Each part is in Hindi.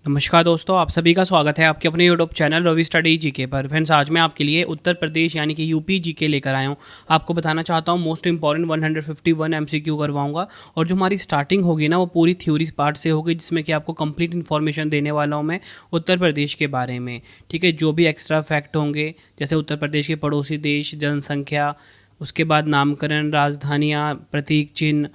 नमस्कार दोस्तों, आप सभी का स्वागत है आपके अपने YouTube channel Ravi study GK पर। फ्रेंड्स, आज मैं आपके लिए उत्तर प्रदेश यानी कि यूपी जीके लेकर आया हूँ। आपको बताना चाहता हूँ मोस्ट इंपॉर्टेंट 151 एमसीक्यू करवाऊंगा और जो हमारी स्टार्टिंग होगी ना वो पूरी थ्योरी पार्ट से होगी, जिसमें कि आपको कंप्लीट इन्फॉर्मेशन देने वाला हूँ मैं उत्तर प्रदेश के बारे में। ठीक है, जो भी एक्स्ट्रा फैक्ट होंगे जैसे उत्तर प्रदेश के पड़ोसी देश, जनसंख्या, उसके बाद नामकरण, राजधानियाँ, प्रतीक चिन्ह,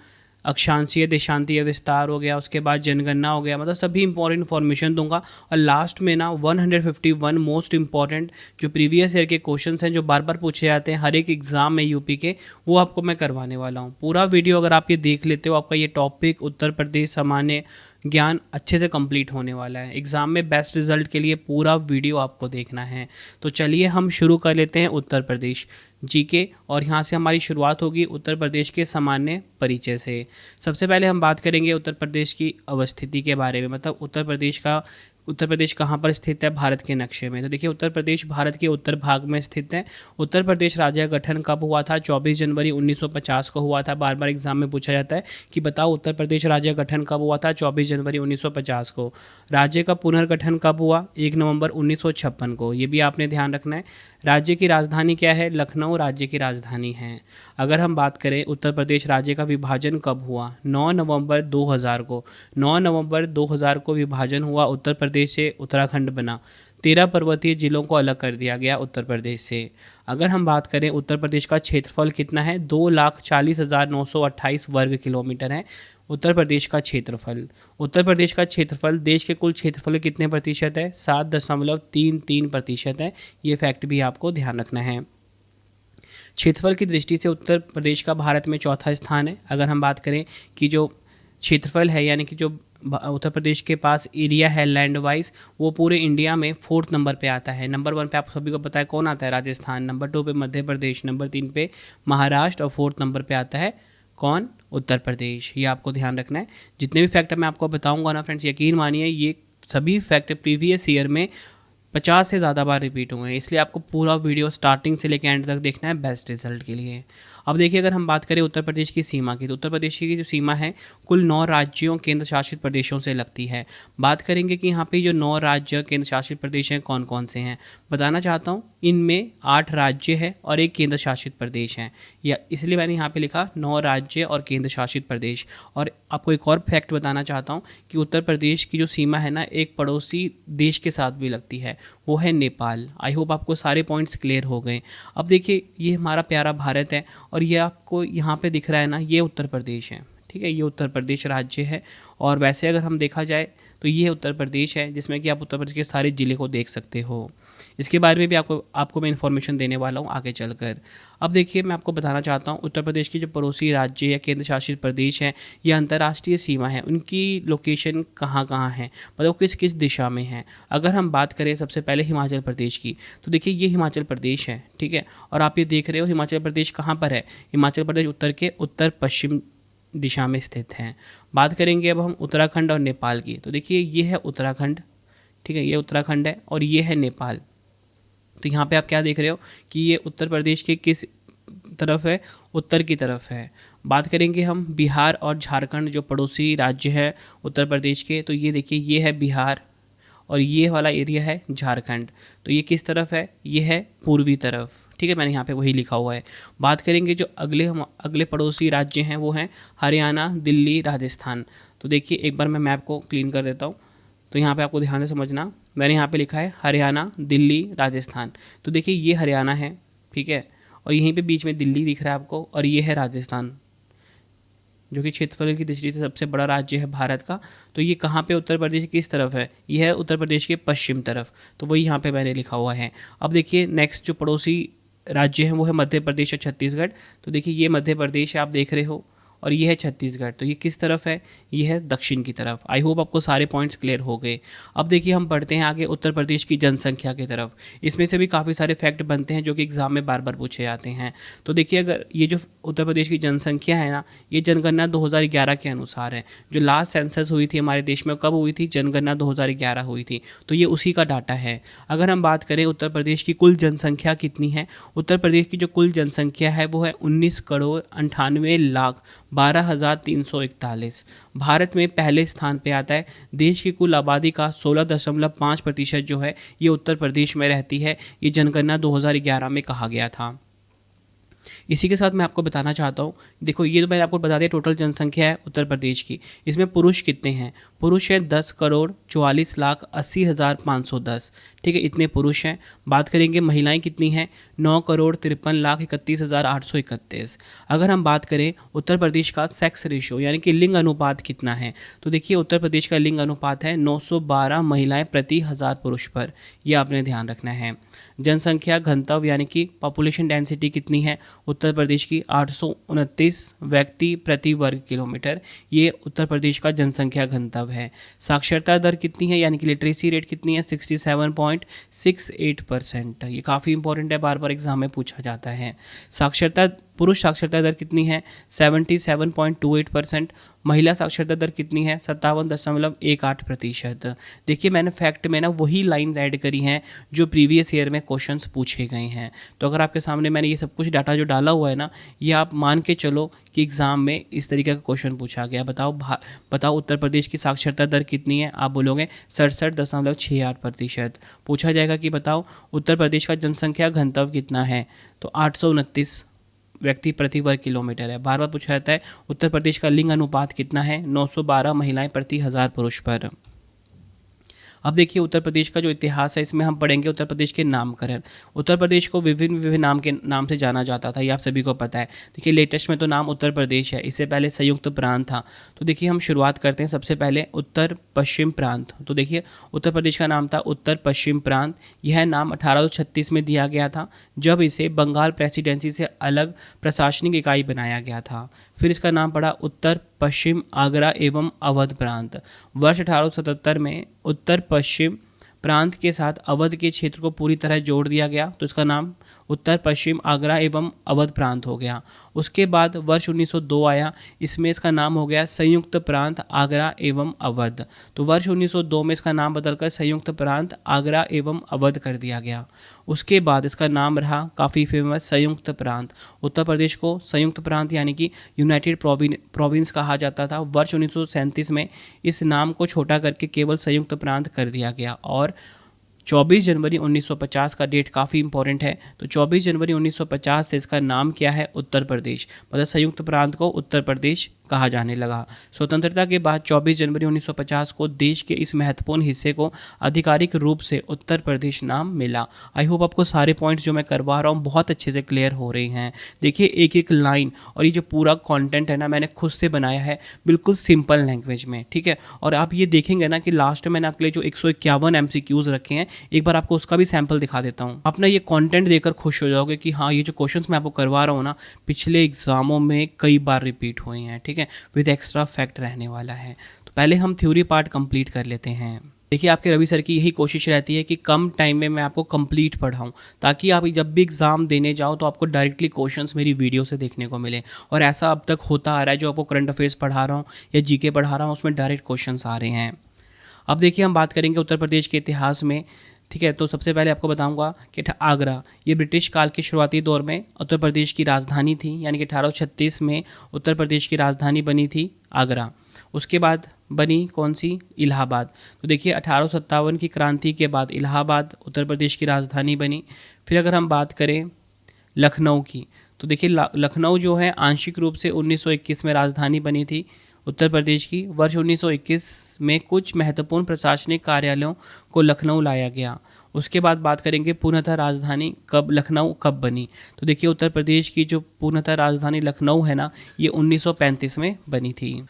अक्षांशीय देशांतीय विस्तार हो गया, उसके बाद जनगणना हो गया, मतलब सभी इंपॉर्टेंट इन्फॉर्मेशन दूंगा। और लास्ट में ना 151 मोस्ट इंपॉर्टेंट जो प्रीवियस ईयर के क्वेश्चंस हैं जो बार बार पूछे जाते हैं हर एक एग्जाम में यूपी के, वो आपको मैं करवाने वाला हूँ। पूरा वीडियो अगर आप ये देख लेते हो, आपका ये टॉपिक उत्तर प्रदेश सामान्य ज्ञान अच्छे से कंप्लीट होने वाला है। एग्ज़ाम में बेस्ट रिजल्ट के लिए पूरा वीडियो आपको देखना है। तो चलिए हम शुरू कर लेते हैं उत्तर प्रदेश जीके, और यहाँ से हमारी शुरुआत होगी उत्तर प्रदेश के सामान्य परिचय से। सबसे पहले हम बात करेंगे उत्तर प्रदेश की अवस्थिति के बारे में, मतलब उत्तर प्रदेश कहाँ पर स्थित है भारत के नक्शे में। तो देखिए, उत्तर प्रदेश भारत के उत्तर भाग में स्थित है। उत्तर प्रदेश राज्य का गठन कब हुआ था? 24 जनवरी 1950 को हुआ था। बार बार एग्जाम में पूछा जाता है कि बताओ उत्तर प्रदेश राज्य का गठन कब हुआ था? 24 जनवरी 1950 को। राज्य का पुनर्गठन कब हुआ? 1 नवंबर 1956 को। ये भी आपने ध्यान रखना है। राज्य की राजधानी क्या है? लखनऊ राज्य की राजधानी है। अगर हम बात करें उत्तर प्रदेश राज्य का विभाजन कब हुआ? 9 नवंबर 2000 को। 9 नवंबर 2000 को विभाजन हुआ, उत्तर प्रदेश से उत्तराखंड बना। 13 पर्वतीय जिलों को अलग कर दिया गया उत्तर प्रदेश से। अगर हम बात करें उत्तर प्रदेश का क्षेत्रफल कितना है? 2,40,928 वर्ग किलोमीटर है उत्तर प्रदेश का क्षेत्रफल। उत्तर प्रदेश का क्षेत्रफल देश के कुल क्षेत्रफल के कितने प्रतिशत है? 7.33% है। ये फैक्ट भी आपको ध्यान रखना है। क्षेत्रफल की दृष्टि से उत्तर प्रदेश का भारत में चौथा स्थान है। अगर हम बात करें कि जो क्षेत्रफल है यानी कि जो उत्तर प्रदेश के पास एरिया है लैंड वाइज, वो पूरे इंडिया में 4th नंबर पे आता है। नंबर 1 पे आप सभी को पता है कौन आता है? राजस्थान। नंबर 2 पे मध्य प्रदेश, नंबर 3 पे महाराष्ट्र और 4th नंबर पे आता है कौन? उत्तर प्रदेश। ये आपको ध्यान रखना है। जितने भी फैक्ट मैं आपको बताऊंगा ना फ्रेंड्स, यकीन मानिए ये सभी फैक्ट प्रीवियस ईयर में 50 से ज़्यादा बार रिपीट हुए हैं, इसलिए आपको पूरा वीडियो स्टार्टिंग से लेकर एंड तक देखना है बेस्ट रिजल्ट के लिए। अब देखिए, अगर हम बात करें उत्तर प्रदेश की सीमा की, तो उत्तर प्रदेश की जो सीमा है कुल 9 राज्यों केंद्र शासित प्रदेशों से लगती है। बात करेंगे कि यहाँ पे जो 9 राज्य केंद्र शासित प्रदेश हैं कौन कौन से हैं, बताना चाहता हूँ। इनमें 8 राज्य है और एक केंद्र शासित प्रदेश है, या इसलिए मैंने यहाँ पे लिखा 9 राज्य और केंद्र शासित प्रदेश। और आपको एक और फैक्ट बताना चाहता हूँ कि उत्तर प्रदेश की जो सीमा है ना एक पड़ोसी देश के साथ भी लगती है, वो है नेपाल। आई होप आपको सारे पॉइंट्स क्लियर हो गए। अब देखिए, ये हमारा प्यारा भारत है और ये आपको यहाँ पे दिख रहा है ना, ये उत्तर प्रदेश है। ठीक है, ये उत्तर प्रदेश राज्य है। और वैसे अगर हम देखा जाए तो ये उत्तर प्रदेश है, जिसमें कि आप उत्तर प्रदेश के सारे ज़िले को देख सकते हो। इसके बारे में भी आपको मैं इन्फॉर्मेशन देने वाला हूँ आगे चलकर। अब देखिए, मैं आपको बताना चाहता हूँ उत्तर प्रदेश की जो पड़ोसी राज्य या केंद्र शासित प्रदेश हैं या अंतर्राष्ट्रीय सीमा है, उनकी लोकेशन कहाँ कहाँ है, मतलब किस किस दिशा में है। अगर हम बात करें सबसे पहले हिमाचल प्रदेश की, तो देखिए ये हिमाचल प्रदेश है। ठीक है, और आप ये देख रहे हो हिमाचल प्रदेश कहाँ पर है? हिमाचल प्रदेश उत्तर के उत्तर पश्चिम दिशा में स्थित हैं। बात करेंगे अब हम उत्तराखंड और नेपाल की, तो देखिए ये है उत्तराखंड। ठीक है, ये उत्तराखंड है और ये है नेपाल। तो यहाँ पे आप क्या देख रहे हो कि ये उत्तर प्रदेश के किस तरफ है? उत्तर की तरफ है। बात करेंगे हम बिहार और झारखंड जो पड़ोसी राज्य है उत्तर प्रदेश के, तो ये देखिए ये है बिहार और ये वाला एरिया है झारखंड। तो ये किस तरफ है? ये है पूर्वी तरफ। ठीक है, मैंने यहाँ पे वही लिखा हुआ है। बात करेंगे जो अगले पड़ोसी राज्य हैं वो हैं हरियाणा, दिल्ली, राजस्थान। तो देखिए एक बार मैं मैप को क्लीन कर देता हूँ, तो यहाँ पे आपको ध्यान से समझना। मैंने यहाँ पे लिखा है हरियाणा, दिल्ली, राजस्थान। तो देखिए ये हरियाणा है, ठीक है, और यहीं पे बीच में दिल्ली दिख रहा है आपको, और ये है राजस्थान जो कि क्षेत्रफल की दृष्टि से सबसे बड़ा राज्य है भारत का। तो ये कहाँ पे उत्तर प्रदेश किस तरफ है? ये है उत्तर प्रदेश के पश्चिम तरफ। तो वही यहाँ पे मैंने लिखा हुआ है। अब देखिए नेक्स्ट जो पड़ोसी राज्य हैं वो है मध्य प्रदेश और छत्तीसगढ़। तो देखिए ये मध्य प्रदेश आप देख रहे हो और ये है छत्तीसगढ़। तो ये किस तरफ है? ये है दक्षिण की तरफ। आई होप आपको सारे पॉइंट्स क्लियर हो गए। अब देखिए हम बढ़ते हैं आगे उत्तर प्रदेश की जनसंख्या की तरफ। इसमें से भी काफ़ी सारे फैक्ट बनते हैं जो कि एग्जाम में बार बार पूछे जाते हैं। तो देखिए, अगर ये जो उत्तर प्रदेश की जनसंख्या है ना, ये जनगणना 2011 के अनुसार है। जो लास्ट सेंसस हुई थी हमारे देश में कब हुई थी? जनगणना 2011 हुई थी। तो ये उसी का डाटा है। अगर हम बात करें उत्तर प्रदेश की कुल जनसंख्या कितनी है, उत्तर प्रदेश की जो कुल जनसंख्या है वो है 19 करोड़ 98 लाख 12,341। भारत में पहले स्थान पे आता है। देश की कुल आबादी का 16.5% जो है ये उत्तर प्रदेश में रहती है। ये जनगणना 2011 में कहा गया था। इसी के साथ मैं आपको बताना चाहता हूँ, देखो ये तो मैंने आपको बता दिया टोटल जनसंख्या है उत्तर प्रदेश की। इसमें पुरुष कितने हैं? पुरुष हैं 10,44,80,510। ठीक है, इतने पुरुष हैं। बात करेंगे महिलाएं कितनी हैं? 9,53,61,831। अगर हम बात करें उत्तर प्रदेश का सेक्स रेशियो यानी कि लिंग अनुपात कितना है, तो देखिए उत्तर प्रदेश का लिंग अनुपात है 912 महिलाएं प्रति 1000 पुरुष पर। यह आपने ध्यान रखना है। जनसंख्या घनत्व यानी कि पॉपुलेशन डेंसिटी कितनी है उत्तर प्रदेश की? 829 व्यक्ति प्रति वर्ग किलोमीटर। ये उत्तर प्रदेश का जनसंख्या घनत्व है। साक्षरता दर कितनी है यानी कि लिटरेसी रेट कितनी है? 67.68%। ये काफ़ी इंपॉर्टेंट है, बार बार एग्जाम में पूछा जाता है। पुरुष साक्षरता दर कितनी है? 77.28%। महिला साक्षरता दर कितनी है? 57.18%। देखिए मैंने फैक्ट में ना वही लाइंस ऐड करी हैं जो प्रीवियस ईयर में क्वेश्चंस पूछे गए हैं। तो अगर आपके सामने मैंने ये सब कुछ डाटा जो डाला हुआ है ना, ये आप मान के चलो कि एग्ज़ाम में इस तरीके का क्वेश्चन पूछा गया। बताओ उत्तर प्रदेश की साक्षरता दर कितनी है? आप बोलोगे 67.68%। पूछा जाएगा कि बताओ उत्तर प्रदेश का जनसंख्या घनत्व कितना है, तो 829 व्यक्ति प्रति वर्ग किलोमीटर है। बार बार पूछा जाता है उत्तर प्रदेश का लिंग अनुपात कितना है? 912 महिलाएं प्रति 1000 पुरुष पर। अब देखिए उत्तर प्रदेश का जो इतिहास है, इसमें हम पढ़ेंगे उत्तर प्रदेश के नामकरण। उत्तर प्रदेश को विभिन्न नाम से जाना जाता था, ये आप सभी को पता है। देखिए लेटेस्ट में तो नाम उत्तर प्रदेश है, इससे पहले संयुक्त प्रांत था। तो देखिए हम शुरुआत करते हैं सबसे पहले उत्तर पश्चिम प्रांत। तो देखिए उत्तर प्रदेश का नाम था उत्तर पश्चिम प्रांत। यह नाम 1836 में दिया गया था, जब इसे बंगाल प्रेसिडेंसी से अलग प्रशासनिक इकाई बनाया गया था। फिर इसका नाम पड़ा उत्तर पश्चिम आगरा एवं अवध प्रांत। वर्ष 1877 में उत्तर पश्चिम प्रांत के साथ अवध के क्षेत्र को पूरी तरह जोड़ दिया गया, तो इसका नाम उत्तर पश्चिम आगरा एवं अवध प्रांत हो गया। उसके बाद वर्ष 1902 आया, इसमें इसका नाम हो गया संयुक्त प्रांत आगरा एवं अवध। तो वर्ष 1902 में इसका नाम बदलकर संयुक्त प्रांत आगरा एवं अवध कर दिया गया। उसके बाद इसका नाम रहा काफ़ी फेमस संयुक्त प्रांत। उत्तर प्रदेश को संयुक्त प्रांत यानी कि यूनाइटेड प्रोविंस कहा जाता था। वर्ष 1937 में इस नाम को छोटा करके केवल संयुक्त प्रांत कर दिया गया। और 24 जनवरी 1950 का डेट काफ़ी इंपॉर्टेंट है। तो 24 जनवरी 1950 से इसका नाम क्या है? उत्तर प्रदेश। मतलब संयुक्त प्रांत को उत्तर प्रदेश कहा जाने लगा। स्वतंत्रता के बाद 24 जनवरी 1950 को देश के इस महत्वपूर्ण हिस्से को आधिकारिक रूप से उत्तर प्रदेश नाम मिला। आई होप आपको सारे पॉइंट्स जो मैं करवा रहा हूँ बहुत अच्छे से क्लियर हो रहे हैं। देखिए एक एक लाइन और ये जो पूरा कंटेंट है ना, मैंने खुद से बनाया है बिल्कुल सिंपल लैंग्वेज में। ठीक है, और आप ये देखेंगे ना कि लास्ट में मैंने आपके लिए जो 151 MCQs रखे हैं, एक बार आपको उसका भी सैंपल दिखा देता हूँ। अपना ये कंटेंट देखकर खुश हो जाओगे कि हाँ, ये जो क्वेश्चंस मैं आपको करवा रहा हूँ ना, पिछले एग्जामों में कई बार रिपीट हुए हैं। ठीक है, विद एक्स्ट्रा फैक्ट रहने वाला है। तो पहले हम थ्योरी पार्ट कंप्लीट कर लेते हैं। देखिए आपके रवि सर की यही कोशिश रहती है कि कम टाइम में मैं आपको कंप्लीट पढ़ाऊँ, ताकि आप जब भी एग्ज़ाम देने जाओ तो आपको डायरेक्टली क्वेश्चंस मेरी वीडियो से देखने को मिले। और ऐसा अब तक होता आ रहा है, जो आपको करंट अफेयर्स पढ़ा रहा हूँ या जीके पढ़ा रहा हूँ, उसमें डायरेक्ट क्वेश्चंस आ रहे हैं। अब देखिए हम बात करेंगे उत्तर प्रदेश के इतिहास में। ठीक है, तो सबसे पहले आपको बताऊंगा कि आगरा ये ब्रिटिश काल के शुरुआती दौर में उत्तर प्रदेश की राजधानी थी, यानी कि 1836 में उत्तर प्रदेश की राजधानी बनी थी आगरा। उसके बाद बनी कौन सी? इलाहाबाद। तो देखिए 1857 की क्रांति के बाद इलाहाबाद उत्तर प्रदेश की राजधानी बनी। फिर अगर हम बात करें लखनऊ की, तो देखिए लखनऊ जो है आंशिक रूप से 1921 में राजधानी बनी थी उत्तर प्रदेश की। वर्ष 1921 में कुछ महत्वपूर्ण प्रशासनिक कार्यालयों को लखनऊ लाया गया। उसके बाद बात करेंगे पूर्णतः राजधानी लखनऊ कब बनी। तो देखिए उत्तर प्रदेश की जो पूर्णतः राजधानी लखनऊ है ना, ये 1935 में बनी थी।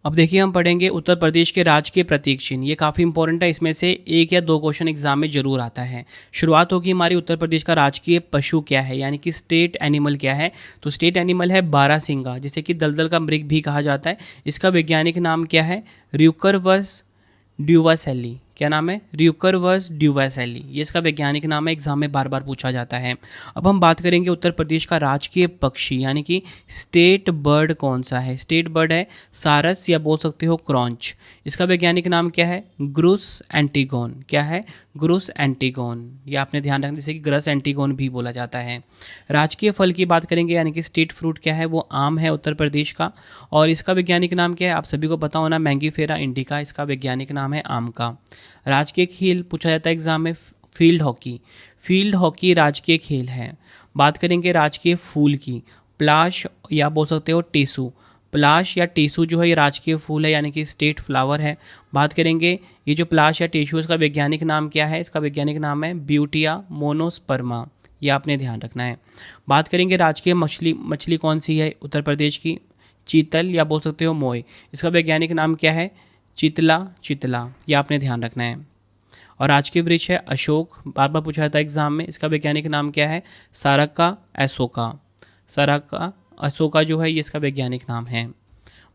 अब देखिए हम पढ़ेंगे उत्तर प्रदेश के राजकीय प्रतीक चिन्ह। ये काफ़ी इंपॉर्टेंट है, इसमें से 1 या 2 क्वेश्चन एग्जाम में जरूर आता है। शुरुआत होगी हमारी उत्तर प्रदेश का राजकीय पशु क्या है, यानी कि स्टेट एनिमल क्या है। तो स्टेट एनिमल है बारहसिंगा, जिसे कि दलदल का मृग भी कहा जाता है। इसका वैज्ञानिक नाम क्या है? र्यूकरवस ड्यूवासेली। क्या नाम है, र्यूकरवस ड्यूवेसेली, ये इसका वैज्ञानिक नाम है, एग्जाम में बार बार पूछा जाता है। अब हम बात करेंगे उत्तर प्रदेश का राजकीय पक्षी यानी कि स्टेट बर्ड कौन सा है। स्टेट बर्ड है सारस या बोल सकते हो क्रॉन्च। इसका वैज्ञानिक नाम क्या है, ग्रुस एंटीगोन। क्या है, ग्रुस एंटीगोन। ये आपने ध्यान रखना, जैसे कि ग्रस एंटीगोन भी बोला जाता है। राजकीय फल की बात करेंगे यानी कि स्टेट फ्रूट क्या है, वो आम है उत्तर प्रदेश का। और इसका वैज्ञानिक नाम क्या है, आप सभी को पता होना, मैंगीफेरा इंडिका इसका वैज्ञानिक नाम है आम का। राजकीय खेल पूछा जाता है एग्जाम में, फील्ड हॉकी। फील्ड हॉकी राजकीय खेल है। बात करेंगे राजकीय फूल की, प्लाश या बोल सकते हो टेसू। प्लाश या टेसू जो है ये राजकीय फूल है यानी कि स्टेट फ्लावर है। बात करेंगे ये जो प्लाश या टेसू इसका वैज्ञानिक नाम क्या है, इसका वैज्ञानिक नाम है ब्यूटिया मोनोस्पर्मा। ये आपने ध्यान रखना है। बात करेंगे राजकीय मछली कौन सी है उत्तर प्रदेश की, चीतल या बोल सकते हो मोय। इसका वैज्ञानिक नाम क्या है, चितला। ये आपने ध्यान रखना है। और राजकीय वृक्ष है अशोक, बार बार पूछा जाता है एग्जाम में। इसका वैज्ञानिक नाम क्या है, सारका अशोका जो है ये इसका वैज्ञानिक नाम है।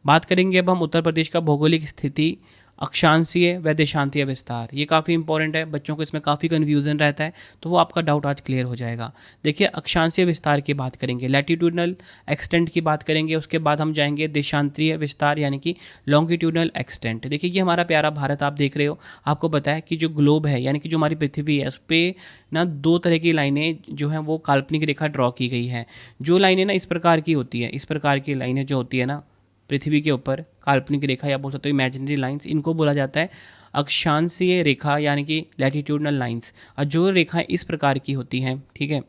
बात करेंगे अब हम उत्तर प्रदेश का भौगोलिक स्थिति, अक्षांशीय व देशांतीय विस्तार। ये काफ़ी इंपॉर्टेंट है, बच्चों को इसमें काफ़ी कन्फ्यूज़न रहता है, तो वो आपका डाउट आज क्लियर हो जाएगा। देखिए अक्षांशीय विस्तार की बात करेंगे, लैटिट्यूडनल एक्सटेंट की बात करेंगे, उसके बाद हम जाएंगे देशांतरीय विस्तार यानी कि लॉन्गिट्यूडनल एक्सटेंट। देखिए ये हमारा प्यारा भारत आप देख रहे हो, आपको पता है कि जो ग्लोब है यानी कि जो हमारी पृथ्वी है उस पर ना दो तरह की लाइनें जो हैं वो काल्पनिक रेखा ड्रॉ की गई है। जो लाइनें ना इस प्रकार की होती है, इस प्रकार की लाइनें जो होती है ना पृथ्वी के ऊपर, काल्पनिक रेखा या बोल सकते हो इमेजिनरी लाइंस, इनको बोला जाता है अक्षांशीय रेखा यानी कि लैटिट्यूडनल लाइंस। और जो रेखाएं इस प्रकार की होती हैं, ठीक है,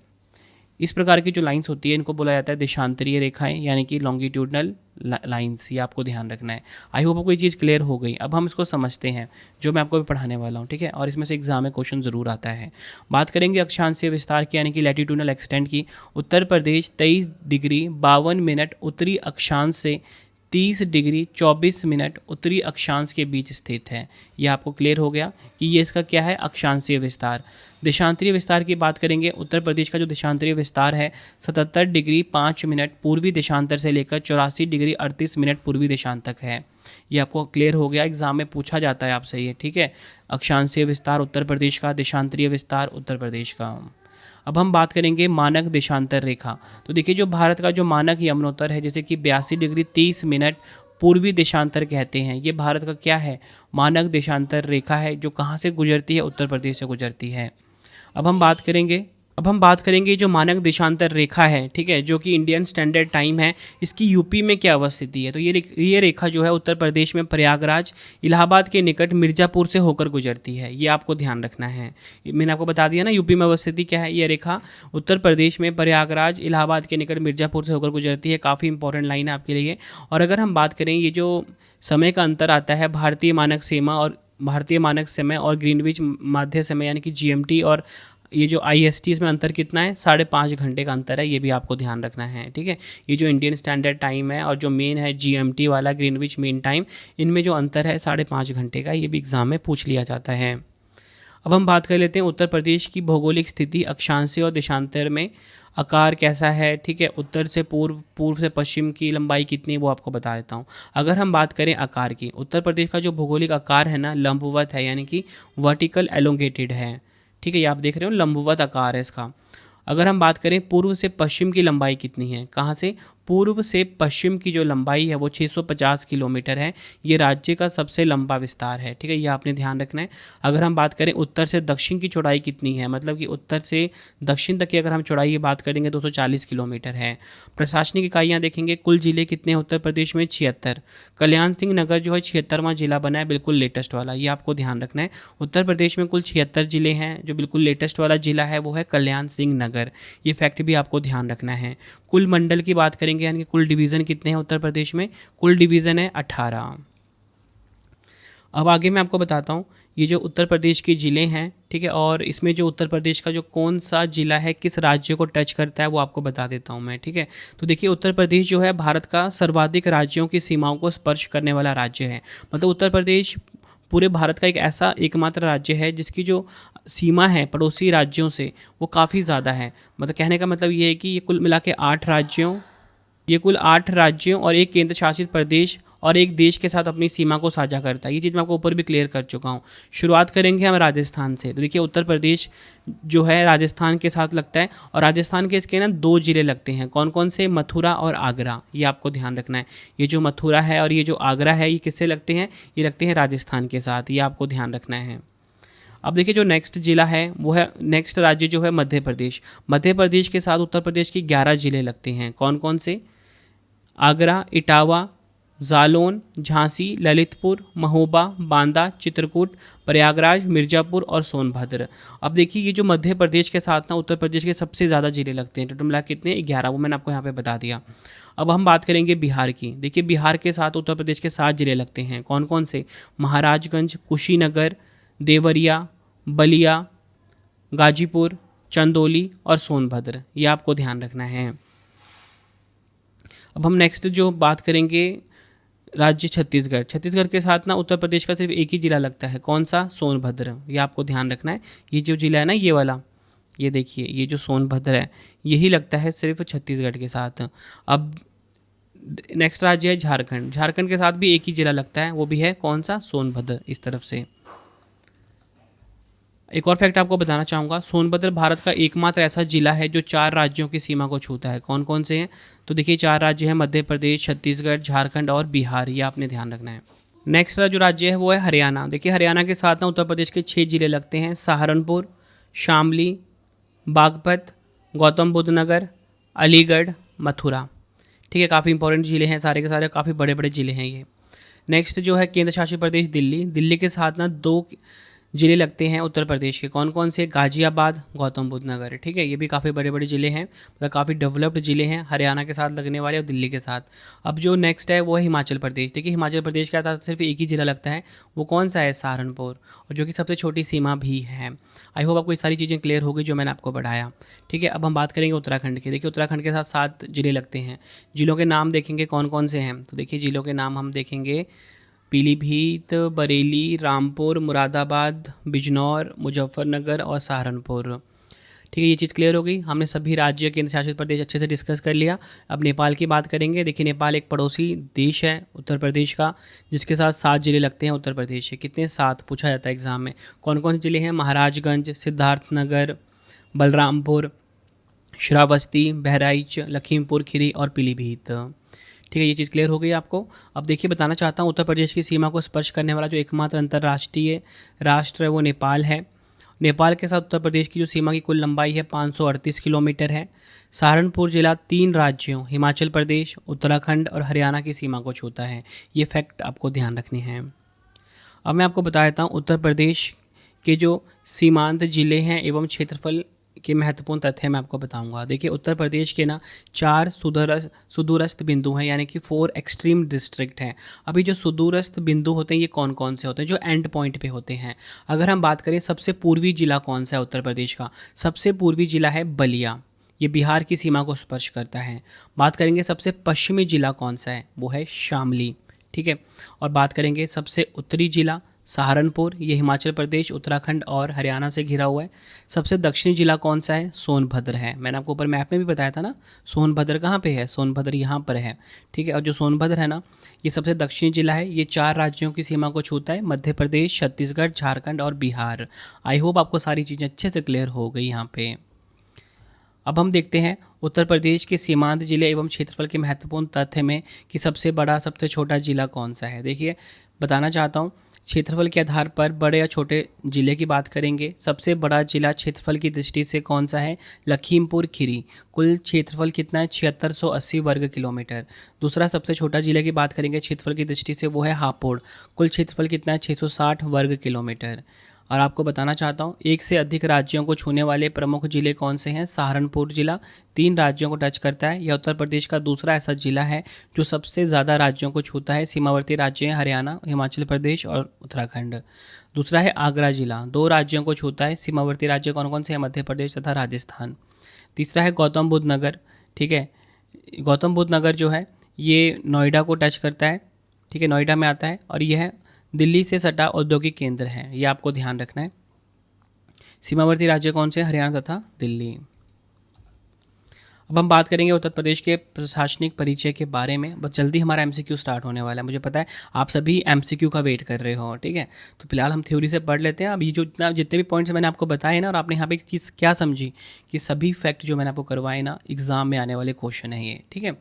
इस प्रकार की जो लाइंस होती है इनको बोला जाता है देशांतरीय रेखाएं यानी कि लॉन्गिट्यूडनल लाइंस। ये आपको ध्यान रखना है। आई होप आपको ये चीज़ क्लियर हो गई। अब हम इसको समझते हैं जो मैं आपको भी पढ़ाने वाला हूँ, ठीक है, और इसमें से एग्जाम में क्वेश्चन ज़रूर आता है। बात करेंगे अक्षांशीय विस्तार की यानी कि लैटिट्यूडनल एक्सटेंट की। उत्तर प्रदेश 23 डिग्री 52 मिनट उत्तरी अक्षांश से 30 डिग्री 24 मिनट उत्तरी अक्षांश के बीच स्थित है। ये आपको क्लियर हो गया कि ये इसका क्या है, अक्षांशीय विस्तार। देशांतरीय विस्तार की बात करेंगे, उत्तर प्रदेश का जो देशांतरीय विस्तार है 77 डिग्री 5 मिनट पूर्वी देशांतर से लेकर 84 डिग्री 38 मिनट पूर्वी देशांत तक है। ये आपको क्लियर हो गया, एग्जाम में पूछा जाता है आपसे ये, ठीक है। अक्षांशीय विस्तार उत्तर प्रदेश का, देशांतरीय विस्तार उत्तर प्रदेश का। अब हम बात करेंगे मानक देशांतर रेखा। तो देखिए जो भारत का जो मानक यमुनोत्तर है, जैसे कि 82 डिग्री 30 मिनट पूर्वी देशांतर कहते हैं, ये भारत का क्या है, मानक देशांतर रेखा है, जो कहाँ से गुजरती है, उत्तर प्रदेश से गुजरती है। अब हम बात करेंगे जो मानक देशांतर रेखा है, ठीक है, जो कि इंडियन स्टैंडर्ड टाइम है, इसकी यूपी में क्या अवस्थिति है। तो ये रेखा जो है उत्तर प्रदेश में प्रयागराज इलाहाबाद के निकट मिर्ज़ापुर से होकर गुजरती है। ये आपको ध्यान रखना है। मैंने आपको बता दिया ना यूपी में अवस्थिति क्या है। ये रेखा उत्तर प्रदेश में प्रयागराज इलाहाबाद के निकट मिर्ज़ापुर से होकर गुजरती है। काफ़ी इंपॉर्टेंट लाइन है आपके लिए। और अगर हम बात करें ये जो समय का अंतर आता है भारतीय मानक समय और ग्रीनविच मध्य समय यानी कि GMT, और ये जो IST, इसमें अंतर कितना है, 5.5 घंटे का अंतर है। ये भी आपको ध्यान रखना है, ठीक है। ये जो इंडियन स्टैंडर्ड टाइम है और जो मेन है GMT वाला ग्रीनविच मीन टाइम, इनमें जो अंतर है 5.5 घंटे का, ये भी एग्जाम में पूछ लिया जाता है। अब हम बात कर लेते हैं उत्तर प्रदेश की भौगोलिक स्थिति, अक्षांशीय और देशांतर में आकार कैसा है, ठीक है। उत्तर से पूर्व से पश्चिम की लंबाई कितनी है वो आपको बता देता हूँ। अगर हम बात करें आकार की, उत्तर प्रदेश का जो भौगोलिक आकार है ना लंबवत है यानी कि वर्टिकल एलोंगेटेड है, ठीक है। ये आप देख रहे हो लंबवत आकार है इसका। अगर हम बात करें पूर्व से पश्चिम की लंबाई कितनी है, कहाँ से, पूर्व से पश्चिम की जो लंबाई है वो 650 किलोमीटर है। ये राज्य का सबसे लंबा विस्तार है, ठीक है, ये आपने ध्यान रखना है। अगर हम बात करें उत्तर से दक्षिण की चौड़ाई कितनी है, मतलब कि उत्तर से दक्षिण तक की अगर हम चौड़ाई की बात करेंगे 240 किलोमीटर है। प्रशासनिक इकाइयाँ देखेंगे, कुल जिले कितने हैं उत्तर प्रदेश में, 76। कल्याण सिंह नगर जो है 76वां जिला बना है, बिल्कुल लेटेस्ट वाला, ये आपको ध्यान रखना है। उत्तर प्रदेश में कुल 76 जिले हैं, जो बिल्कुल लेटेस्ट वाला जिला है वो है कल्याण सिंह नगर। ये फैक्ट भी आपको ध्यान रखना है। कुल मंडल की बात करेंगे यानी कि कुल डिवीज़न कितने हैं उत्तर प्रदेश में, कुल डिवीज़न है 18। अब आगे मैं आपको बताता हूँ ये जो उत्तर प्रदेश के ज़िले हैं, ठीक है, और इसमें जो उत्तर प्रदेश का जो कौन सा ज़िला है किस राज्य को टच करता है वो आपको बता देता हूँ मैं, ठीक है। तो देखिए उत्तर प्रदेश जो है भारत का सर्वाधिक राज्यों की सीमाओं को स्पर्श करने वाला राज्य है। मतलब उत्तर प्रदेश पूरे भारत का एक ऐसा एकमात्र राज्य है जिसकी जो सीमा है पड़ोसी राज्यों से वो काफ़ी ज़्यादा है। मतलब कहने का मतलब ये है कि ये कुल मिला के 8 राज्यों और एक केंद्र शासित प्रदेश और एक देश के साथ अपनी सीमा को साझा करता है। ये चीज़ मैं आपको ऊपर भी क्लियर कर चुका हूँ। शुरुआत करेंगे हम राजस्थान से। तो देखिए उत्तर प्रदेश जो है राजस्थान के साथ लगता है, और राजस्थान के इसके ना 2 ज़िले लगते हैं। कौन कौन से? मथुरा और आगरा। ये आपको ध्यान रखना है। ये जो मथुरा है और ये जो आगरा है, ये किससे लगते हैं? ये लगते हैं राजस्थान के साथ। ये आपको ध्यान रखना है। अब देखिए जो नेक्स्ट जिला है वो है, नेक्स्ट राज्य जो है मध्य प्रदेश। मध्य प्रदेश के साथ उत्तर प्रदेश के 11 जिले लगते हैं। कौन कौन से? आगरा, इटावा, जालौन, झांसी, ललितपुर, महोबा, बांदा, चित्रकूट, प्रयागराज, मिर्ज़ापुर और सोनभद्र। अब देखिए ये जो मध्य प्रदेश के साथ ना उत्तर प्रदेश के सबसे ज़्यादा जिले लगते हैं। टोटल मिला कितने? 11। वो मैंने आपको यहाँ पे बता दिया। अब हम बात करेंगे बिहार की। देखिए बिहार के साथ उत्तर प्रदेश के 7 जिले लगते हैं। कौन कौन से? महाराजगंज, कुशीनगर, देवरिया, बलिया, गाजीपुर, चंदौली और सोनभद्र। ये आपको ध्यान रखना है। अब हम नेक्स्ट जो बात करेंगे राज्य छत्तीसगढ़। छत्तीसगढ़ के साथ ना उत्तर प्रदेश का सिर्फ एक ही जिला लगता है। कौन सा? सोनभद्र। ये आपको ध्यान रखना है। ये जो जिला है ना, ये वाला, ये देखिए ये जो सोनभद्र है, यही लगता है सिर्फ छत्तीसगढ़ के साथ। अब नेक्स्ट राज्य है झारखंड। झारखंड के साथ भी एक ही जिला लगता है, वो भी है कौन सा? सोनभद्र। इस तरफ से एक और फैक्ट आपको बताना चाहूँगा, सोनभद्र भारत का एकमात्र ऐसा जिला है जो 4 राज्यों की सीमा को छूता है। कौन कौन से हैं? तो देखिए 4 राज्य हैं, मध्य प्रदेश, छत्तीसगढ़, झारखंड और बिहार। ये आपने ध्यान रखना है। नेक्स्ट जो राज्य है वो है हरियाणा। देखिए हरियाणा के साथ ना उत्तर प्रदेश के 6 जिले लगते हैं। सहारनपुर, शामली, बागपत, गौतम बुद्ध नगर, अलीगढ़, मथुरा। ठीक है, काफ़ी इंपॉर्टेंट जिले हैं सारे के सारे, काफ़ी बड़े बड़े जिले हैं ये। नेक्स्ट जो है केंद्र शासित प्रदेश दिल्ली। दिल्ली के साथ ना 2 जिले लगते हैं उत्तर प्रदेश के। कौन कौन से? गाजियाबाद, गौतम बुद्ध नगर। ठीक है, ये भी काफ़ी बड़े बड़े ज़िले हैं, मतलब काफ़ी डेवलप्ड ज़िले हैं हरियाणा के साथ लगने वाले और दिल्ली के साथ। अब जो नेक्स्ट है वो है हिमाचल प्रदेश। देखिए हिमाचल प्रदेश के साथ सिर्फ एक ही ज़िला लगता है, वो कौन सा है? सहारनपुर, और जो कि सबसे छोटी सीमा भी है। आई होप आपको ये सारी चीज़ें क्लियर हो गई जो मैंने आपको बढ़ाया। ठीक है, अब हम बात करेंगे उत्तराखंड की। देखिए उत्तराखंड के साथ 7 जिले लगते हैं। जिलों के नाम देखेंगे कौन कौन से हैं। तो देखिए जिलों के नाम हम देखेंगे, पीलीभीत, बरेली, रामपुर, मुरादाबाद, बिजनौर, मुजफ्फरनगर और सहारनपुर। ठीक है, ये चीज़ क्लियर हो गई। हमने सभी राज्य केंद्र शासित प्रदेश अच्छे से डिस्कस कर लिया। अब नेपाल की बात करेंगे। देखिए नेपाल एक पड़ोसी देश है उत्तर प्रदेश का, जिसके साथ 7 जिले लगते हैं उत्तर प्रदेश से। कितने? 7 पूछा जाता है एग्जाम में। कौन कौन से जिले हैं? महाराजगंज, सिद्धार्थनगर, बलरामपुर, श्रावस्ती, बहराइच, लखीमपुर खीरी और पीलीभीत। ठीक है, ये चीज़ क्लियर हो गई आपको। अब देखिए बताना चाहता हूँ, उत्तर प्रदेश की सीमा को स्पर्श करने वाला जो एकमात्र अंतर्राष्ट्रीय राष्ट्र है वो नेपाल है। नेपाल के साथ उत्तर प्रदेश की जो सीमा की कुल लंबाई है 538 किलोमीटर है। सहारनपुर जिला 3 राज्यों हिमाचल प्रदेश, उत्तराखंड और हरियाणा की सीमा को छूता है। ये फैक्ट आपको ध्यान रखने हैं। अब मैं आपको बता देता हूँ उत्तर प्रदेश के जो सीमांत जिले हैं एवं क्षेत्रफल के महत्वपूर्ण तथ्य मैं आपको बताऊंगा। देखिए उत्तर प्रदेश के ना 4 सुदूरस्थ बिंदु हैं, यानी कि 4 एक्सट्रीम डिस्ट्रिक्ट हैं। अभी जो सुदूरस्थ बिंदु होते हैं ये कौन कौन से होते हैं? जो एंड पॉइंट पे होते हैं। अगर हम बात करें सबसे पूर्वी जिला कौन सा है उत्तर प्रदेश का? सबसे पूर्वी जिला है बलिया, ये बिहार की सीमा को स्पर्श करता है। बात करेंगे सबसे पश्चिमी जिला कौन सा है? वो है शामली। ठीक है, और बात करेंगे सबसे उत्तरी जिला सहारनपुर, ये हिमाचल प्रदेश, उत्तराखंड और हरियाणा से घिरा हुआ है। सबसे दक्षिणी जिला कौन सा है? सोनभद्र है। मैंने आपको ऊपर मैप में भी बताया था ना, सोनभद्र कहाँ पे है? सोनभद्र यहाँ पर है। ठीक है, और जो सोनभद्र है ना, ये सबसे दक्षिणी जिला है। ये 4 राज्यों की सीमा को छूता है, मध्य प्रदेश, छत्तीसगढ़, झारखंड और बिहार। आई होप आपको सारी चीज़ें अच्छे से क्लियर हो गई यहाँ पे। अब हम देखते हैं उत्तर प्रदेश के सीमांत जिले एवं क्षेत्रफल के महत्वपूर्ण तथ्य में कि सबसे बड़ा सबसे छोटा जिला कौन सा है। देखिए बताना चाहता हूँ, क्षेत्रफल के आधार पर बड़े या छोटे जिले की बात करेंगे। सबसे बड़ा जिला क्षेत्रफल की दृष्टि से कौन सा है? लखीमपुर खीरी। कुल क्षेत्रफल कितना है? 7680 वर्ग किलोमीटर। दूसरा सबसे छोटा जिले की बात करेंगे क्षेत्रफल की दृष्टि से, वो है हापुड़। कुल क्षेत्रफल कितना है? 660 वर्ग किलोमीटर। और आपको बताना चाहता हूँ, एक से अधिक राज्यों को छूने वाले प्रमुख जिले कौन से हैं? सहारनपुर जिला 3 राज्यों को टच करता है। यह उत्तर प्रदेश का दूसरा ऐसा जिला है जो सबसे ज़्यादा राज्यों को छूता है। सीमावर्ती राज्य हैं हरियाणा, हिमाचल प्रदेश और उत्तराखंड। दूसरा है आगरा जिला, 2 राज्यों को छूता है। सीमावर्ती राज्य कौन कौन से हैं? मध्य प्रदेश तथा राजस्थान। तीसरा है गौतम बुद्ध नगर। ठीक है, गौतम बुद्ध नगर जो है ये नोएडा को टच करता है। ठीक है, नोएडा में आता है और यह दिल्ली से सटा औद्योगिक केंद्र है, ये आपको ध्यान रखना है। सीमावर्ती राज्य कौन से? हरियाणा तथा दिल्ली। अब हम बात करेंगे उत्तर प्रदेश के प्रशासनिक परिचय के बारे में। बस जल्दी हमारा एमसीक्यू स्टार्ट होने वाला है, मुझे पता है आप सभी एमसीक्यू का वेट कर रहे हो, ठीक है। तो फिलहाल हम थ्योरी से पढ़ लेते हैं। अब ये जो जितने भी पॉइंट्स मैंने आपको बताए ना, और आपने यहाँ पे एक चीज़ क्या समझी कि सभी फैक्ट जो मैंने आपको करवाए ना, एग्जाम में आने वाले क्वेश्चन है ये, ठीक है।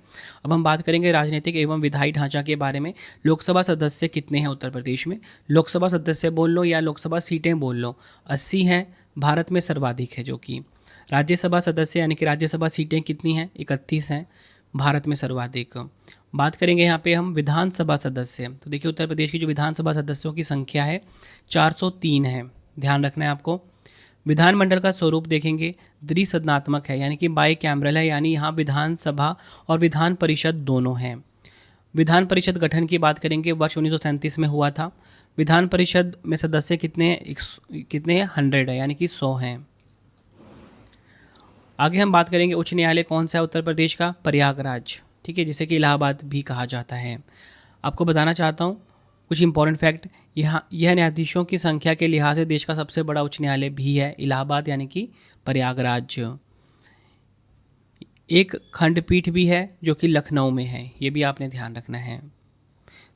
अब हम बात करेंगे राजनीतिक एवं विधायी ढांचा के बारे में। लोकसभा सदस्य कितने हैं उत्तर प्रदेश में? लोकसभा सदस्य बोल लो या लोकसभा सीटें बोल लो, 80 हैं, भारत में सर्वाधिक है। जो कि राज्यसभा सदस्य यानी कि राज्यसभा सीटें कितनी हैं? 31 हैं, भारत में सर्वाधिक। बात करेंगे यहाँ पे हम विधानसभा सदस्य। तो देखिए उत्तर प्रदेश की जो विधानसभा सदस्यों की संख्या है 403 है, ध्यान रखना है आपको। विधानमंडल का स्वरूप देखेंगे द्विसदनात्मक है, यानी कि बाई कैमरल है, यानी यहाँ विधानसभा और विधान परिषद दोनों हैं। विधान परिषद गठन की बात करेंगे, वर्ष 1937 में हुआ था। विधान परिषद में सदस्य कितने हैं? 100 है, यानी कि 100 हैं। आगे हम बात करेंगे उच्च न्यायालय कौन सा है उत्तर प्रदेश का? प्रयागराज, ठीक है, जिसे कि इलाहाबाद भी कहा जाता है। आपको बताना चाहता हूँ कुछ इंपॉर्टेंट फैक्ट। यह न्यायाधीशों की संख्या के लिहाज से देश का सबसे बड़ा उच्च न्यायालय भी है, इलाहाबाद यानी कि प्रयागराज। एक खंडपीठ भी है जो कि लखनऊ में है, ये भी आपने ध्यान रखना है।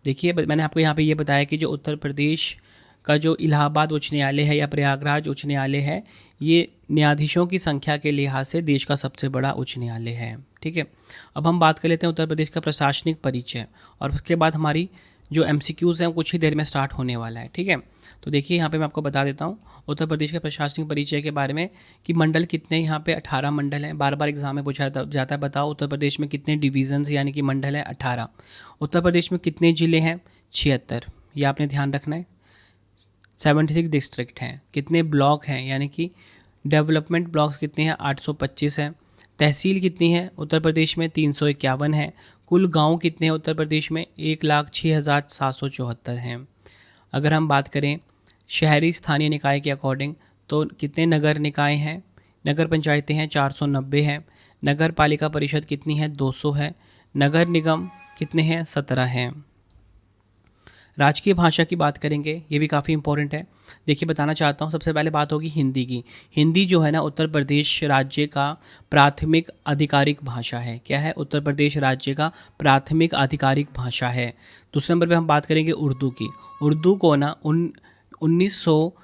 देखिए मैंने आपको यहाँ पे ये बताया कि जो उत्तर प्रदेश का जो इलाहाबाद उच्च न्यायालय है या प्रयागराज उच्च न्यायालय है, ये न्यायाधीशों की संख्या के लिहाज से देश का सबसे बड़ा उच्च न्यायालय है, ठीक है। अब हम बात कर लेते हैं उत्तर प्रदेश का प्रशासनिक परिचय, और उसके बाद हमारी जो एमसीक्यूज़ हैं कुछ ही देर में स्टार्ट होने वाला है, ठीक है। तो देखिए यहाँ पे मैं आपको बता देता हूँ उत्तर प्रदेश के प्रशासनिक परिचय के बारे में कि मंडल कितने, यहाँ पे 18 मंडल हैं। बार बार एग्जाम में पूछा जाता है, बताओ उत्तर प्रदेश में कितने डिवीजन्स यानी कि मंडल हैं? 18। उत्तर प्रदेश में कितने ज़िले हैं? 76, ये आपने ध्यान रखना है। 76 डिस्ट्रिक्ट हैं। कितने ब्लॉक हैं, यानी कि डेवलपमेंट ब्लॉक्स कितने हैं? 825 हैं। तहसील कितनी है उत्तर प्रदेश में? 351 है। कुल गांव कितने हैं उत्तर प्रदेश में? 1,06,774 हैं। अगर हम बात करें शहरी स्थानीय निकाय के अकॉर्डिंग, तो कितने नगर निकाय हैं? नगर पंचायतें हैं 490 हैं। नगर पालिका परिषद कितनी है? 200 है। नगर निगम कितने हैं? 17 हैं। राजकीय भाषा की बात करेंगे, ये भी काफ़ी इंपॉर्टेंट है। देखिए बताना चाहता हूँ, सबसे पहले बात होगी हिंदी की। हिंदी जो है ना उत्तर प्रदेश राज्य का प्राथमिक आधिकारिक भाषा है। क्या है? उत्तर प्रदेश राज्य का प्राथमिक आधिकारिक भाषा है। दूसरे नंबर पे हम बात करेंगे उर्दू की। उर्दू को ना 1900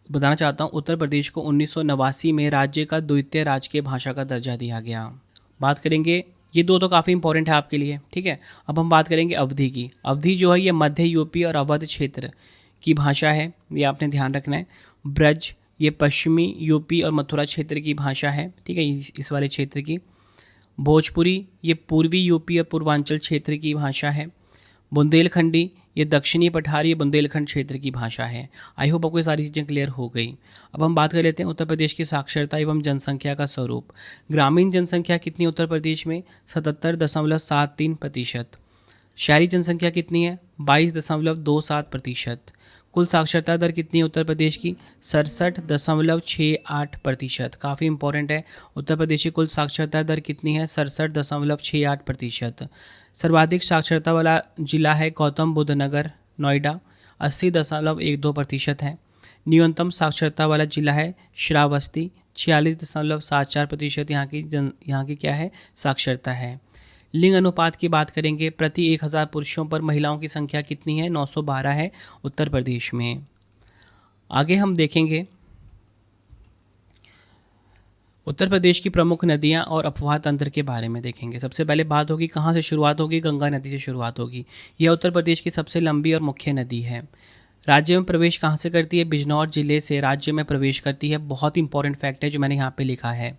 बताना चाहता हूँ, उत्तर प्रदेश को 1989 में राज्य का द्वितीय राजकीय भाषा का दर्जा दिया गया। बात करेंगे, ये दो तो काफ़ी इंपॉर्टेंट है आपके लिए, ठीक है। अब हम बात करेंगे अवधी की। अवधी जो है ये मध्य यूपी और अवध क्षेत्र की भाषा है, ये आपने ध्यान रखना है। ब्रज ये पश्चिमी यूपी और मथुरा क्षेत्र की भाषा है, ठीक है, इस वाले क्षेत्र की। भोजपुरी ये पूर्वी यूपी और पूर्वांचल क्षेत्र की भाषा है। बुंदेलखंडी ये दक्षिणी पठारी बुंदेलखंड क्षेत्र की भाषा है। आई होप आपको ये सारी चीज़ें क्लियर हो गई। अब हम बात कर लेते हैं उत्तर प्रदेश की साक्षरता एवं जनसंख्या का स्वरूप। ग्रामीण जनसंख्या कितनी उत्तर प्रदेश में? 77.73%। शहरी जनसंख्या कितनी है? 22.27%। कुल साक्षरता दर कितनी है उत्तर प्रदेश की? 67.68%। काफ़ी इंपॉर्टेंट है। उत्तर प्रदेश की कुल साक्षरता दर कितनी है? 67.68%। सर्वाधिक साक्षरता वाला जिला है गौतम बुद्ध नगर नोएडा, 80.12% है। न्यूनतम साक्षरता वाला जिला है श्रावस्ती, 46.74% यहाँ की क्या है? साक्षरता है। लिंग अनुपात की बात करेंगे, प्रति 1000 पुरुषों पर महिलाओं की संख्या कितनी है? 912 है उत्तर प्रदेश में। आगे हम देखेंगे उत्तर प्रदेश की प्रमुख नदियां और अपवाह तंत्र के बारे में देखेंगे। सबसे पहले बात होगी कहाँ से शुरुआत होगी? गंगा नदी से शुरुआत होगी। यह उत्तर प्रदेश की सबसे लंबी और मुख्य नदी है। राज्य में प्रवेश कहाँ से करती है? बिजनौर जिले से राज्य में प्रवेश करती है। बहुत इंपॉर्टेंट फैक्ट है जो मैंने यहाँ पे लिखा है।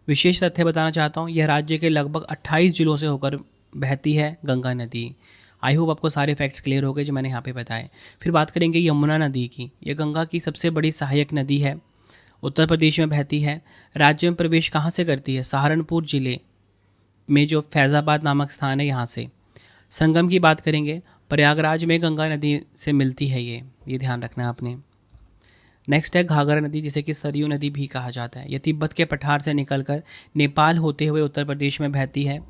विशेष तथ्य बताना चाहता हूँ, यह राज्य के लगभग 28 जिलों से होकर बहती है गंगा नदी। आई होप आपको सारे फैक्ट्स क्लियर हो गए जो मैंने यहाँ पे बताए। फिर बात करेंगे यमुना नदी की। यह गंगा की सबसे बड़ी सहायक नदी है, उत्तर प्रदेश में बहती है। राज्य में प्रवेश कहाँ से करती है? सहारनपुर जिले में जो फैज़ाबाद नामक स्थान है यहाँ से। संगम की बात करेंगे, प्रयागराज में गंगा नदी से मिलती है ये ध्यान रखना है आपने। नेक्स्ट है घाघरा नदी, जिसे कि सरयू नदी भी कहा जाता है। यह तिब्बत के पठार से निकलकर नेपाल होते हुए उत्तर प्रदेश में बहती है।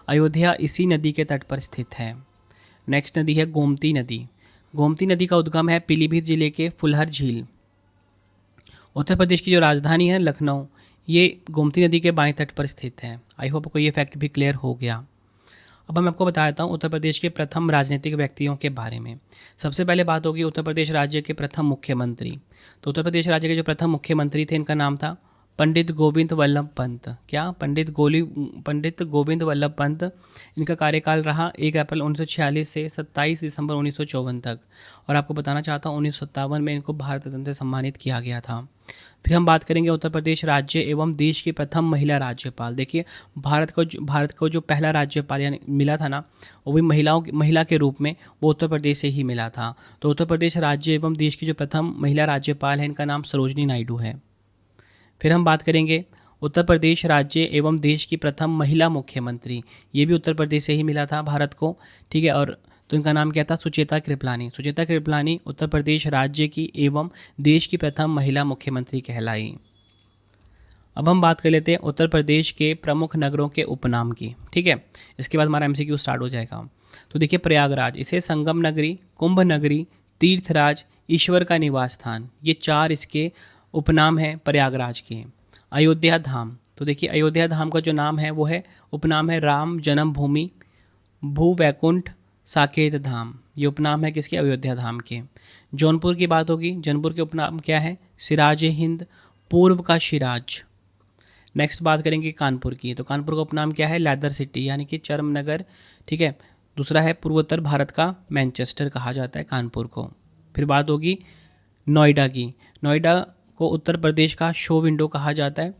अयोध्या इसी नदी के तट पर स्थित है। नेक्स्ट नदी है गोमती नदी। गोमती नदी का उद्गम है पीलीभीत जिले के फुलहर झील। उत्तर प्रदेश की जो राजधानी है लखनऊ, ये गोमती नदी के बाएं तट पर स्थित है। आई होप आपको ये फैक्ट भी क्लियर हो गया। अब मैं आपको बता देता हूँ उत्तर प्रदेश के प्रथम राजनीतिक व्यक्तियों के बारे में। सबसे पहले बात होगी उत्तर प्रदेश राज्य के प्रथम मुख्यमंत्री। तो उत्तर प्रदेश राज्य के जो प्रथम मुख्यमंत्री थे इनका नाम था पंडित गोविंद वल्लभ पंत। क्या? पंडित गोविंद वल्लभ पंत। इनका कार्यकाल रहा 1 अप्रैल 1946 से 27 दिसंबर 1954 तक। और आपको बताना चाहता हूँ 1957 में इनको भारत रत्न से सम्मानित किया गया था। फिर हम बात करेंगे उत्तर प्रदेश राज्य एवं देश की प्रथम महिला राज्यपाल। देखिए भारत को जो पहला राज्यपाल यानी मिला था ना, वो भी महिला के रूप में, वो उत्तर प्रदेश से ही मिला था। तो उत्तर प्रदेश राज्य एवं देश की जो प्रथम महिला राज्यपाल है इनका नाम सरोजनी नायडू है। फिर हम बात करेंगे उत्तर प्रदेश राज्य एवं देश की प्रथम महिला मुख्यमंत्री। ये भी उत्तर प्रदेश से ही मिला था भारत को, ठीक है। और तो इनका नाम क्या था? सुचेता कृपलानी। सुचेता कृपलानी उत्तर प्रदेश राज्य की एवं देश की प्रथम महिला मुख्यमंत्री कहलाई। अब हम बात कर लेते हैं उत्तर प्रदेश के प्रमुख नगरों के उपनाम की, ठीक है। इसके बाद हमारा MCQ स्टार्ट हो जाएगा। तो देखिए प्रयागराज, इसे संगम नगरी, कुंभ नगरी, तीर्थराज, ईश्वर का निवास स्थान, ये 4 इसके उपनाम हैं प्रयागराज के। अयोध्या धाम, तो देखिए अयोध्या धाम का जो नाम है वो है, उपनाम है राम जन्मभूमि, भू वैकुंठ, साकेत धाम। ये उपनाम है किसके? अयोध्या धाम के। जौनपुर की बात होगी, जौनपुर के उपनाम क्या है? सिराज हिंद, पूर्व का शिराज। नेक्स्ट बात करेंगे कानपुर की, तो कानपुर का उपनाम क्या है? लेदर सिटी यानी कि चर्म नगर, ठीक है। दूसरा है पूर्वोत्तर भारत का मैनचेस्टर कहा जाता है कानपुर को। फिर बात होगी नोएडा की, नोएडा को उत्तर प्रदेश का शो विंडो कहा जाता है।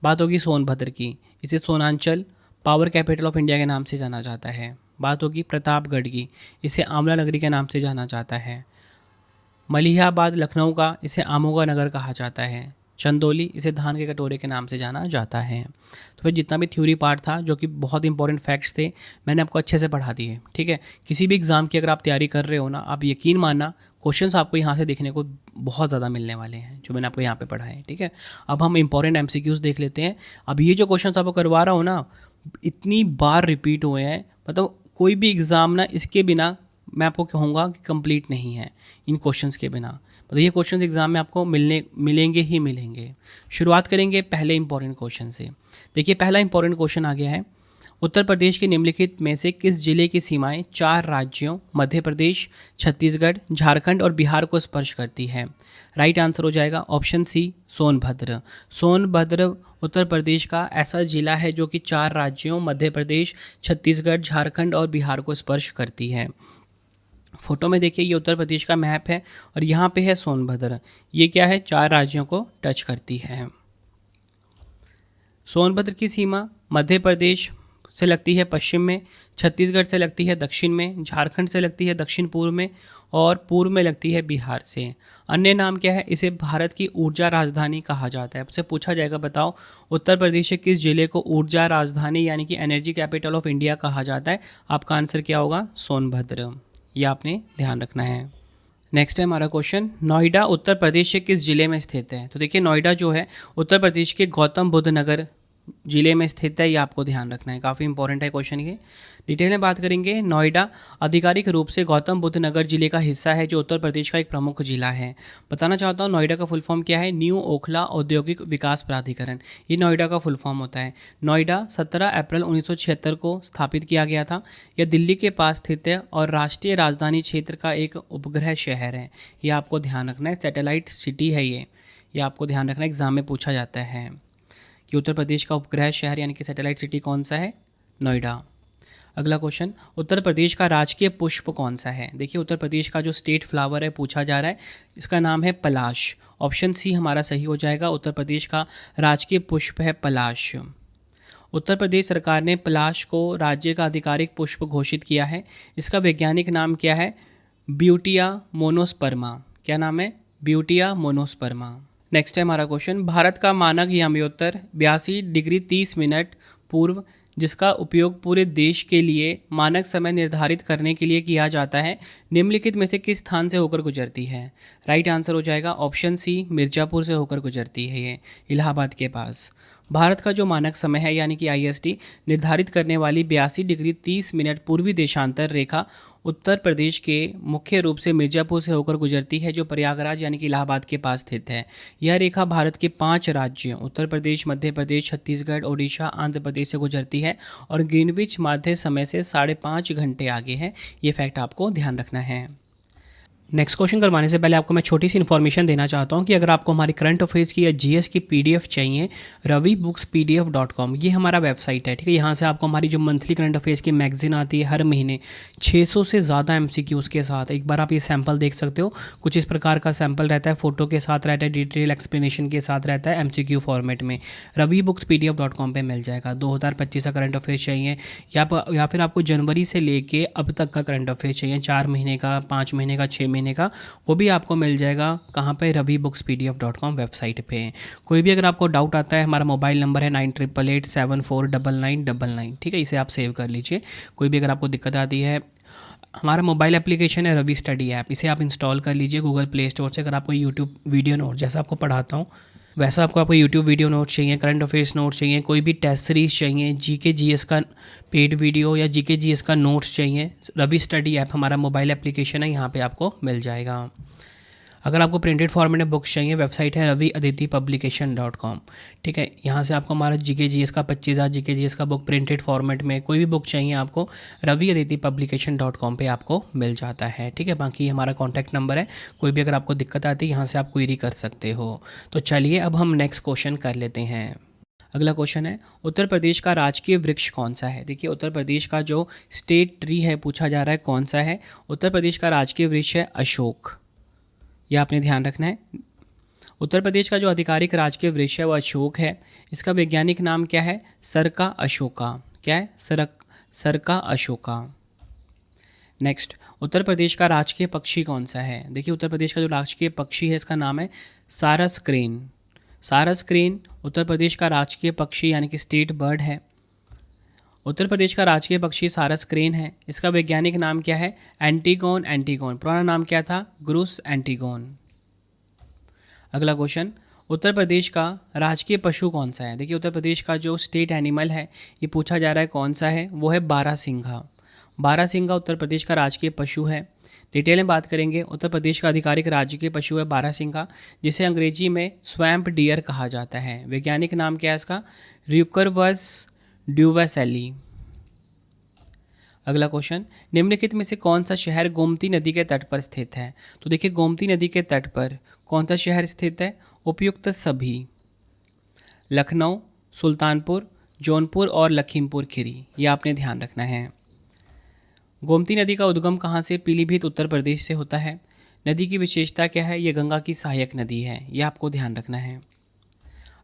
बात होगी सोनभद्र की, इसे Sonanchal power capital of India के नाम से जाना जाता है। बात होगी प्रतापगढ़ की, इसे आंवला नगरी के नाम से जाना जाता है। मलिहाबाद लखनऊ का, इसे आमोगा नगर कहा जाता है। चंदौली, इसे धान के कटोरे के नाम से जाना जाता है। तो फिर जितना भी थ्योरी पार्ट था जो कि बहुत इंपॉर्टेंट फैक्ट्स थे, मैंने आपको अच्छे से पढ़ा दिए, ठीक है। किसी भी एग्ज़ाम की अगर आप तैयारी कर रहे हो ना, आप यकीन मानना क्वेश्चंस आपको यहाँ से देखने को बहुत ज़्यादा मिलने वाले हैं जो मैंने आपको यहाँ पे पढ़ा है, ठीक है। अब हम इंपॉर्टेंट MCQs देख लेते हैं। अब ये जो क्वेश्चंस आपको करवा रहा हूँ ना, इतनी बार रिपीट हुए हैं, मतलब कोई भी एग्ज़ाम ना इसके बिना मैं आपको कहूँगा कि कंप्लीट नहीं है, इन क्वेश्चंस के बिना। मतलब ये क्वेश्चंस एग्जाम में आपको मिलेंगे ही मिलेंगे। शुरुआत करेंगे पहले इंपॉर्टेंट क्वेश्चन से। देखिए पहला इंपॉर्टेंट क्वेश्चन आ गया है, उत्तर प्रदेश के निम्नलिखित में से किस जिले की सीमाएं 4 राज्यों मध्य प्रदेश, छत्तीसगढ़, झारखंड और बिहार को स्पर्श करती है? राइट आंसर हो जाएगा ऑप्शन सी सोनभद्र। सोनभद्र उत्तर प्रदेश का ऐसा जिला है जो कि 4 राज्यों मध्य प्रदेश, छत्तीसगढ़, झारखंड और बिहार को स्पर्श करती है। फोटो में देखिए ये उत्तर प्रदेश का मैप है और यहाँ पे है सोनभद्र। ये क्या है? 4 राज्यों को टच करती है। सोनभद्र की सीमा मध्य प्रदेश से लगती है पश्चिम में, छत्तीसगढ़ से लगती है दक्षिण में, झारखंड से लगती है दक्षिण पूर्व में और पूर्व में लगती है बिहार से। अन्य नाम क्या है? इसे भारत की ऊर्जा राजधानी कहा जाता है। आपसे पूछा जाएगा बताओ उत्तर प्रदेश के किस जिले को ऊर्जा राजधानी यानी कि एनर्जी कैपिटल ऑफ इंडिया कहा जाता है? आपका आंसर क्या होगा? सोनभद्र। यह आपने ध्यान रखना है। नेक्स्ट है हमारा क्वेश्चन, नोएडा उत्तर प्रदेश के किस जिले में स्थित है? तो देखिए नोएडा जो है उत्तर प्रदेश के गौतम बुद्ध नगर जिले में स्थित है, ये आपको ध्यान रखना है, काफ़ी इंपॉर्टेंट है क्वेश्चन ये। डिटेल में बात करेंगे, नोएडा आधिकारिक रूप से गौतम बुद्ध नगर जिले का हिस्सा है जो उत्तर प्रदेश का एक प्रमुख जिला है। बताना चाहता हूँ नोएडा का फुल फॉर्म क्या है? न्यू ओखला औद्योगिक विकास प्राधिकरण, ये नोएडा का फुल फॉर्म होता है। नोएडा 17 अप्रैल 1976 को स्थापित किया गया था। यह दिल्ली के पास स्थित है और राष्ट्रीय राजधानी क्षेत्र का एक उपग्रह शहर है, ये आपको ध्यान रखना है। सैटेलाइट सिटी है ये आपको ध्यान रखना है, एग्जाम में पूछा जाता है कि उत्तर प्रदेश का उपग्रह शहर यानी कि सैटेलाइट सिटी कौन सा है? नोएडा। अगला क्वेश्चन, उत्तर प्रदेश का राजकीय पुष्प कौन सा है? देखिए उत्तर प्रदेश का जो स्टेट फ्लावर है पूछा जा रहा है, इसका नाम है पलाश। ऑप्शन सी हमारा सही हो जाएगा, उत्तर प्रदेश का राजकीय पुष्प है पलाश। उत्तर प्रदेश सरकार ने पलाश को राज्य का आधिकारिक पुष्प घोषित किया है। इसका वैज्ञानिक नाम क्या है? Butea monosperma. क्या नाम है? Butea monosperma. नेक्स्ट है हमारा क्वेश्चन, भारत का मानक याम्योत्तर 82 डिग्री 30 मिनट पूर्व जिसका उपयोग पूरे देश के लिए मानक समय निर्धारित करने के लिए किया जाता है, निम्नलिखित में से किस स्थान से होकर गुजरती है? राइट आंसर हो जाएगा ऑप्शन सी मिर्ज़ापुर से होकर गुजरती है, ये इलाहाबाद के पास। भारत का जो मानक समय है यानी कि IST निर्धारित करने वाली 82 डिग्री 30 मिनट पूर्वी देशांतर रेखा उत्तर प्रदेश के मुख्य रूप से मिर्ज़ापुर से होकर गुजरती है, जो प्रयागराज यानी कि इलाहाबाद के पास स्थित है। यह रेखा भारत के 5 राज्यों उत्तर प्रदेश, मध्य प्रदेश, छत्तीसगढ़, ओडिशा, आंध्र प्रदेश से गुजरती है और ग्रीनविच मध्य समय से 5.5 घंटे आगे है। ये फैक्ट आपको ध्यान रखना है। नेक्स्ट क्वेश्चन करवाने से पहले आपको मैं छोटी सी इन्फॉर्मेशन देना चाहता हूँ कि अगर आपको हमारी करंट अफेयर्स की या जीएस की पीडीएफ चाहिए, ravibookspdf.com ये हमारा वेबसाइट है, ठीक है। यहाँ से आपको हमारी जो मंथली करंट अफेयर्स की मैगजीन आती है हर महीने 600 से ज़्यादा एमसीक्यूज़ के साथ, एक बार आप ये सैम्पल देख सकते हो। कुछ इस प्रकार का सैम्पल रहता है, फ़ोटो के साथ रहता है, डिटेल एक्सप्लेनेशन के साथ रहता है, एमसीक्यू फॉर्मेट में। ravibookspdf.com पे मिल जाएगा। 2025 का करंट अफेयर्स चाहिए या फिर आपको जनवरी से लेके अब तक का करंट अफेयर्स चाहिए, 4 महीने का, 5 महीने का, 6 महीने का, वो भी आपको मिल जाएगा। कहाँ पे? ravibookspdf.com वेबसाइट पे। कोई भी अगर आपको डाउट आता है, हमारा मोबाइल नंबर है 9888749999, ठीक है, इसे आप सेव कर लीजिए। कोई भी अगर आपको दिक्कत आती है, हमारा मोबाइल एप्लीकेशन है रवि स्टडी ऐप, इसे आप इंस्टॉल कर लीजिए गूगल प्ले स्टोर से। अगर आपको यूट्यूब वीडियो नोट, जैसा आपको पढ़ाता हूँ वैसा आपको यूट्यूब वीडियो नोट चाहिए, करंट अफेयर्स नोट चाहिए, कोई भी टेस्ट सीरीज चाहिए, जीके जीएस का पेड वीडियो या जीके जीएस का नोट्स चाहिए, रवि स्टडी ऐप हमारा मोबाइल एप्लीकेशन है, यहाँ पे आपको मिल जाएगा। अगर आपको प्रिंटेड फॉर्मेट में बुक्स चाहिए, वेबसाइट है raviaditipublication.com, ठीक है। यहाँ से आपको हमारा जीके जीएस का 25,000 जीके जीएस का बुक प्रिंटेड फॉर्मेट में, कोई भी बुक चाहिए आपको raviaditipublication.com पे आपको मिल जाता है, ठीक है। बाकी हमारा कॉन्टैक्ट नंबर है, कोई भी अगर आपको दिक्कत आती है यहाँ से आप क्वेरी कर सकते हो। तो चलिए अब हम नेक्स्ट क्वेश्चन कर लेते हैं। अगला क्वेश्चन है, उत्तर प्रदेश का राजकीय वृक्ष कौन सा है? देखिए, उत्तर प्रदेश का जो स्टेट ट्री है पूछा जा रहा है कौन सा है। उत्तर प्रदेश का राजकीय वृक्ष है अशोक, यह आपने ध्यान रखना है। उत्तर प्रदेश का जो आधिकारिक राजकीय वृक्ष है वो अशोक है। इसका वैज्ञानिक नाम क्या है? सरका अशोका। क्या है? सरका अशोका। नेक्स्ट, उत्तर प्रदेश का राजकीय पक्षी कौन सा है? देखिए, उत्तर प्रदेश का जो राजकीय पक्षी है इसका नाम है सारस क्रेन। सारस क्रेन उत्तर प्रदेश का राजकीय पक्षी यानी कि स्टेट बर्ड है। उत्तर प्रदेश का राजकीय पक्षी सारस क्रेन है। इसका वैज्ञानिक नाम क्या है? Antigone antigone. पुराना नाम क्या था? ग्रुस एंटीगोन। अगला क्वेश्चन, उत्तर प्रदेश का राजकीय पशु कौन सा है? देखिए, उत्तर प्रदेश का जो स्टेट एनिमल है ये पूछा जा रहा है कौन सा है, वो है बारहसिंघा। बारहसिंघा उत्तर प्रदेश का राजकीय पशु है। डिटेल में बात करेंगे, उत्तर प्रदेश का आधिकारिक राजकीय पशु है बारहसिंघा, जिसे अंग्रेजी में स्वैम्प डियर कहा जाता है। वैज्ञानिक नाम क्या है इसका? र्यूकरवस ड्यूवेसेली। अगला क्वेश्चन, निम्नलिखित में से कौन सा शहर गोमती नदी के तट पर स्थित है? तो देखिए, गोमती नदी के तट पर कौन सा शहर स्थित है? उपयुक्त सभी: लखनऊ, सुल्तानपुर, जौनपुर और लखीमपुर खीरी। ये आपने ध्यान रखना है। गोमती नदी का उद्गम कहाँ से? पीलीभीत उत्तर प्रदेश से होता है। नदी की विशेषता क्या है? ये गंगा की सहायक नदी है, ये आपको ध्यान रखना है।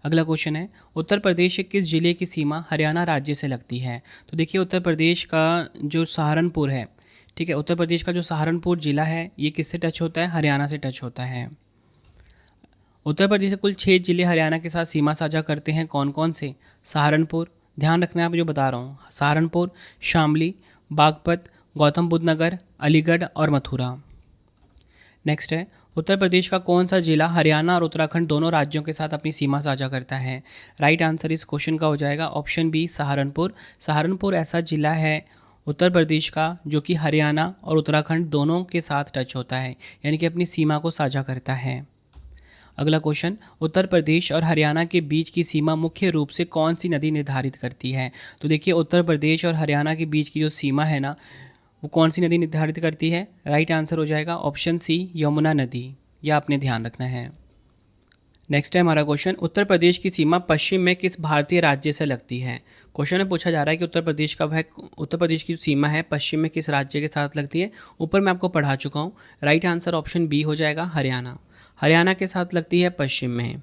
अगला क्वेश्चन है, उत्तर प्रदेश के किस जिले की सीमा हरियाणा राज्य से लगती है? तो देखिए, उत्तर प्रदेश का जो सहारनपुर है, ठीक है, उत्तर प्रदेश का जो सहारनपुर जिला है ये किससे टच होता है? हरियाणा से टच होता है। उत्तर प्रदेश के कुल 6 जिले हरियाणा के साथ सीमा साझा करते हैं, कौन कौन से? सहारनपुर, ध्यान रखना है आप जो बता रहा हूँ, सहारनपुर, शामली, बागपत, गौतम बुद्ध नगर, अलीगढ़ और मथुरा। नेक्स्ट है, उत्तर प्रदेश का कौन सा जिला हरियाणा और उत्तराखंड दोनों राज्यों के साथ अपनी सीमा साझा करता है? राइट आंसर इस क्वेश्चन का हो जाएगा ऑप्शन बी, सहारनपुर। सहारनपुर ऐसा जिला है उत्तर प्रदेश का जो कि हरियाणा और उत्तराखंड दोनों के साथ टच होता है, यानी कि अपनी सीमा को साझा करता है। अगला क्वेश्चन, उत्तर प्रदेश और हरियाणा के बीच की सीमा मुख्य रूप से कौन सी नदी निर्धारित करती है? तो देखिए, उत्तर प्रदेश और हरियाणा के बीच की जो सीमा है ना, वो कौन सी नदी निर्धारित करती है? राइट आंसर हो जाएगा ऑप्शन सी, यमुना नदी। यह आपने ध्यान रखना है। नेक्स्ट है हमारा क्वेश्चन, उत्तर प्रदेश की सीमा पश्चिम में किस भारतीय राज्य से लगती है? क्वेश्चन में पूछा जा रहा है कि उत्तर प्रदेश की सीमा है पश्चिम में किस राज्य के साथ लगती है? ऊपर मैं आपको पढ़ा चुका हूँ। राइट आंसर ऑप्शन बी हो जाएगा, हरियाणा। हरियाणा के साथ लगती है पश्चिम में।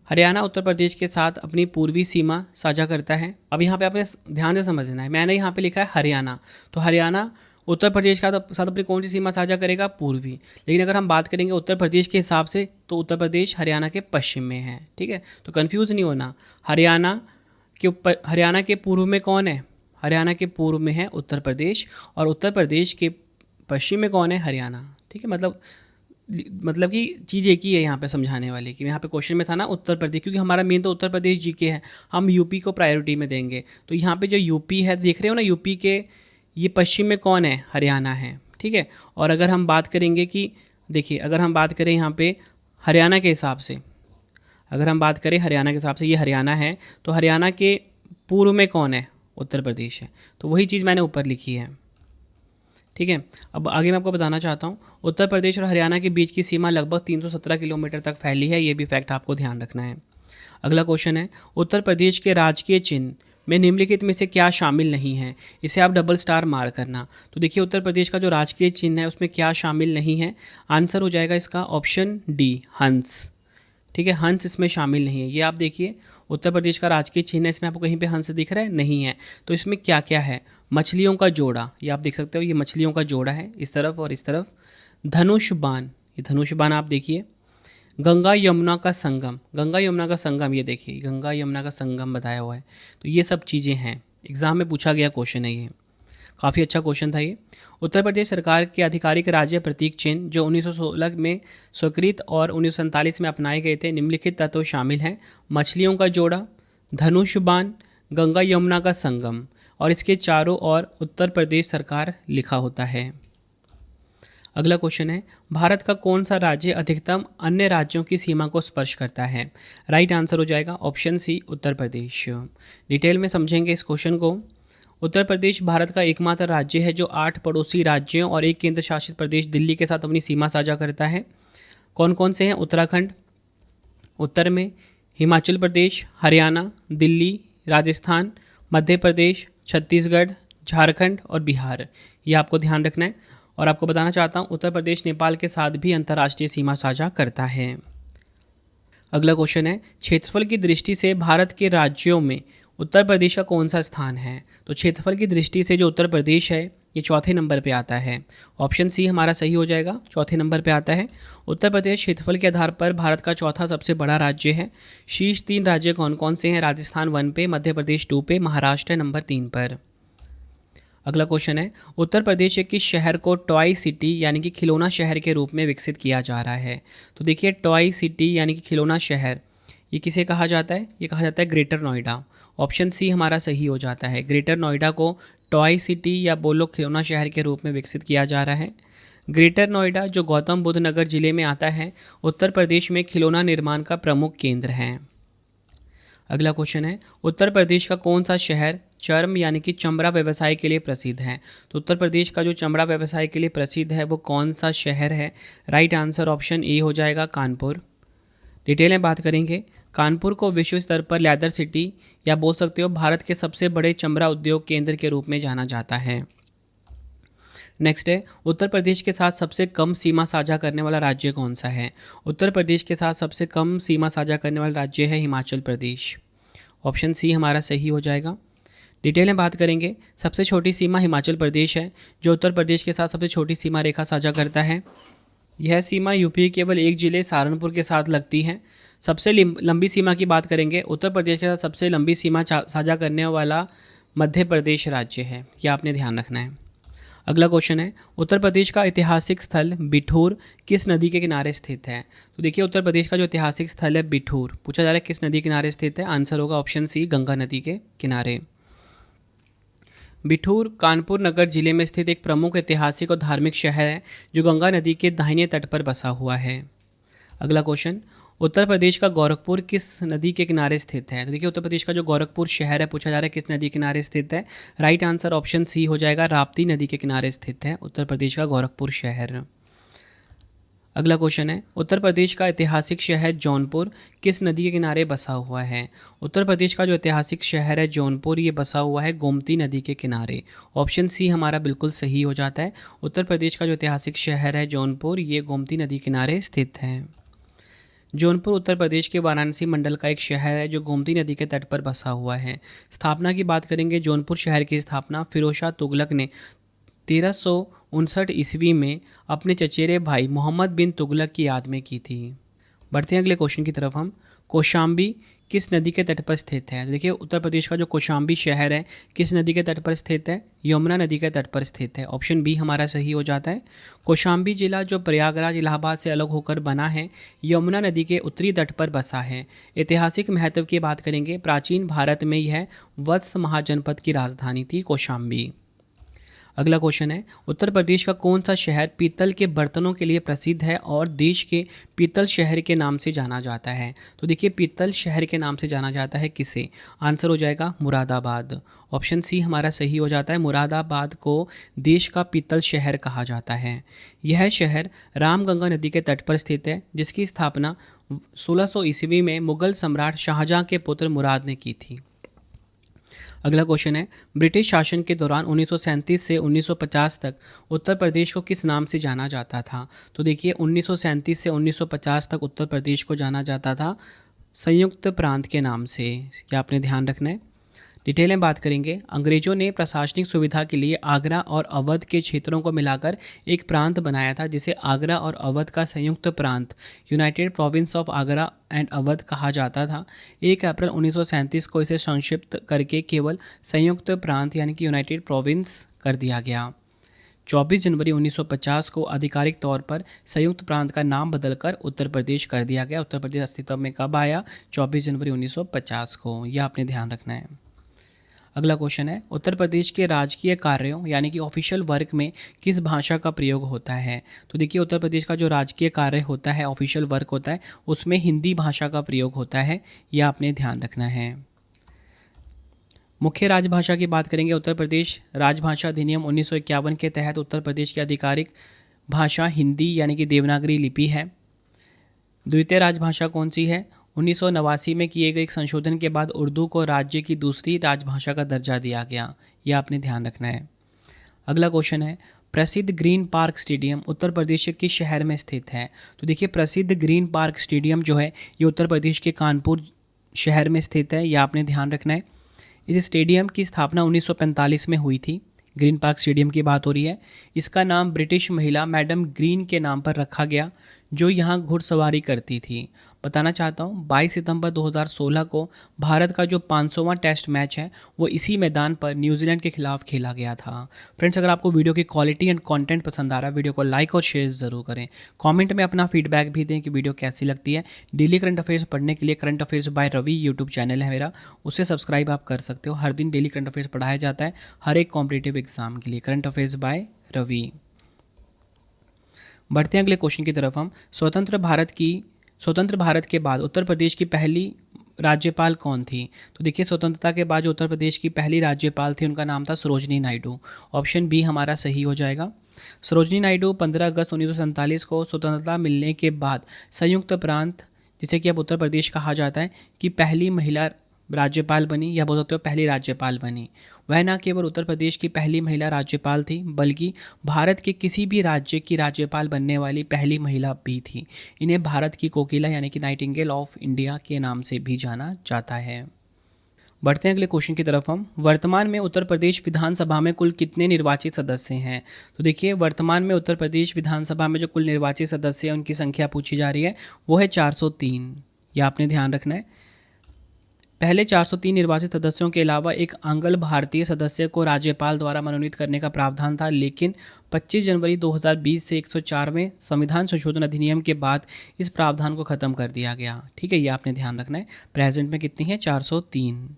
हरियाणा उत्तर प्रदेश के साथ अपनी पूर्वी सीमा साझा करता है। अब यहाँ पे आपने ध्यान से समझना है, मैंने यहाँ पे लिखा है हरियाणा, तो हरियाणा उत्तर प्रदेश का साथ अपनी कौन सी सीमा साझा करेगा? पूर्वी। लेकिन अगर हम बात करेंगे उत्तर प्रदेश के हिसाब से तो उत्तर प्रदेश हरियाणा के पश्चिम में है, ठीक है, तो कन्फ्यूज़ नहीं होना। हरियाणा के पूर्व में कौन है? हरियाणा के पूर्व में है उत्तर प्रदेश, और उत्तर प्रदेश के पश्चिम में कौन है? हरियाणा, ठीक है। मतलब कि चीज़ एक ही है यहाँ पे समझाने वाली, कि यहाँ पे क्वेश्चन में था ना उत्तर प्रदेश, क्योंकि हमारा मेन तो उत्तर प्रदेश जीके है, हम यूपी को प्रायोरिटी में देंगे। तो यहाँ पे जो यूपी है, देख रहे हो ना, यूपी के ये पश्चिम में कौन है, हरियाणा है, ठीक है। और अगर हम बात करेंगे कि देखिए, अगर हम बात करें यहाँ पे हरियाणा के हिसाब से, अगर हम बात करें हरियाणा के हिसाब से, ये हरियाणा है, तो हरियाणा के पूर्व में कौन है, उत्तर प्रदेश है। तो वही चीज़ मैंने ऊपर लिखी है, ठीक है। अब आगे मैं आपको बताना चाहता हूँ, उत्तर प्रदेश और हरियाणा के बीच की सीमा लगभग 317 किलोमीटर तक फैली है, ये भी फैक्ट आपको ध्यान रखना है। अगला क्वेश्चन है, उत्तर प्रदेश के राजकीय चिन्ह में निम्नलिखित में से क्या शामिल नहीं है। इसे आप डबल स्टार मार करना। तो देखिए, उत्तर प्रदेश का जो राजकीय चिन्ह है उसमें क्या शामिल नहीं है। आंसर हो जाएगा इसका ऑप्शन डी, हंस, ठीक है। हंस इसमें शामिल नहीं है। ये आप देखिए, उत्तर प्रदेश का राजकीय चिन्ह है, इसमें आपको कहीं पे हंस दिख रहा है, नहीं है। तो इसमें क्या क्या है, मछलियों का जोड़ा, ये आप देख सकते हो, ये मछलियों का जोड़ा है इस तरफ और इस तरफ। धनुष बाण, ये धनुष बाण आप देखिए। गंगा यमुना का संगम, गंगा यमुना का संगम, ये देखिए गंगा यमुना का संगम बताया हुआ है। तो ये सब चीज़ें हैं, एग्जाम में पूछा गया क्वेश्चन है, ये काफ़ी अच्छा क्वेश्चन था ये। उत्तर प्रदेश सरकार के आधिकारिक राज्य प्रतीक चिन्ह जो 1916 में स्वीकृत और 1947 में अपनाए गए थे, निम्नलिखित तत्व शामिल हैं। मछलियों का जोड़ा, धनुष बाण, गंगा यमुना का संगम, और इसके चारों ओर उत्तर प्रदेश सरकार लिखा होता है। अगला क्वेश्चन है, भारत का कौन सा राज्य अधिकतम अन्य राज्यों की सीमा को स्पर्श करता है। राइट आंसर हो जाएगा option C, Uttar Pradesh. Detail में समझेंगे इस क्वेश्चन को। उत्तर प्रदेश भारत का एकमात्र राज्य है जो 8 पड़ोसी राज्यों और एक केंद्र शासित प्रदेश दिल्ली के साथ अपनी सीमा साझा करता है। कौन कौन से हैं, उत्तराखंड उत्तर में, हिमाचल प्रदेश, हरियाणा, दिल्ली, राजस्थान, मध्य प्रदेश, छत्तीसगढ़, झारखंड और बिहार। ये आपको ध्यान रखना है। और आपको बताना चाहता हूँ, उत्तर प्रदेश नेपाल के साथ भी अंतर्राष्ट्रीय सीमा साझा करता है। अगला क्वेश्चन है, क्षेत्रफल की दृष्टि से भारत के राज्यों में उत्तर प्रदेश का कौन सा स्थान है। तो क्षेत्रफल की दृष्टि से जो उत्तर प्रदेश है ये चौथे नंबर पे आता है। ऑप्शन सी हमारा सही हो जाएगा, चौथे नंबर पे आता है। उत्तर प्रदेश क्षेत्रफल के आधार पर भारत का चौथा सबसे बड़ा राज्य है। शीर्ष 3 राज्य कौन कौन से हैं, राजस्थान 1 पे, मध्य प्रदेश 2 पे, महाराष्ट्र नंबर 3 पर। अगला क्वेश्चन है, उत्तर प्रदेश के किस शहर को टॉय सिटी यानी कि खिलौना शहर के रूप में विकसित किया जा रहा है। तो देखिए, टॉय सिटी यानी कि खिलौना शहर, ये किसे कहा जाता है, ये कहा जाता है ग्रेटर नोएडा। ऑप्शन सी हमारा सही हो जाता है, ग्रेटर नोएडा को टॉय सिटी या बोलो खिलौना शहर के रूप में विकसित किया जा रहा है। ग्रेटर नोएडा जो गौतम बुद्ध नगर जिले में आता है, उत्तर प्रदेश में खिलौना निर्माण का प्रमुख केंद्र है। अगला क्वेश्चन है, उत्तर प्रदेश का कौन सा शहर चर्म यानी कि चमड़ा व्यवसाय के लिए प्रसिद्ध है। तो उत्तर प्रदेश का जो चमड़ा व्यवसाय के लिए प्रसिद्ध है वो कौन सा शहर है। राइट आंसर ऑप्शन ए हो जाएगा, कानपुर। डिटेल में बात करेंगे, कानपुर को विश्व स्तर पर लेदर सिटी या बोल सकते हो भारत के सबसे बड़े चमड़ा उद्योग केंद्र के रूप में जाना जाता है। नेक्स्ट है, उत्तर प्रदेश के साथ सबसे कम सीमा साझा करने वाला राज्य कौन सा है। उत्तर प्रदेश के साथ सबसे कम सीमा साझा करने वाला राज्य है हिमाचल प्रदेश। ऑप्शन सी हमारा सही हो जाएगा। डिटेल में बात करेंगे, सबसे छोटी सीमा हिमाचल प्रदेश है जो उत्तर प्रदेश के साथ सबसे छोटी सीमा रेखा साझा करता है। यह सीमा यूपी के केवल एक जिले सहारनपुर के साथ लगती है। सबसे लंबी सीमा की बात करेंगे, उत्तर प्रदेश के साथ सबसे लंबी सीमा साझा करने वाला मध्य प्रदेश राज्य है, यह आपने ध्यान रखना है। अगला क्वेश्चन है, उत्तर प्रदेश का ऐतिहासिक स्थल बिठूर किस नदी के किनारे स्थित है। तो देखिए, उत्तर प्रदेश का जो ऐतिहासिक स्थल है बिठूर, पूछा जा रहा है किस नदी के किनारे स्थित है। आंसर होगा ऑप्शन सी, गंगा नदी के किनारे। बिठूर कानपुर नगर जिले में स्थित एक प्रमुख ऐतिहासिक और धार्मिक शहर है जो गंगा नदी के दाहिने तट पर बसा हुआ है। अगला क्वेश्चन, उत्तर प्रदेश का गोरखपुर किस नदी के किनारे स्थित है। तो देखिए, उत्तर प्रदेश का जो गोरखपुर शहर है पूछा जा रहा है किस नदी के किनारे स्थित है। राइट आंसर ऑप्शन सी हो जाएगा, राप्ती नदी के किनारे स्थित है उत्तर प्रदेश का गोरखपुर शहर। अगला क्वेश्चन है, उत्तर प्रदेश का ऐतिहासिक शहर जौनपुर किस नदी के किनारे बसा हुआ है। उत्तर प्रदेश का जो ऐतिहासिक शहर है जौनपुर, ये बसा हुआ है गोमती नदी के किनारे। ऑप्शन सी हमारा बिल्कुल सही हो जाता है। उत्तर प्रदेश का जो ऐतिहासिक शहर है जौनपुर, ये गोमती नदी किनारे स्थित है। जौनपुर उत्तर प्रदेश के वाराणसी मंडल का एक शहर है जो गोमती नदी के तट पर बसा हुआ है। स्थापना की बात करेंगे, जौनपुर शहर की स्थापना फिरोज शाह तुगलक ने 1359 ईस्वी में अपने चचेरे भाई मोहम्मद बिन तुगलक की याद में की थी। बढ़ते हैं अगले क्वेश्चन की तरफ हम। कौशाम्बी किस नदी के तट पर स्थित है। देखिए, उत्तर प्रदेश का जो कौशाम्बी शहर है किस नदी के तट पर स्थित है, यमुना नदी के तट पर स्थित है। ऑप्शन बी हमारा सही हो जाता है। कौशाम्बी जिला जो प्रयागराज इलाहाबाद से अलग होकर बना है, यमुना नदी के उत्तरी तट पर बसा है। ऐतिहासिक महत्व की बात करेंगे, प्राचीन भारत में यह वत्स महाजनपद की राजधानी थी कौशाम्बी। अगला क्वेश्चन है, उत्तर प्रदेश का कौन सा शहर पीतल के बर्तनों के लिए प्रसिद्ध है और देश के पीतल शहर के नाम से जाना जाता है? तो देखिए, पीतल शहर के नाम से जाना जाता है किसे? आंसर हो जाएगा मुरादाबाद। ऑप्शन सी हमारा सही हो जाता है। मुरादाबाद को देश का पीतल शहर कहा जाता है। यह शहर रामगंगा नदी के तट पर स्थित है, जिसकी स्थापना 1600 ईस्वी में मुगल सम्राट शाहजहां के पुत्र मुराद ने की थी। अगला क्वेश्चन है, ब्रिटिश शासन के दौरान 1937 से 1950 तक उत्तर प्रदेश को किस नाम से जाना जाता था? तो देखिए, 1937 से 1950 तक उत्तर प्रदेश को जाना जाता था संयुक्त प्रांत के नाम से। क्या आपने ध्यान रखना है। डिटेल में बात करेंगे। अंग्रेजों ने प्रशासनिक सुविधा के लिए आगरा और अवध के क्षेत्रों को मिलाकर एक प्रांत बनाया था, जिसे आगरा और अवध का संयुक्त प्रांत United province of Agra and Awadh कहा जाता था। 1 अप्रैल 1937 को इसे संक्षिप्त करके केवल संयुक्त प्रांत यानी कि यूनाइटेड प्रोविंस कर दिया गया। 24 जनवरी 1950 को आधिकारिक तौर पर संयुक्त प्रांत का नाम बदलकर उत्तर प्रदेश कर दिया गया। उत्तर प्रदेश अस्तित्व में कब आया? 24 जनवरी 1950 को। यह आपने ध्यान रखना है। अगला क्वेश्चन है, उत्तर प्रदेश के राजकीय कार्यों यानी कि ऑफिशियल वर्क में किस भाषा का प्रयोग होता है? तो देखिए, उत्तर प्रदेश का जो राजकीय कार्य होता है, ऑफिशियल वर्क होता है, उसमें हिंदी भाषा का प्रयोग होता है। यह आपने ध्यान रखना है। मुख्य राजभाषा की बात करेंगे। उत्तर प्रदेश राजभाषा अधिनियम 1951 के तहत उत्तर प्रदेश की आधिकारिक भाषा हिंदी यानी कि देवनागरी लिपि है। द्वितीय राजभाषा कौन सी है? 1989 में किए गए एक संशोधन के बाद उर्दू को राज्य की दूसरी राजभाषा का दर्जा दिया गया। यह आपने ध्यान रखना है। अगला क्वेश्चन है, प्रसिद्ध ग्रीन पार्क स्टेडियम उत्तर प्रदेश के किस शहर में स्थित है? तो देखिए, प्रसिद्ध ग्रीन पार्क स्टेडियम जो है ये उत्तर प्रदेश के कानपुर शहर में स्थित है। यह आपने ध्यान रखना है। इस स्टेडियम की स्थापना 1945 में हुई थी। ग्रीन पार्क स्टेडियम की बात हो रही है। इसका नाम ब्रिटिश महिला मैडम ग्रीन के नाम पर रखा गया, जो यहाँ घुड़सवारी करती थी। बताना चाहता हूँ, 22 सितंबर 2016 को भारत का जो 500वां टेस्ट मैच है वो इसी मैदान पर न्यूजीलैंड के खिलाफ खेला गया था। फ्रेंड्स, अगर आपको वीडियो की क्वालिटी एंड कंटेंट पसंद आ रहा है, वीडियो को लाइक और शेयर ज़रूर करें। कमेंट में अपना फीडबैक भी दें कि वीडियो कैसी लगती है। डेली करंट अफेयर्स पढ़ने के लिए current affairs by Ravi YouTube channel है मेरा, उसे सब्सक्राइब आप कर सकते हो। हर दिन डेली करंट अफेयर्स पढ़ाया जाता है हर एक कॉम्पिटिटिव एग्जाम के लिए। Current affairs by Ravi. बढ़ते हैं अगले क्वेश्चन की तरफ हम। स्वतंत्र भारत के बाद उत्तर प्रदेश की पहली राज्यपाल कौन थी? तो देखिए, स्वतंत्रता के बाद जो उत्तर प्रदेश की पहली राज्यपाल थी उनका नाम था सरोजनी नायडू। ऑप्शन बी हमारा सही हो जाएगा। सरोजनी नायडू 15 अगस्त 1947 को स्वतंत्रता मिलने के बाद संयुक्त प्रांत, जिसे कि अब उत्तर प्रदेश कहा जाता है, कि पहली महिला राज्यपाल बनी, या बोल सकते हो पहली राज्यपाल बनी। वह न केवल उत्तर प्रदेश की पहली महिला राज्यपाल थी, बल्कि भारत के किसी भी राज्य की राज्यपाल बनने वाली पहली महिला भी थी। इन्हें भारत की कोकिला यानी कि नाइटिंगेल ऑफ इंडिया के नाम से भी जाना जाता है। बढ़ते हैं अगले क्वेश्चन की तरफ हम। वर्तमान में उत्तर प्रदेश विधानसभा में कुल कितने निर्वाचित सदस्य हैं? तो देखिए, वर्तमान में उत्तर प्रदेश विधानसभा में जो कुल निर्वाचित सदस्य हैं उनकी संख्या पूछी जा रही है, वो है 403। यह आपने ध्यान रखना है। पहले 403 निर्वाचित सदस्यों के अलावा एक आंग्ल भारतीय सदस्य को राज्यपाल द्वारा मनोनीत करने का प्रावधान था, लेकिन 25 जनवरी 2020 से 104वें संविधान संशोधन अधिनियम के बाद इस प्रावधान को खत्म कर दिया गया। ठीक है, ये आपने ध्यान रखना है। प्रेजेंट में कितनी है? 403।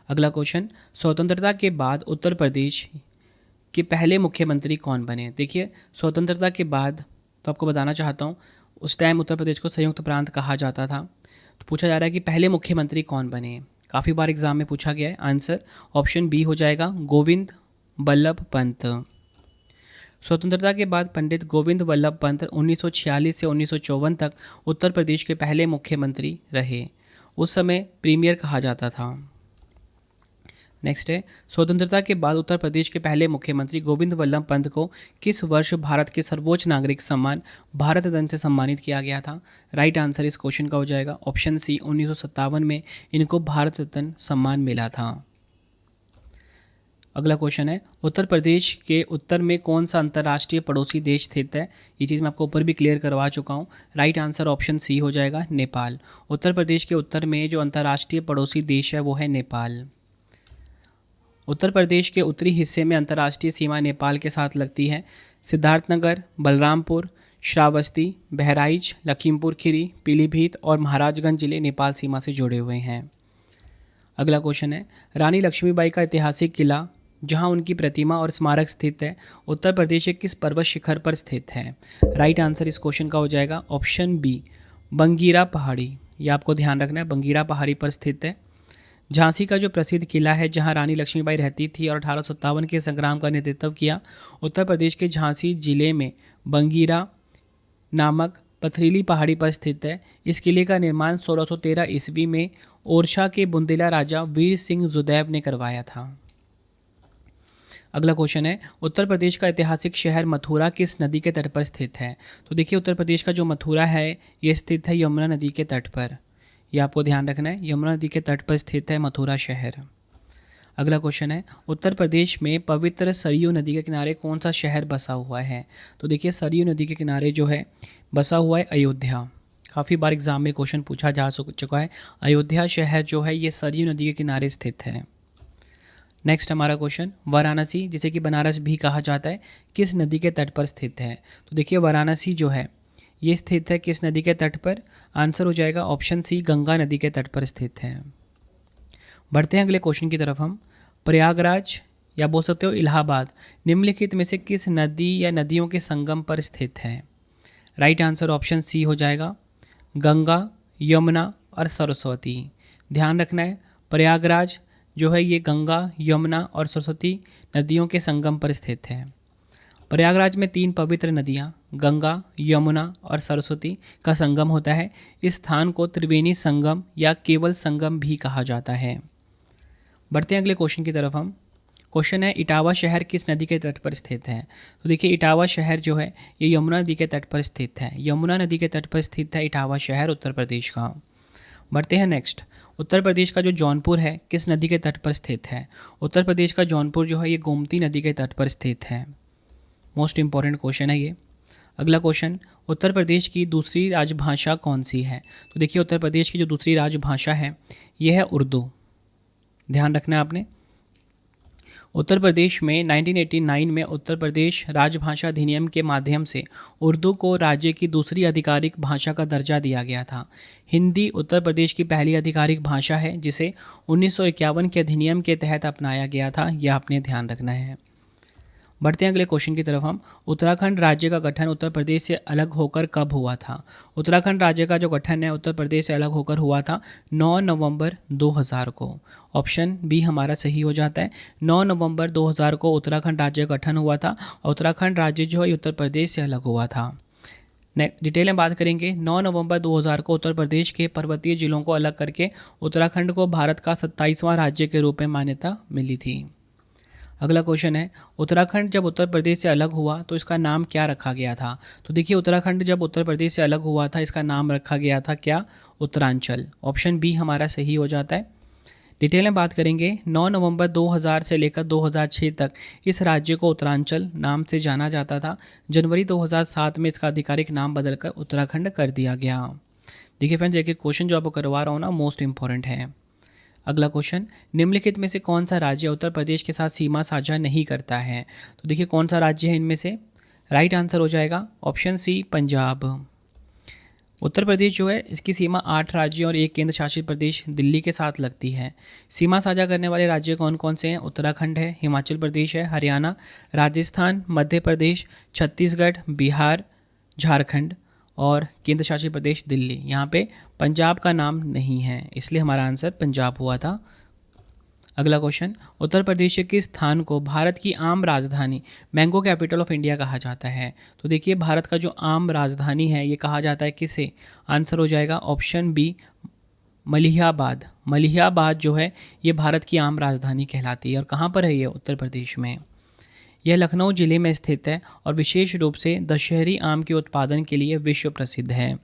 अगला क्वेश्चन, स्वतंत्रता के बाद उत्तर प्रदेश के पहले मुख्यमंत्री कौन बने? देखिए, स्वतंत्रता के बाद तो आपको बताना चाहता हूँ, उस टाइम उत्तर प्रदेश को संयुक्त प्रांत कहा जाता था। तो पूछा जा रहा है कि पहले मुख्यमंत्री कौन बने। काफ़ी बार एग्जाम में पूछा गया है। आंसर ऑप्शन बी हो जाएगा, गोविंद बल्लभ पंत। स्वतंत्रता के बाद पंडित गोविंद बल्लभ पंत 1946 से 1954 तक उत्तर प्रदेश के पहले मुख्यमंत्री रहे। उस समय प्रीमियर कहा जाता था। नेक्स्ट है, स्वतंत्रता के बाद उत्तर प्रदेश के पहले मुख्यमंत्री गोविंद बल्लभ पंत को किस वर्ष भारत के सर्वोच्च नागरिक सम्मान भारत रत्न से सम्मानित किया गया था? राइट आंसर इस क्वेश्चन का हो जाएगा ऑप्शन सी, 1957 में इनको भारत रत्न सम्मान मिला था। अगला क्वेश्चन है, उत्तर प्रदेश के उत्तर में कौन सा अंतर्राष्ट्रीय पड़ोसी देश स्थित है? ये चीज़ मैं आपको ऊपर भी क्लियर करवा चुका हूँ। राइट आंसर ऑप्शन सी हो जाएगा, नेपाल। उत्तर प्रदेश के उत्तर में जो अंतर्राष्ट्रीय पड़ोसी देश है वो है नेपाल। उत्तर प्रदेश के उत्तरी हिस्से में अंतर्राष्ट्रीय सीमा नेपाल के साथ लगती है। सिद्धार्थनगर, बलरामपुर, श्रावस्ती, बहराइच, लखीमपुर खीरी, पीलीभीत और महाराजगंज जिले नेपाल सीमा से जुड़े हुए हैं। अगला क्वेश्चन है, रानी लक्ष्मीबाई का ऐतिहासिक किला जहां उनकी प्रतिमा और स्मारक स्थित है, उत्तर प्रदेश के किस पर्वत शिखर पर स्थित है? राइट आंसर इस क्वेश्चन का हो जाएगा ऑप्शन बी, बंगीरा पहाड़ी। ये आपको ध्यान रखना है, बंगीरा पहाड़ी पर स्थित है। झांसी का जो प्रसिद्ध किला है जहां रानी लक्ष्मीबाई रहती थी और 1857 के संग्राम का नेतृत्व किया, उत्तर प्रदेश के झांसी जिले में बंगीरा नामक पथरीली पहाड़ी पर स्थित है। इस किले का निर्माण 1613 ईस्वी में ओरछा के बुंदेला राजा वीर सिंह जुदैव ने करवाया था। अगला क्वेश्चन है, उत्तर प्रदेश का ऐतिहासिक शहर मथुरा किस नदी के तट पर स्थित है? तो देखिए, उत्तर प्रदेश का जो मथुरा है ये स्थित है यमुना नदी के तट पर। यह आपको ध्यान रखना है, यमुना नदी के तट पर स्थित है मथुरा शहर। अगला क्वेश्चन है, उत्तर प्रदेश में पवित्र सरयू नदी के किनारे कौन सा शहर बसा हुआ है? तो देखिए, सरयू नदी के किनारे जो है बसा हुआ है अयोध्या। काफ़ी बार एग्जाम में क्वेश्चन पूछा जा चुका है। अयोध्या शहर जो है ये सरयू नदी के किनारे स्थित है। नेक्स्ट हमारा क्वेश्चन, वाराणसी जिसे कि बनारस भी कहा जाता है, किस नदी के तट पर स्थित है? तो देखिए, वाराणसी जो है ये स्थित है किस नदी के तट पर? आंसर हो जाएगा ऑप्शन सी, गंगा नदी के तट पर स्थित है। बढ़ते हैं अगले क्वेश्चन की तरफ हम। प्रयागराज या बोल सकते हो इलाहाबाद निम्नलिखित में से किस नदी या नदियों के संगम पर स्थित है? राइट आंसर ऑप्शन सी हो जाएगा, गंगा, यमुना और सरस्वती। ध्यान रखना है, प्रयागराज जो है ये गंगा, यमुना और सरस्वती नदियों के संगम पर स्थित है। प्रयागराज में 3 पवित्र नदियाँ गंगा, यमुना और सरस्वती का संगम होता है। इस स्थान को त्रिवेणी संगम या केवल संगम भी कहा जाता है। बढ़ते हैं अगले क्वेश्चन की तरफ हम। क्वेश्चन है, इटावा शहर किस नदी के तट पर स्थित है? तो देखिए, इटावा शहर जो है ये यमुना नदी के तट पर स्थित है। यमुना नदी के तट पर स्थित है इटावा शहर उत्तर प्रदेश का। बढ़ते हैं नेक्स्ट, उत्तर प्रदेश का जो जौनपुर है किस नदी के तट पर स्थित है? उत्तर प्रदेश का जौनपुर जो है ये गोमती नदी के तट पर स्थित है। मोस्ट इंपॉर्टेंट क्वेश्चन है ये। अगला क्वेश्चन, उत्तर प्रदेश की दूसरी राजभाषा कौन सी है? तो देखिए, उत्तर प्रदेश की जो दूसरी राजभाषा है ये है उर्दू। ध्यान रखना है आपने। उत्तर प्रदेश में 1989 में उत्तर प्रदेश राजभाषा अधिनियम के माध्यम से उर्दू को राज्य की दूसरी आधिकारिक भाषा का दर्जा दिया गया था। हिंदी उत्तर प्रदेश की पहली आधिकारिक भाषा है जिसे 1951 के अधिनियम के तहत अपनाया गया था। यह आपने ध्यान रखना है। बढ़ते हैं अगले क्वेश्चन की तरफ हम। उत्तराखंड राज्य का गठन उत्तर प्रदेश से अलग होकर कब हुआ था? उत्तराखंड राज्य का जो गठन है उत्तर प्रदेश से अलग होकर हुआ था 9 नवंबर 2000 को। ऑप्शन बी हमारा सही हो जाता है। 9 नवंबर 2000 को उत्तराखंड राज्य का गठन हुआ था और उत्तराखंड राज्य जो है उत्तर प्रदेश से अलग हुआ था। डिटेल में बात करेंगे। 9 नवंबर 2000 को उत्तर प्रदेश के पर्वतीय जिलों को अलग करके उत्तराखंड को भारत का 27वां राज्य के रूप में मान्यता मिली थी। अगला क्वेश्चन है, उत्तराखंड जब उत्तर प्रदेश से अलग हुआ तो इसका नाम क्या रखा गया था? तो देखिए, उत्तराखंड जब उत्तर प्रदेश से अलग हुआ था इसका नाम रखा गया था क्या? उत्तरांचल। ऑप्शन बी हमारा सही हो जाता है। डिटेल में बात करेंगे। 9 नवंबर 2000 से लेकर 2006 तक इस राज्य को उत्तरांचल नाम से जाना जाता था। जनवरी 2007 में इसका आधिकारिक नाम बदलकर उत्तराखंड कर दिया गया। देखिए फ्रेंड्स, एक एक क्वेश्चन जो आपको करवा रहा हूँ ना मोस्ट इंपॉर्टेंट है। अगला क्वेश्चन, निम्नलिखित में से कौन सा राज्य उत्तर प्रदेश के साथ सीमा साझा नहीं करता है? तो देखिए, कौन सा राज्य है इनमें से? राइट आंसर हो जाएगा ऑप्शन सी, पंजाब। उत्तर प्रदेश जो है इसकी सीमा 8 राज्यों और 1 केंद्र शासित प्रदेश दिल्ली के साथ लगती है। सीमा साझा करने वाले राज्य कौन कौन से हैं? उत्तराखंड है, हिमाचल प्रदेश है, हरियाणा, राजस्थान, मध्य प्रदेश, छत्तीसगढ़, बिहार, झारखंड और केंद्र शासित प्रदेश दिल्ली। यहाँ पे पंजाब का नाम नहीं है, इसलिए हमारा आंसर पंजाब हुआ था। अगला क्वेश्चन, उत्तर प्रदेश के किस स्थान को भारत की आम राजधानी मैंगो कैपिटल ऑफ इंडिया कहा जाता है? तो देखिए, भारत का जो आम राजधानी है ये कहा जाता है किसे? आंसर हो जाएगा ऑप्शन बी, मलिहाबाद। मलिहाबाद जो है ये भारत की आम राजधानी कहलाती है। और कहाँ पर है ये? उत्तर प्रदेश में। यह लखनऊ जिले में स्थित है और विशेष रूप से दशहरी आम के उत्पादन के लिए विश्व प्रसिद्ध है।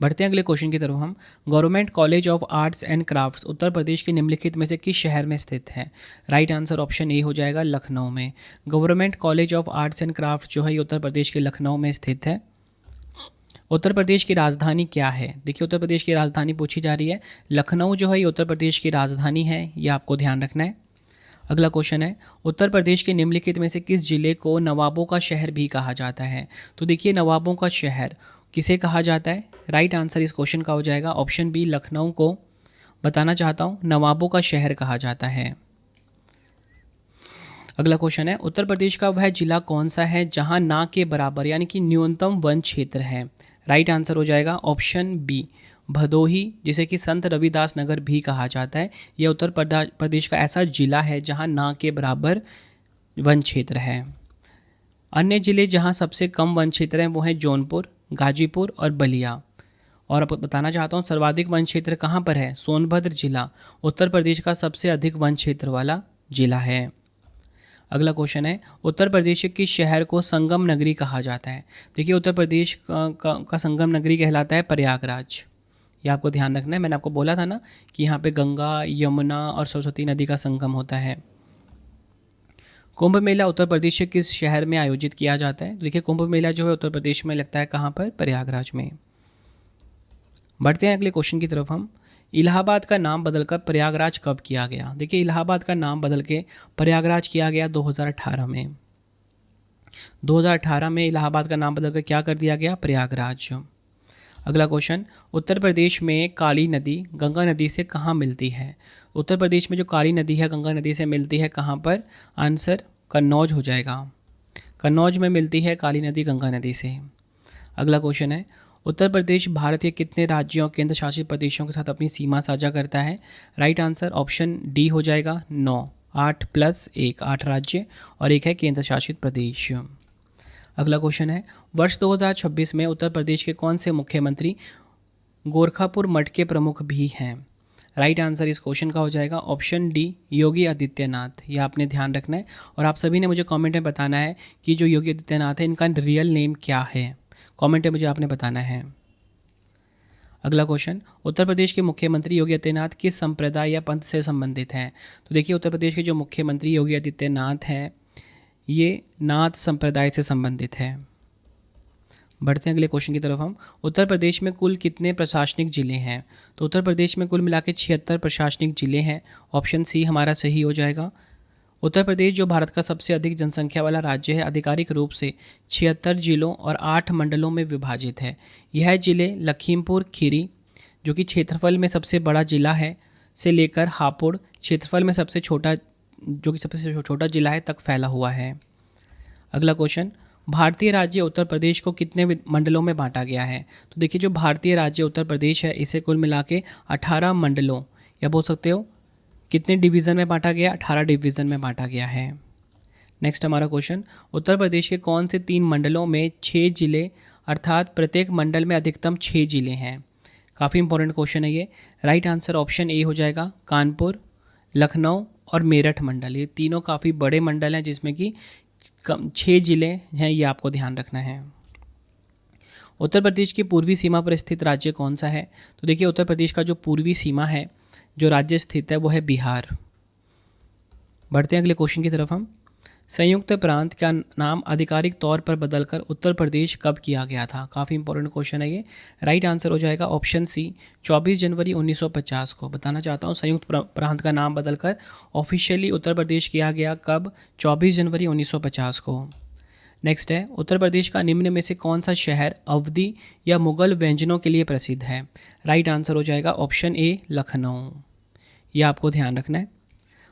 बढ़ते हैं अगले क्वेश्चन की तरफ हम। Government college of arts and crafts Uttar Pradesh के निम्नलिखित में से किस शहर में स्थित है? राइट आंसर ऑप्शन ए हो जाएगा, लखनऊ में। Government college of arts and crafts जो है ये उत्तर प्रदेश के लखनऊ में स्थित है। उत्तर प्रदेश की राजधानी क्या है? देखिए, उत्तर प्रदेश की राजधानी पूछी जा रही है। लखनऊ जो है ये उत्तर प्रदेश की राजधानी है, ये आपको ध्यान रखना है। अगला क्वेश्चन है, उत्तर प्रदेश के निम्नलिखित में से किस जिले को नवाबों का शहर भी कहा जाता है? तो देखिए, नवाबों का शहर किसे कहा जाता है? राइट आंसर इस क्वेश्चन का हो जाएगा ऑप्शन बी, लखनऊ को बताना चाहता हूँ नवाबों का शहर कहा जाता है। अगला क्वेश्चन है, उत्तर प्रदेश का वह जिला कौन सा है जहां ना के बराबर यानी कि न्यूनतम वन क्षेत्र है। राइट आंसर हो जाएगा ऑप्शन बी भदोही, जिसे कि संत रविदास नगर भी कहा जाता है। यह उत्तर प्रदेश का ऐसा जिला है जहां ना के बराबर वन क्षेत्र है। अन्य जिले जहां सबसे कम वन क्षेत्र हैं वो हैं जौनपुर, गाजीपुर और बलिया। और अब बताना चाहता हूँ सर्वाधिक वन क्षेत्र कहाँ पर है। सोनभद्र जिला उत्तर प्रदेश का सबसे अधिक वन क्षेत्र वाला जिला है। अगला क्वेश्चन है, उत्तर प्रदेश के शहर को संगम नगरी कहा जाता है। देखिए उत्तर प्रदेश का संगम नगरी कहलाता है प्रयागराज। ये आपको ध्यान रखना है। मैंने आपको बोला था ना कि यहाँ पे गंगा, यमुना और सरस्वती नदी का संगम होता है। कुंभ मेला उत्तर प्रदेश के किस शहर में आयोजित किया जाता है। देखिए कुंभ मेला जो है उत्तर प्रदेश में लगता है कहाँ पर, प्रयागराज में। बढ़ते हैं अगले क्वेश्चन की तरफ हम। इलाहाबाद का नाम बदलकर प्रयागराज कब किया गया। देखिए इलाहाबाद का नाम बदल के प्रयागराज किया गया 2018 में। 2018 में इलाहाबाद का नाम बदलकर क्या कर दिया गया, प्रयागराज। अगला क्वेश्चन, उत्तर प्रदेश में काली नदी गंगा नदी से कहाँ मिलती है। उत्तर प्रदेश में जो काली नदी है गंगा नदी से मिलती है कहाँ पर, आंसर कन्नौज हो जाएगा। कन्नौज में मिलती है काली नदी गंगा नदी से। अगला क्वेश्चन है, उत्तर प्रदेश भारत के कितने राज्यों और केंद्र शासित प्रदेशों के साथ अपनी सीमा साझा करता है। राइट आंसर ऑप्शन डी हो जाएगा 9, 8 + 1, 8 राज्य और 1 है केंद्र शासित प्रदेश। अगला क्वेश्चन है, वर्ष 2026 में उत्तर प्रदेश के कौन से मुख्यमंत्री गोरखापुर मठ के प्रमुख भी हैं। राइट आंसर इस क्वेश्चन का हो जाएगा ऑप्शन डी योगी आदित्यनाथ। ये आपने ध्यान रखना है और आप सभी ने मुझे कमेंट में बताना है कि जो योगी आदित्यनाथ है इनका रियल नेम क्या है। कमेंट में मुझे आपने बताना है। अगला क्वेश्चन, उत्तर प्रदेश के मुख्यमंत्री योगी आदित्यनाथ किस संप्रदाय या पंथ से संबंधित हैं। तो देखिए उत्तर प्रदेश के जो मुख्यमंत्री योगी आदित्यनाथ हैं ये नाथ संप्रदाय से संबंधित है। बढ़ते हैं अगले क्वेश्चन की तरफ हम। उत्तर प्रदेश में कुल कितने प्रशासनिक जिले हैं। तो उत्तर प्रदेश में कुल मिला के 76 प्रशासनिक जिले हैं। ऑप्शन सी हमारा सही हो जाएगा। उत्तर प्रदेश जो भारत का सबसे अधिक जनसंख्या वाला राज्य है आधिकारिक रूप से 76 जिलों और 8 मंडलों में विभाजित है। यह जिले लखीमपुर खीरी जो कि क्षेत्रफल में सबसे बड़ा जिला है से लेकर हापुड़ क्षेत्रफल में सबसे छोटा जिला है तक फैला हुआ है। अगला क्वेश्चन, भारतीय राज्य उत्तर प्रदेश को कितने मंडलों में बांटा गया है। तो देखिए जो भारतीय राज्य उत्तर प्रदेश है इसे कुल मिला के 18 मंडलों या बोल सकते हो कितने डिवीज़न में बांटा गया, 18 डिवीज़न में बांटा गया है। नेक्स्ट हमारा क्वेश्चन, उत्तर प्रदेश के कौन से 3 मंडलों में 6 जिले अर्थात प्रत्येक मंडल में अधिकतम 6 जिले हैं। काफ़ी इंपॉर्टेंट क्वेश्चन है ये। राइट आंसर ऑप्शन ए हो जाएगा कानपुर, लखनऊ और मेरठ मंडल। ये तीनों काफ़ी बड़े मंडल हैं जिसमें कि 6 जिले हैं, ये आपको ध्यान रखना है। उत्तर प्रदेश की पूर्वी सीमा पर स्थित राज्य कौन सा है। तो देखिए उत्तर प्रदेश का जो पूर्वी सीमा है जो राज्य स्थित है वो है बिहार। बढ़ते हैं अगले क्वेश्चन की तरफ हम। संयुक्त प्रांत का नाम आधिकारिक तौर पर बदलकर उत्तर प्रदेश कब किया गया था। काफ़ी इंपॉर्टेंट क्वेश्चन है ये। राइट आंसर हो जाएगा ऑप्शन सी 24 जनवरी 1950 को। बताना चाहता हूँ संयुक्त प्रांत का नाम बदलकर ऑफिशियली उत्तर प्रदेश किया गया कब, 24 जनवरी 1950 को। नेक्स्ट है, उत्तर प्रदेश का निम्न में से कौन सा शहर अवधी या मुगल व्यंजनों के लिए प्रसिद्ध है। राइट आंसर हो जाएगा ऑप्शन ए लखनऊ। यह आपको ध्यान रखना है।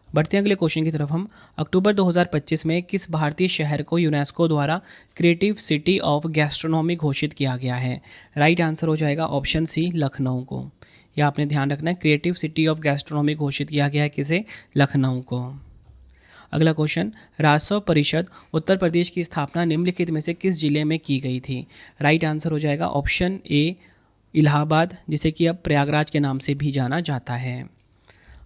बढ़ते हैं अगले क्वेश्चन की तरफ हम। अक्टूबर 2025 में किस भारतीय शहर को यूनेस्को द्वारा क्रिएटिव सिटी ऑफ गैस्ट्रोनॉमी घोषित किया गया है। राइट आंसर हो जाएगा ऑप्शन सी लखनऊ को। यह आपने ध्यान रखना है, क्रिएटिव सिटी ऑफ गैस्ट्रोनॉमी घोषित किया गया है किसे, लखनऊ को। अगला क्वेश्चन, राजस्व परिषद उत्तर प्रदेश की स्थापना निम्नलिखित में से किस जिले में की गई थी। राइट आंसर हो जाएगा ऑप्शन ए इलाहाबाद, जिसे कि अब प्रयागराज के नाम से भी जाना जाता है।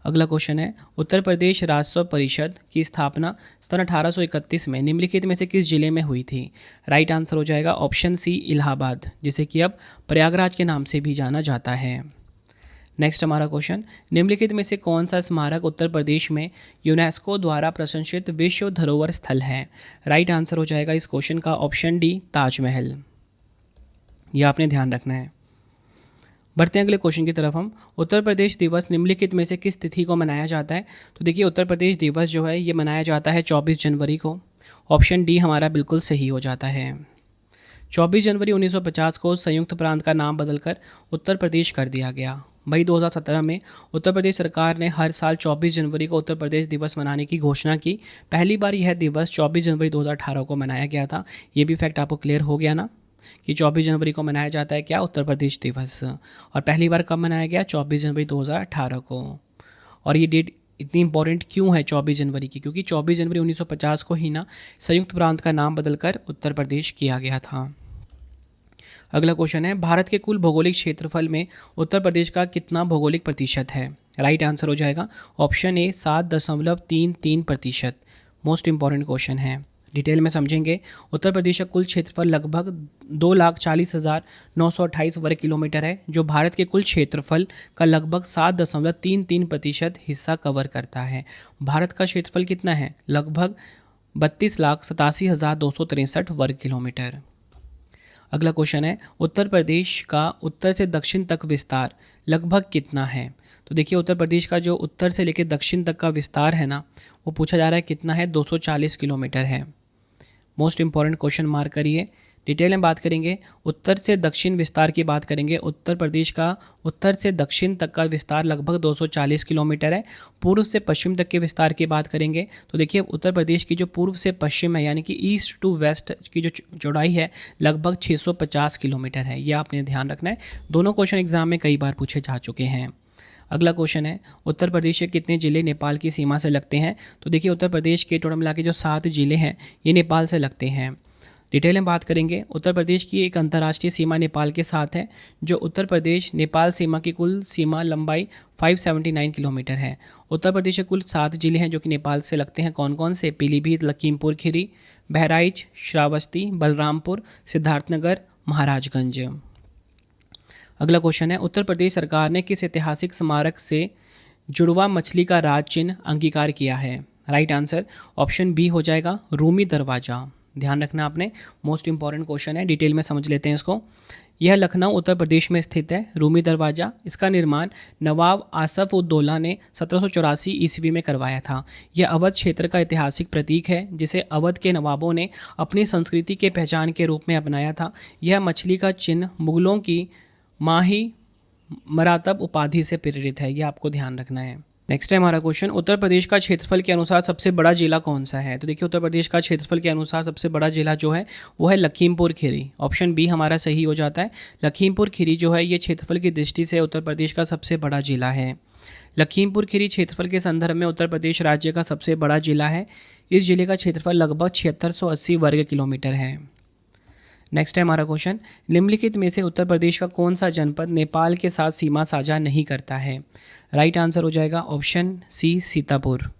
अगला क्वेश्चन है, उत्तर प्रदेश राजस्व परिषद की स्थापना सन 1831 में निम्नलिखित में से किस जिले में हुई थी। राइट आंसर हो जाएगा ऑप्शन सी इलाहाबाद, जिसे कि अब प्रयागराज के नाम से भी जाना जाता है। नेक्स्ट हमारा क्वेश्चन, निम्नलिखित में से कौन सा स्मारक उत्तर प्रदेश में यूनेस्को द्वारा प्रशंसित विश्व धरोहर स्थल है। राइट आंसर हो जाएगा इस क्वेश्चन का ऑप्शन डी ताजमहल। यह आपने ध्यान रखना है। बढ़ते हैं अगले क्वेश्चन की तरफ हम। उत्तर प्रदेश दिवस निम्नलिखित में से किस तिथि को मनाया जाता है। तो देखिए उत्तर प्रदेश दिवस जो है ये मनाया जाता है 24 जनवरी को। ऑप्शन डी हमारा बिल्कुल सही हो जाता है। 24 जनवरी 1950 को संयुक्त प्रांत का नाम बदलकर उत्तर प्रदेश कर दिया गया। मई 2017 में उत्तर प्रदेश सरकार ने हर साल 24 जनवरी को उत्तर प्रदेश दिवस मनाने की घोषणा की। पहली बार यह दिवस 24 जनवरी 2018 को मनाया गया था। ये भी फैक्ट आपको क्लियर हो गया ना कि 24 जनवरी को मनाया जाता है क्या, उत्तर प्रदेश दिवस। और पहली बार कब मनाया गया, 24 जनवरी 2018 को। और ये डेट इतनी इंपॉर्टेंट क्यों है 24 जनवरी की, क्योंकि 24 जनवरी 1950 को ही ना संयुक्त प्रांत का नाम बदलकर उत्तर प्रदेश किया गया था। अगला क्वेश्चन है, भारत के कुल भौगोलिक क्षेत्रफल में उत्तर प्रदेश का कितना भौगोलिक प्रतिशत है। राइट आंसर हो जाएगा ऑप्शन ए 7.33%। मोस्ट इंपॉर्टेंट क्वेश्चन है, डिटेल में समझेंगे। उत्तर प्रदेश का कुल क्षेत्रफल लगभग 2,40,928 वर्ग किलोमीटर है, जो भारत के कुल क्षेत्रफल का लगभग 7.33% हिस्सा कवर करता है। भारत का क्षेत्रफल कितना है, लगभग 32,87,263 वर्ग किलोमीटर। अगला क्वेश्चन है, उत्तर प्रदेश का उत्तर से दक्षिण तक विस्तार लगभग कितना है। तो देखिए उत्तर प्रदेश का जो उत्तर से लेकर दक्षिण तक का विस्तार है ना, वो पूछा जा रहा है कितना है, 240 किलोमीटर है। मोस्ट इंपॉर्टेंट क्वेश्चन मार्क करिए। डिटेल में बात करेंगे, उत्तर से दक्षिण विस्तार की बात करेंगे। उत्तर प्रदेश का उत्तर से दक्षिण तक का विस्तार लगभग 240 किलोमीटर है। पूर्व से पश्चिम तक के विस्तार की बात करेंगे तो देखिए उत्तर प्रदेश की जो पूर्व से पश्चिम है, यानी कि ईस्ट टू वेस्ट की जो चौड़ाई है, लगभग 650 किलोमीटर है। ये आपने ध्यान रखना है। दोनों क्वेश्चन एग्जाम में कई बार पूछे जा चुके हैं। अगला क्वेश्चन है, उत्तर प्रदेश के कितने ज़िले नेपाल की सीमा से लगते हैं। तो देखिए उत्तर प्रदेश के टोटल मिला के जो 7 ज़िले हैं, ये नेपाल से लगते हैं। डिटेल में बात करेंगे, उत्तर प्रदेश की एक अंतर्राष्ट्रीय सीमा नेपाल के साथ है। जो उत्तर प्रदेश नेपाल सीमा की कुल सीमा लंबाई 579 किलोमीटर है। उत्तर प्रदेश के कुल 7 जिले हैं जो कि नेपाल से लगते हैं। कौन कौन से, पीलीभीत, लखीमपुर खीरी, बहराइच, श्रावस्ती, बलरामपुर, सिद्धार्थनगर, महाराजगंज। अगला क्वेश्चन है, उत्तर प्रदेश सरकार ने किस ऐतिहासिक स्मारक से जुड़वा मछली का राज चिन्ह अंगीकार किया है। राइट आंसर ऑप्शन बी हो जाएगा, रूमी दरवाज़ा। ध्यान रखना आपने, मोस्ट इंपॉर्टेंट क्वेश्चन है, डिटेल में समझ लेते हैं इसको। यह लखनऊ उत्तर प्रदेश में स्थित है, रूमी दरवाज़ा। इसका निर्माण नवाब आसफ उद्दौला ने 1784 ईस्वी में करवाया था। यह अवध क्षेत्र का ऐतिहासिक प्रतीक है, जिसे अवध के नवाबों ने अपनी संस्कृति के पहचान के रूप में अपनाया था। यह मछली का चिन्ह मुगलों की माही मरातब उपाधि से प्रेरित है। यह आपको ध्यान रखना है। नेक्स्ट है हमारा क्वेश्चन, उत्तर प्रदेश का क्षेत्रफल के अनुसार सबसे बड़ा जिला कौन सा है। तो देखिए उत्तर प्रदेश का क्षेत्रफल के अनुसार सबसे बड़ा जिला जो है वो है लखीमपुर खीरी। ऑप्शन बी हमारा सही हो जाता है। लखीमपुर खीरी जो है ये क्षेत्रफल की दृष्टि से उत्तर प्रदेश का सबसे बड़ा जिला है। लखीमपुर खीरी क्षेत्रफल के संदर्भ में उत्तर प्रदेश राज्य का सबसे बड़ा जिला है। इस जिले का क्षेत्रफल लगभग 7680 वर्ग किलोमीटर है। नेक्स्ट है हमारा क्वेश्चन, निम्नलिखित में से उत्तर प्रदेश का कौन सा जनपद नेपाल के साथ सीमा साझा नहीं करता है। राइट आंसर हो जाएगा ऑप्शन सी, सीतापुर।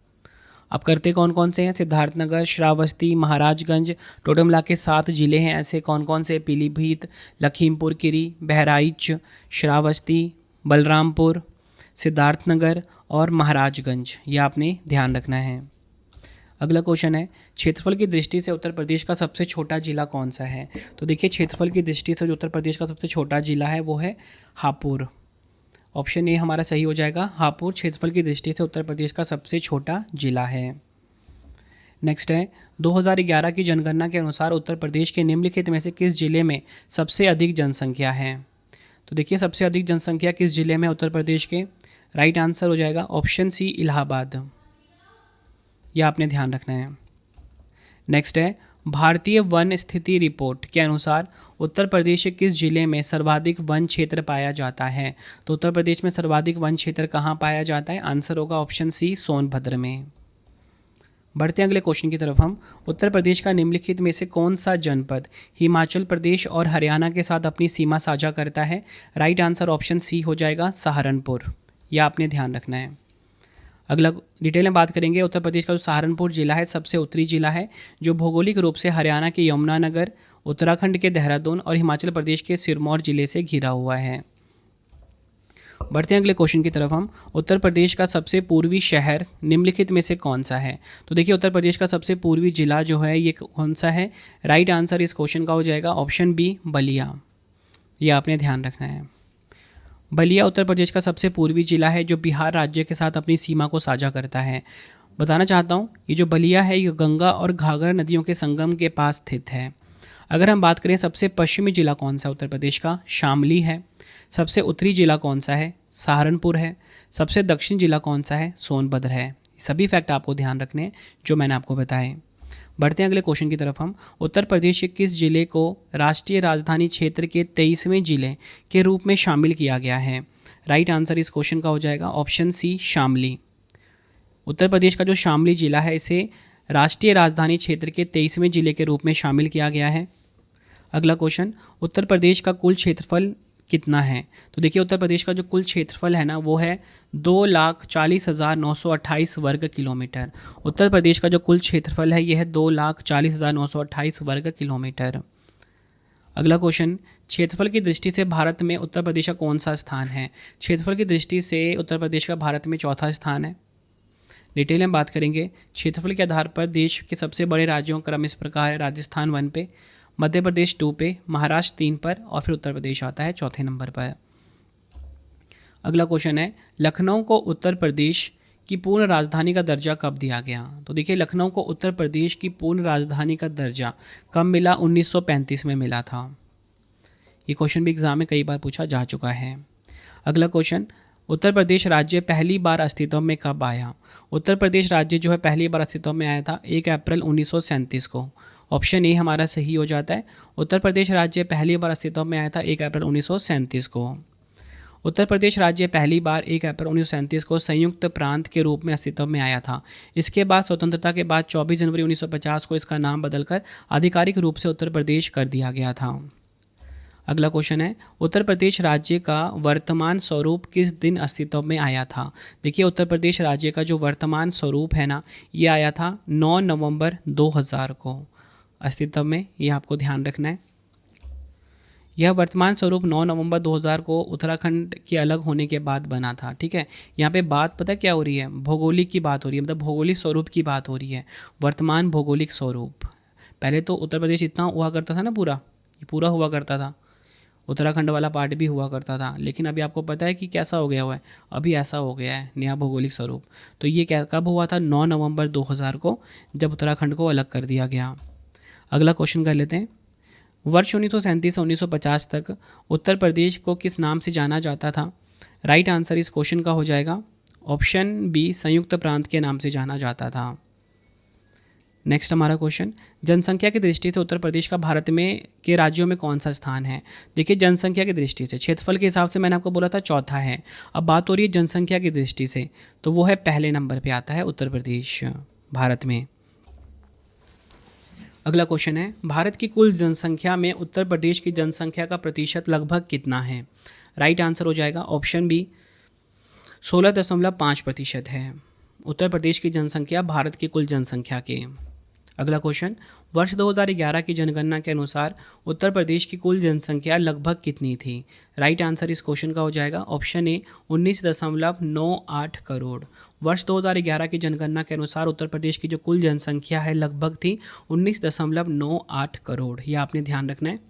अब करते कौन कौन से हैं, सिद्धार्थनगर, श्रावस्ती, महाराजगंज, टोटल मिला के 7 जिले हैं ऐसे। कौन कौन से, पीलीभीत, लखीमपुर खीरी, बहराइच, श्रावस्ती, बलरामपुर, सिद्धार्थनगर और महाराजगंज। ये आपने ध्यान रखना है। अगला क्वेश्चन है, क्षेत्रफल की दृष्टि से उत्तर प्रदेश का सबसे छोटा जिला कौन सा है। तो देखिए क्षेत्रफल की दृष्टि से जो उत्तर प्रदेश का सबसे छोटा जिला है वो है हापुड़। ऑप्शन ए हमारा सही हो जाएगा, हापुड़ क्षेत्रफल की दृष्टि से उत्तर प्रदेश का सबसे छोटा जिला है। नेक्स्ट है, 2011 की जनगणना के अनुसार उत्तर प्रदेश के निम्नलिखित में से किस जिले में सबसे अधिक जनसंख्या है। तो देखिए सबसे अधिक जनसंख्या किस जिले में उत्तर प्रदेश के। राइट आंसर हो जाएगा ऑप्शन सी, इलाहाबाद। यह आपने ध्यान रखना है। नेक्स्ट है, भारतीय वन स्थिति रिपोर्ट के अनुसार उत्तर प्रदेश के किस जिले में सर्वाधिक वन क्षेत्र पाया जाता है। तो उत्तर प्रदेश में सर्वाधिक वन क्षेत्र कहाँ पाया जाता है, आंसर होगा ऑप्शन सी, सोनभद्र में। बढ़ते हैं अगले क्वेश्चन की तरफ हम, उत्तर प्रदेश का निम्नलिखित में से कौन सा जनपद हिमाचल प्रदेश और हरियाणा के साथ अपनी सीमा साझा करता है। राइट आंसर ऑप्शन सी हो जाएगा, सहारनपुर। यह आपने ध्यान रखना है। अगला डिटेल में बात करेंगे, उत्तर प्रदेश का जो सहारनपुर जिला है सबसे उत्तरी जिला है, जो भौगोलिक रूप से हरियाणा के यमुनानगर, उत्तराखंड के देहरादून और हिमाचल प्रदेश के सिरमौर जिले से घिरा हुआ है। बढ़ते हैं अगले क्वेश्चन की तरफ हम, उत्तर प्रदेश का सबसे पूर्वी शहर निम्नलिखित में से कौन सा है। तो देखिए उत्तर प्रदेश का सबसे पूर्वी जिला जो है ये कौन सा है। राइट आंसर इस क्वेश्चन का हो जाएगा ऑप्शन बी, बलिया। ये आपने ध्यान रखना है। बलिया उत्तर प्रदेश का सबसे पूर्वी जिला है जो बिहार राज्य के साथ अपनी सीमा को साझा करता है। बताना चाहता हूँ ये जो बलिया है ये गंगा और घाघरा नदियों के संगम के पास स्थित है। अगर हम बात करें सबसे पश्चिमी जिला कौन सा उत्तर प्रदेश का, शामली है। सबसे उत्तरी जिला कौन सा है, सहारनपुर है। सबसे दक्षिण जिला कौन सा है? सोनभद्र है। सभी फैक्ट आपको ध्यान रखने हैं जो मैंने आपको बताए। बढ़ते हैं अगले क्वेश्चन की तरफ हम। उत्तर प्रदेश के किस जिले को राष्ट्रीय राजधानी क्षेत्र के 23वें जिले के रूप में शामिल किया गया है? राइट आंसर इस क्वेश्चन का हो जाएगा ऑप्शन सी, शामली। उत्तर प्रदेश का जो शामली जिला है इसे राष्ट्रीय राजधानी क्षेत्र के 23वें जिले के रूप में शामिल किया गया है। अगला क्वेश्चन, उत्तर प्रदेश का कुल क्षेत्रफल कितना है? तो देखिए उत्तर प्रदेश का जो कुल क्षेत्रफल है ना वो है 2,40,928 वर्ग किलोमीटर। उत्तर प्रदेश का जो कुल क्षेत्रफल है यह है 2,40,928 वर्ग किलोमीटर। अगला क्वेश्चन, क्षेत्रफल की दृष्टि से भारत में उत्तर प्रदेश का कौन सा स्थान है? क्षेत्रफल की दृष्टि से उत्तर प्रदेश का भारत में चौथा स्थान है। डिटेल में बात करेंगे। क्षेत्रफल के आधार पर देश के सबसे बड़े राज्यों का क्रम इस प्रकार है। राजस्थान 1 पे, मध्य प्रदेश 2 पे, महाराष्ट्र 3 पर और फिर उत्तर प्रदेश आता है चौथे नंबर पर। अगला क्वेश्चन है, लखनऊ को उत्तर प्रदेश की पूर्ण राजधानी का दर्जा कब दिया गया? तो देखिए लखनऊ को उत्तर प्रदेश की पूर्ण राजधानी का दर्जा कब मिला? 1935 में मिला था। ये क्वेश्चन भी एग्जाम में कई बार पूछा जा चुका है। अगला क्वेश्चन, उत्तर प्रदेश राज्य पहली बार अस्तित्व में कब आया? उत्तर प्रदेश राज्य जो है पहली बार अस्तित्व में आया था 1 अप्रैल 1937 को। ऑप्शन ए हमारा सही हो जाता है। उत्तर प्रदेश राज्य पहली बार अस्तित्व में आया था 1 अप्रैल 1937 को। उत्तर प्रदेश राज्य पहली बार 1 अप्रैल 1937 को संयुक्त प्रांत के रूप में अस्तित्व में आया था। इसके बाद स्वतंत्रता के बाद 24 जनवरी 1950 को इसका नाम बदलकर आधिकारिक रूप से उत्तर प्रदेश कर दिया गया था। अगला क्वेश्चन है, उत्तर प्रदेश राज्य का वर्तमान स्वरूप किस दिन अस्तित्व में आया था? देखिए उत्तर प्रदेश राज्य का जो वर्तमान स्वरूप है ना ये आया था 9 नवंबर 2000 को अस्तित्व में। ये आपको ध्यान रखना है। यह वर्तमान स्वरूप 9 नवंबर 2000 को उत्तराखंड के अलग होने के बाद बना था। ठीक है, यहाँ पे बात पता क्या हो रही है? भौगोलिक की बात हो रही है, मतलब भौगोलिक स्वरूप की बात हो रही है। वर्तमान भौगोलिक स्वरूप। पहले तो उत्तर प्रदेश इतना हुआ करता था ना, ये पूरा हुआ करता था, उत्तराखंड वाला पार्ट भी हुआ करता था। लेकिन अभी आपको पता है कि कैसा हो गया हुआ है, अभी ऐसा हो गया है नया भौगोलिक स्वरूप। तो ये क्या कब हुआ था? 9 नवंबर 2000 को, जब उत्तराखंड को अलग कर दिया गया। अगला क्वेश्चन कर लेते हैं। वर्ष 1937 से 1950 तक उत्तर प्रदेश को किस नाम से जाना जाता था? राइट आंसर इस क्वेश्चन का हो जाएगा ऑप्शन बी, संयुक्त प्रांत के नाम से जाना जाता था। नेक्स्ट हमारा क्वेश्चन, जनसंख्या की दृष्टि से उत्तर प्रदेश का भारत में के राज्यों में कौन सा स्थान है? देखिए जनसंख्या की दृष्टि से, क्षेत्रफल के हिसाब से मैंने आपको बोला था चौथा है। अब बात हो रही है जनसंख्या की दृष्टि से, तो वो है पहले नंबर पे आता है उत्तर प्रदेश भारत में। अगला क्वेश्चन है, भारत की कुल जनसंख्या में उत्तर प्रदेश की जनसंख्या का प्रतिशत लगभग कितना है? राइट आंसर हो जाएगा ऑप्शन बी, 16.5% है उत्तर प्रदेश की जनसंख्या भारत की कुल जनसंख्या के। अगला क्वेश्चन, वर्ष 2011 की जनगणना के अनुसार उत्तर प्रदेश की कुल जनसंख्या लगभग कितनी थी? राइट आंसर इस क्वेश्चन का हो जाएगा ऑप्शन ए, 19.98 करोड़। वर्ष 2011 की जनगणना के अनुसार उत्तर प्रदेश की जो कुल जनसंख्या है लगभग थी 19.98 करोड़। ये आपने ध्यान रखना है।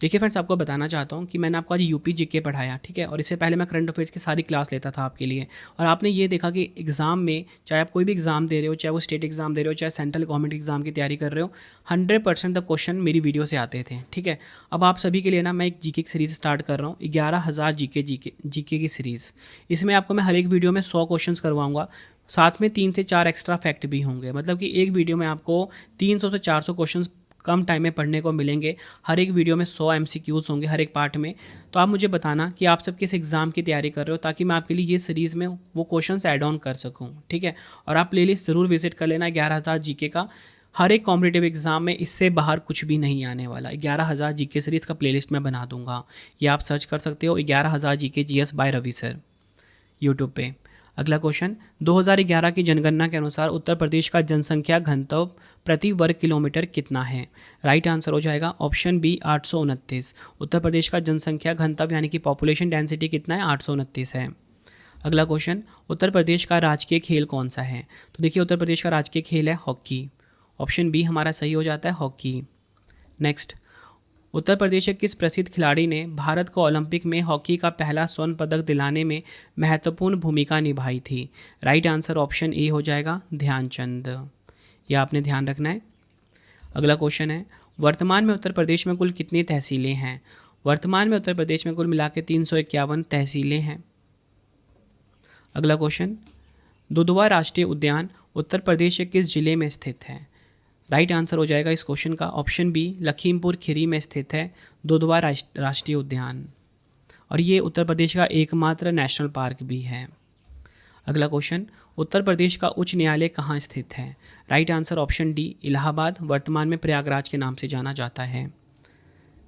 देखिए फ्रेंड्स, आपको बताना चाहता हूँ कि मैंने आपको आज यूपी जीके पढ़ाया, ठीक है, और इससे पहले मैं करंट अफेयर्स की सारी क्लास लेता था आपके लिए। और आपने ये देखा कि एग्ज़ाम में, चाहे आप कोई भी एग्ज़ाम दे रहे हो, चाहे वो स्टेट एग्ज़ाम दे रहे हो, चाहे सेंट्रल गवर्नमेंट एग्ज़ाम की तैयारी कर रहे हो, 100% द क्वेश्चन मेरी वीडियो से आते थे। ठीक है, अब आप सभी के लिए ना मैं एक जीके की सीरीज़ स्टार्ट कर रहा हूँ, 11,000 जीके की सीरीज़। इसमें आपको मैं हर एक वीडियो में 100 क्वेश्चन करवाऊँगा, साथ में 3 से 4 एक्स्ट्रा फैक्ट भी होंगे। मतलब कि एक वीडियो में आपको 300 से 400 क्वेश्चन कम टाइम में पढ़ने को मिलेंगे। हर एक वीडियो में 100 MCQs होंगे हर एक पार्ट में। तो आप मुझे बताना कि आप सब किस एग्ज़ाम की तैयारी कर रहे हो, ताकि मैं आपके लिए ये सीरीज़ में वो क्वेश्चंस ऐड ऑन कर सकूं। ठीक है, और आप प्लेलिस्ट ज़रूर विजिट कर लेना 11,000 जीके का। हर एक कॉम्पिटिटिव एग्जाम में इससे बाहर कुछ भी नहीं आने वाला। 11,000 जीके सीरीज़ का प्लेलिस्ट मैं बना दूंगा, ये आप सर्च कर सकते हो 11,000 GK GS by Ravi sir YouTube पे। अगला क्वेश्चन, 2011 की जनगणना के अनुसार उत्तर प्रदेश का जनसंख्या घनत्व प्रति वर्ग किलोमीटर कितना है? राइट आंसर हो जाएगा ऑप्शन बी, 829। उत्तर प्रदेश का जनसंख्या घनत्व यानी कि पॉपुलेशन डेंसिटी कितना है? 829 है। अगला क्वेश्चन, उत्तर प्रदेश का राजकीय खेल कौन सा है? तो देखिए उत्तर प्रदेश का राजकीय खेल है हॉकी। ऑप्शन बी हमारा सही हो जाता है हॉकी। नेक्स्ट, उत्तर प्रदेश के किस प्रसिद्ध खिलाड़ी ने भारत को ओलंपिक में हॉकी का पहला स्वर्ण पदक दिलाने में महत्वपूर्ण भूमिका निभाई थी? राइट आंसर ऑप्शन ए हो जाएगा ध्यानचंद। यह आपने ध्यान रखना है। अगला क्वेश्चन है, वर्तमान में उत्तर प्रदेश में कुल कितनी तहसीलें हैं? वर्तमान में उत्तर प्रदेश में कुल मिला के 351 तहसीलें हैं। अगला क्वेश्चन, दुधवा राष्ट्रीय उद्यान उत्तर प्रदेश के किस जिले में स्थित है? राइट आंसर हो जाएगा इस क्वेश्चन का ऑप्शन बी, लखीमपुर खीरी में स्थित है दुधवा राष्ट्रीय उद्यान, और ये उत्तर प्रदेश का एकमात्र नेशनल पार्क भी है। अगला क्वेश्चन, उत्तर प्रदेश का उच्च न्यायालय कहाँ स्थित है? Right answer option D, Allahabad, वर्तमान में प्रयागराज के नाम से जाना जाता है।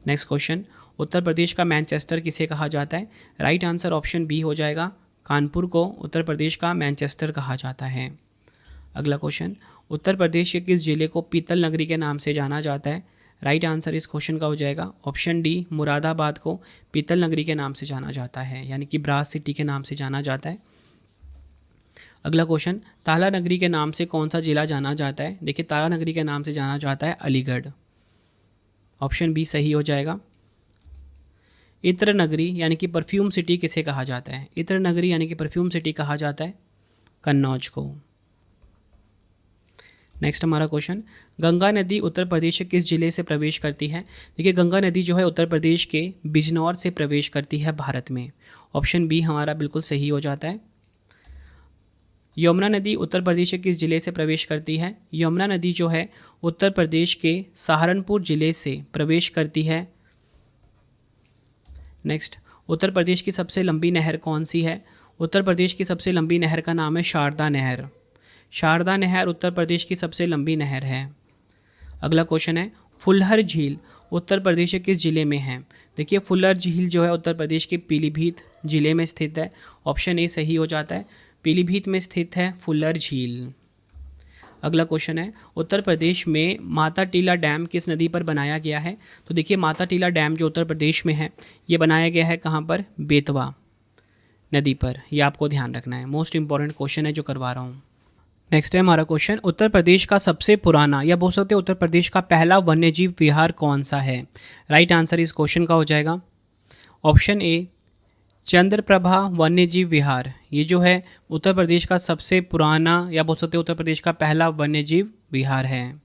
नेक्स्ट क्वेश्चन, उत्तर प्रदेश का मैनचेस्टर किसे कहा जाता है? राइट आंसर ऑप्शन बी हो जाएगा, कानपुर को उत्तर प्रदेश का मैनचेस्टर कहा जाता है। अगला क्वेश्चन, उत्तर प्रदेश के किस जिले को पीतल नगरी के नाम से जाना जाता है? राइट आंसर इस क्वेश्चन का हो जाएगा ऑप्शन डी, मुरादाबाद को पीतल नगरी के नाम से जाना जाता है, यानी कि ब्रास सिटी के नाम से जाना जाता है। अगला क्वेश्चन, ताला नगरी के नाम से कौन सा जिला जाना जाता है? देखिए, ताला नगरी के नाम से जाना जाता है अलीगढ़, ऑप्शन बी सही हो जाएगा। इत्र नगरी यानी कि परफ्यूम सिटी किसे कहा जाता है? इत्र नगरी यानी कि परफ्यूम सिटी कहा जाता है कन्नौज को। नेक्स्ट हमारा क्वेश्चन, गंगा नदी उत्तर प्रदेश के किस जिले से प्रवेश करती है? देखिए, गंगा नदी जो है उत्तर प्रदेश के बिजनौर से प्रवेश करती है भारत में, ऑप्शन बी हमारा बिल्कुल सही हो जाता है। यमुना नदी उत्तर प्रदेश के किस जिले से प्रवेश करती है? यमुना नदी जो है उत्तर प्रदेश के सहारनपुर जिले से प्रवेश करती है। नेक्स्ट, उत्तर प्रदेश की सबसे लंबी नहर कौन सी है? उत्तर प्रदेश की सबसे लंबी नहर का नाम है शारदा नहर। शारदा नहर उत्तर प्रदेश की सबसे लंबी नहर है। अगला क्वेश्चन है, फुलहर झील उत्तर प्रदेश के किस जिले में है? देखिए, फुलहर झील जो है उत्तर प्रदेश के पीलीभीत जिले में स्थित है, ऑप्शन ए सही हो जाता है, पीलीभीत में स्थित है फुलहर झील। अगला क्वेश्चन है, उत्तर प्रदेश में माता टीला डैम किस नदी पर बनाया गया है? तो देखिए, माता टीला डैम जो उत्तर प्रदेश में है ये बनाया गया है कहाँ पर? बेतवा नदी पर, यह आपको ध्यान रखना है, मोस्ट इंपॉर्टेंट क्वेश्चन है जो करवा रहा हूँ। नेक्स्ट है हमारा क्वेश्चन, उत्तर प्रदेश का सबसे पुराना या बोल सकते हैं उत्तर प्रदेश का पहला वन्यजीव विहार कौन सा है? राइट आंसर इस क्वेश्चन का हो जाएगा ऑप्शन ए, चंद्रप्रभा वन्यजीव विहार। ये जो है उत्तर प्रदेश का सबसे पुराना या बोल सकते हैं उत्तर प्रदेश का पहला वन्यजीव विहार है।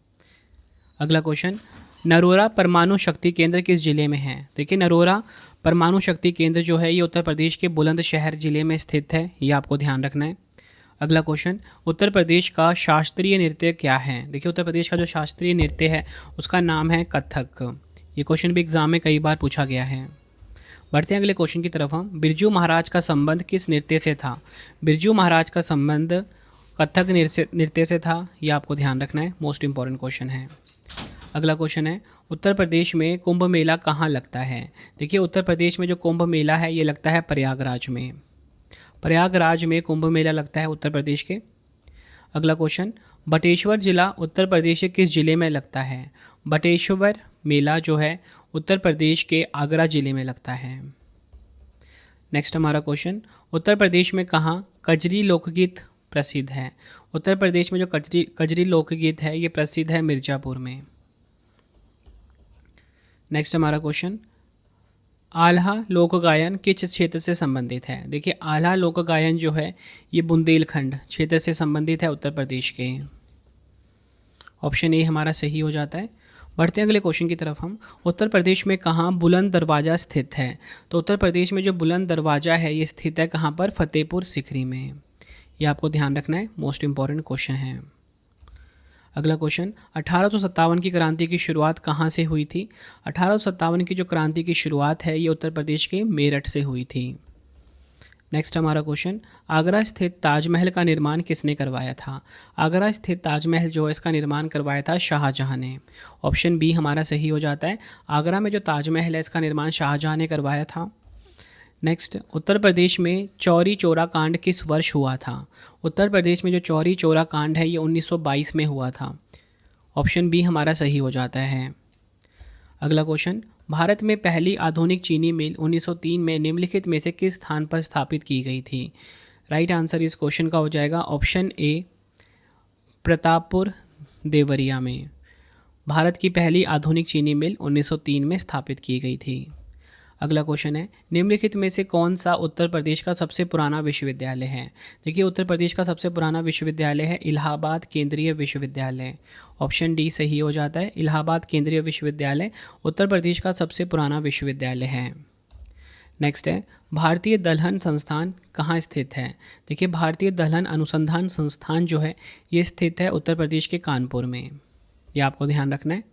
अगला क्वेश्चन, नरोरा परमाणु शक्ति केंद्र किस जिले में है? देखिए, नरोरा परमाणु शक्ति केंद्र जो है ये उत्तर प्रदेश के बुलंदशहर जिले में स्थित है, ये आपको ध्यान रखना है। अगला क्वेश्चन, उत्तर प्रदेश का शास्त्रीय नृत्य क्या है? देखिए, उत्तर प्रदेश का जो शास्त्रीय नृत्य है उसका नाम है कथक। ये क्वेश्चन भी एग्जाम में कई बार पूछा गया है। बढ़ते हैं अगले क्वेश्चन की तरफ हम, बिरजू महाराज का संबंध किस नृत्य से था? बिरजू महाराज का संबंध कथक नृत्य से था, ये आपको ध्यान रखना है, मोस्ट इंपॉर्टेंट क्वेश्चन है। अगला क्वेश्चन है, उत्तर प्रदेश में कुंभ मेला कहाँ लगता है? देखिए, उत्तर प्रदेश में जो कुंभ मेला है ये लगता है प्रयागराज में, प्रयागराज में कुंभ मेला लगता है उत्तर प्रदेश के। अगला क्वेश्चन, बटेश्वर जिला उत्तर प्रदेश के किस जिले में लगता है? बटेश्वर मेला जो है उत्तर प्रदेश के आगरा जिले में लगता है। नेक्स्ट हमारा क्वेश्चन, उत्तर प्रदेश में कहाँ कजरी लोकगीत प्रसिद्ध है? उत्तर प्रदेश में जो कजरी लोकगीत है ये प्रसिद्ध है मिर्ज़ापुर में। नेक्स्ट हमारा क्वेश्चन, आल्हा लोक गायन किस क्षेत्र से संबंधित है? देखिए, आल्हा लोक गायन जो है ये बुंदेलखंड क्षेत्र से संबंधित है उत्तर प्रदेश के, ऑप्शन ए हमारा सही हो जाता है। बढ़ते हैं अगले क्वेश्चन की तरफ हम, उत्तर प्रदेश में कहाँ बुलंद दरवाज़ा स्थित है? तो उत्तर प्रदेश में जो बुलंद दरवाज़ा है ये स्थित है कहाँ पर? फतेहपुर सीकरी में, ये आपको ध्यान रखना है, मोस्ट इंपॉर्टेंट क्वेश्चन है। अगला क्वेश्चन, 1857 की क्रांति की शुरुआत कहाँ से हुई थी? 1857 की जो क्रांति की शुरुआत है ये उत्तर प्रदेश के मेरठ से हुई थी। नेक्स्ट हमारा क्वेश्चन, आगरा स्थित ताजमहल का निर्माण किसने करवाया था? आगरा स्थित ताजमहल जो है इसका निर्माण करवाया था शाहजहां ने, ऑप्शन बी हमारा सही हो जाता है, आगरा में जो ताजमहल है इसका निर्माण शाहजहां ने करवाया था। नेक्स्ट, उत्तर प्रदेश में चौरी चौरा कांड किस वर्ष हुआ था? उत्तर प्रदेश में जो चौरी चौरा कांड है ये 1922 में हुआ था, ऑप्शन बी हमारा सही हो जाता है। अगला क्वेश्चन, भारत में पहली आधुनिक चीनी मिल 1903 में निम्नलिखित में से किस स्थान पर स्थापित की गई थी? राइट आंसर इस क्वेश्चन का हो जाएगा ऑप्शन ए, प्रतापपुर देवरिया में भारत की पहली आधुनिक चीनी मिल 1903 में स्थापित की गई थी। अगला क्वेश्चन है, निम्नलिखित में से कौन सा उत्तर प्रदेश का सबसे पुराना विश्वविद्यालय है। देखिए उत्तर प्रदेश का सबसे पुराना विश्वविद्यालय है इलाहाबाद केंद्रीय विश्वविद्यालय। ऑप्शन डी सही हो जाता है। इलाहाबाद केंद्रीय विश्वविद्यालय उत्तर प्रदेश का सबसे पुराना विश्वविद्यालय है। नेक्स्ट है, भारतीय दलहन संस्थान कहाँ स्थित है। देखिए भारतीय दलहन अनुसंधान संस्थान जो है ये स्थित है उत्तर प्रदेश के कानपुर में, ये आपको ध्यान रखना है।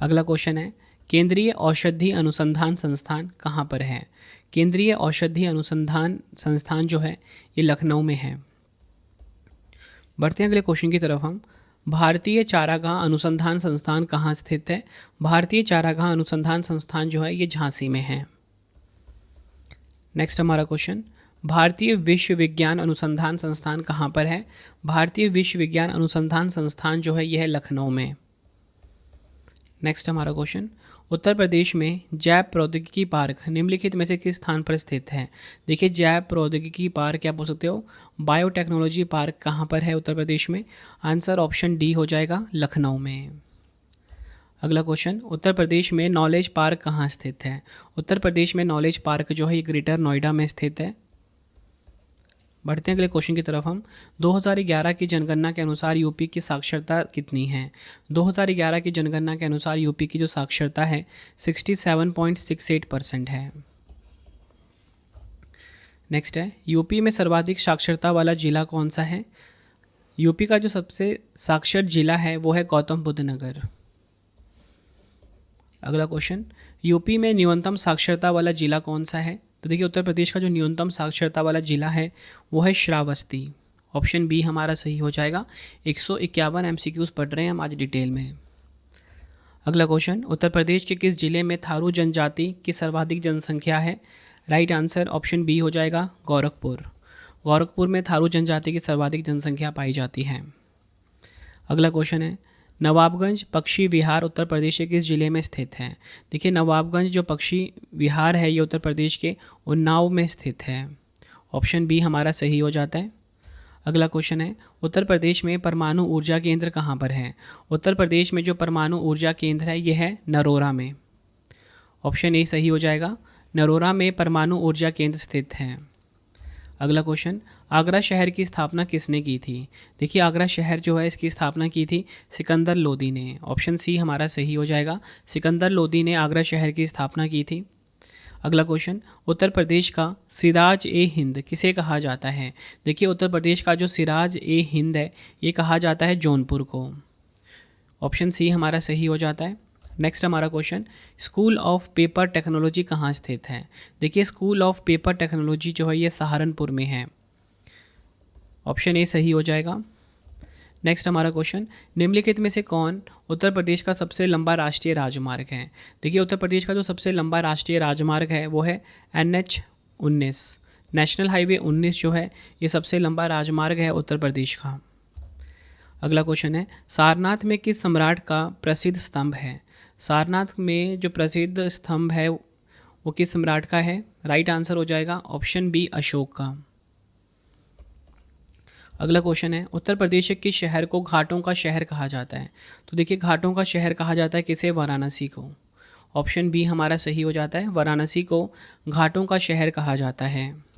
अगला क्वेश्चन है, केंद्रीय औषधि अनुसंधान संस्थान कहाँ पर है। केंद्रीय औषधि अनुसंधान संस्थान जो है ये लखनऊ में है। बढ़ते हैं अगले क्वेश्चन की तरफ हम। भारतीय चारागाह अनुसंधान संस्थान कहाँ स्थित है। भारतीय चारागाह अनुसंधान संस्थान जो है ये झांसी में है। नेक्स्ट हमारा क्वेश्चन, भारतीय विश्व विज्ञान अनुसंधान संस्थान कहाँ पर है। भारतीय विश्व विज्ञान अनुसंधान संस्थान जो है यह है लखनऊ में। नेक्स्ट हमारा क्वेश्चन, उत्तर प्रदेश में जैव प्रौद्योगिकी पार्क निम्नलिखित में से किस स्थान पर स्थित है। देखिए जैव प्रौद्योगिकी पार्क क्या बोल सकते हो, बायोटेक्नोलॉजी पार्क कहाँ पर है उत्तर प्रदेश में। आंसर ऑप्शन डी हो जाएगा, लखनऊ में। अगला क्वेश्चन, उत्तर प्रदेश में नॉलेज पार्क कहाँ स्थित है। उत्तर प्रदेश में नॉलेज पार्क जो है ये ग्रेटर नोएडा में स्थित है। बढ़ते हैं अगले क्वेश्चन की तरफ हम। 2011 की जनगणना के अनुसार यूपी की साक्षरता कितनी है। 2011 की जनगणना के अनुसार यूपी की जो साक्षरता है 67.68% है। नेक्स्ट है, यूपी में सर्वाधिक साक्षरता वाला जिला कौन सा है। यूपी का जो सबसे साक्षर जिला है वो है गौतम बुद्ध नगर। अगला क्वेश्चन, यूपी में न्यूनतम साक्षरता वाला जिला कौन सा है। तो देखिए उत्तर प्रदेश का जो न्यूनतम साक्षरता वाला जिला है वो है श्रावस्ती। ऑप्शन बी हमारा सही हो जाएगा। 151 MCQs पढ़ रहे हैं हम आज डिटेल में। अगला क्वेश्चन, उत्तर प्रदेश के किस जिले में थारू जनजाति की सर्वाधिक जनसंख्या है। राइट आंसर ऑप्शन बी हो जाएगा, गोरखपुर। गोरखपुर में थारू जनजाति की सर्वाधिक जनसंख्या पाई जाती है। अगला क्वेश्चन है, नवाबगंज पक्षी विहार उत्तर प्रदेश के किस जिले में स्थित है। देखिए नवाबगंज जो पक्षी विहार है ये उत्तर प्रदेश के उन्नाव में स्थित है। ऑप्शन बी हमारा सही हो जाता है। अगला क्वेश्चन है, उत्तर प्रदेश में परमाणु ऊर्जा केंद्र कहाँ पर है। उत्तर प्रदेश में जो परमाणु ऊर्जा केंद्र है ये है नरोरा में। ऑप्शन ए सही हो जाएगा, नरोरा में परमाणु ऊर्जा केंद्र स्थित है। अगला क्वेश्चन, आगरा शहर की स्थापना किसने की थी। देखिए आगरा शहर जो है इसकी स्थापना की थी सिकंदर लोदी ने। ऑप्शन सी हमारा सही हो जाएगा, सिकंदर लोदी ने आगरा शहर की स्थापना की थी। अगला क्वेश्चन, उत्तर प्रदेश का सिराज ए हिंद किसे कहा जाता है। देखिए उत्तर प्रदेश का जो सिराज ए हिंद है ये कहा जाता है जौनपुर को। ऑप्शन सी हमारा सही हो जाता है। नेक्स्ट हमारा question, school of paper technology कहाँ स्थित है। देखिए स्कूल ऑफ पेपर टेक्नोलॉजी जो है ये सहारनपुर में है। ऑप्शन ए सही हो जाएगा। नेक्स्ट हमारा क्वेश्चन, निम्नलिखित में से कौन उत्तर प्रदेश का सबसे लंबा राष्ट्रीय राजमार्ग है। देखिए उत्तर प्रदेश का जो सबसे लंबा राष्ट्रीय राजमार्ग है वो है NH-19। नेशनल हाईवे 19 जो है ये सबसे लंबा राजमार्ग है उत्तर प्रदेश का। अगला क्वेश्चन है, सारनाथ में किस सम्राट का प्रसिद्ध स्तंभ है। सारनाथ में जो प्रसिद्ध स्तंभ है वो किस सम्राट का है। राइट आंसर हो जाएगा ऑप्शन बी, अशोक का। अगला क्वेश्चन है, उत्तर प्रदेश के किस शहर को घाटों का शहर कहा जाता है। तो देखिए घाटों का शहर कहा जाता है किसे, वाराणसी को। ऑप्शन बी हमारा सही हो जाता है, वाराणसी को घाटों का शहर कहा जाता है।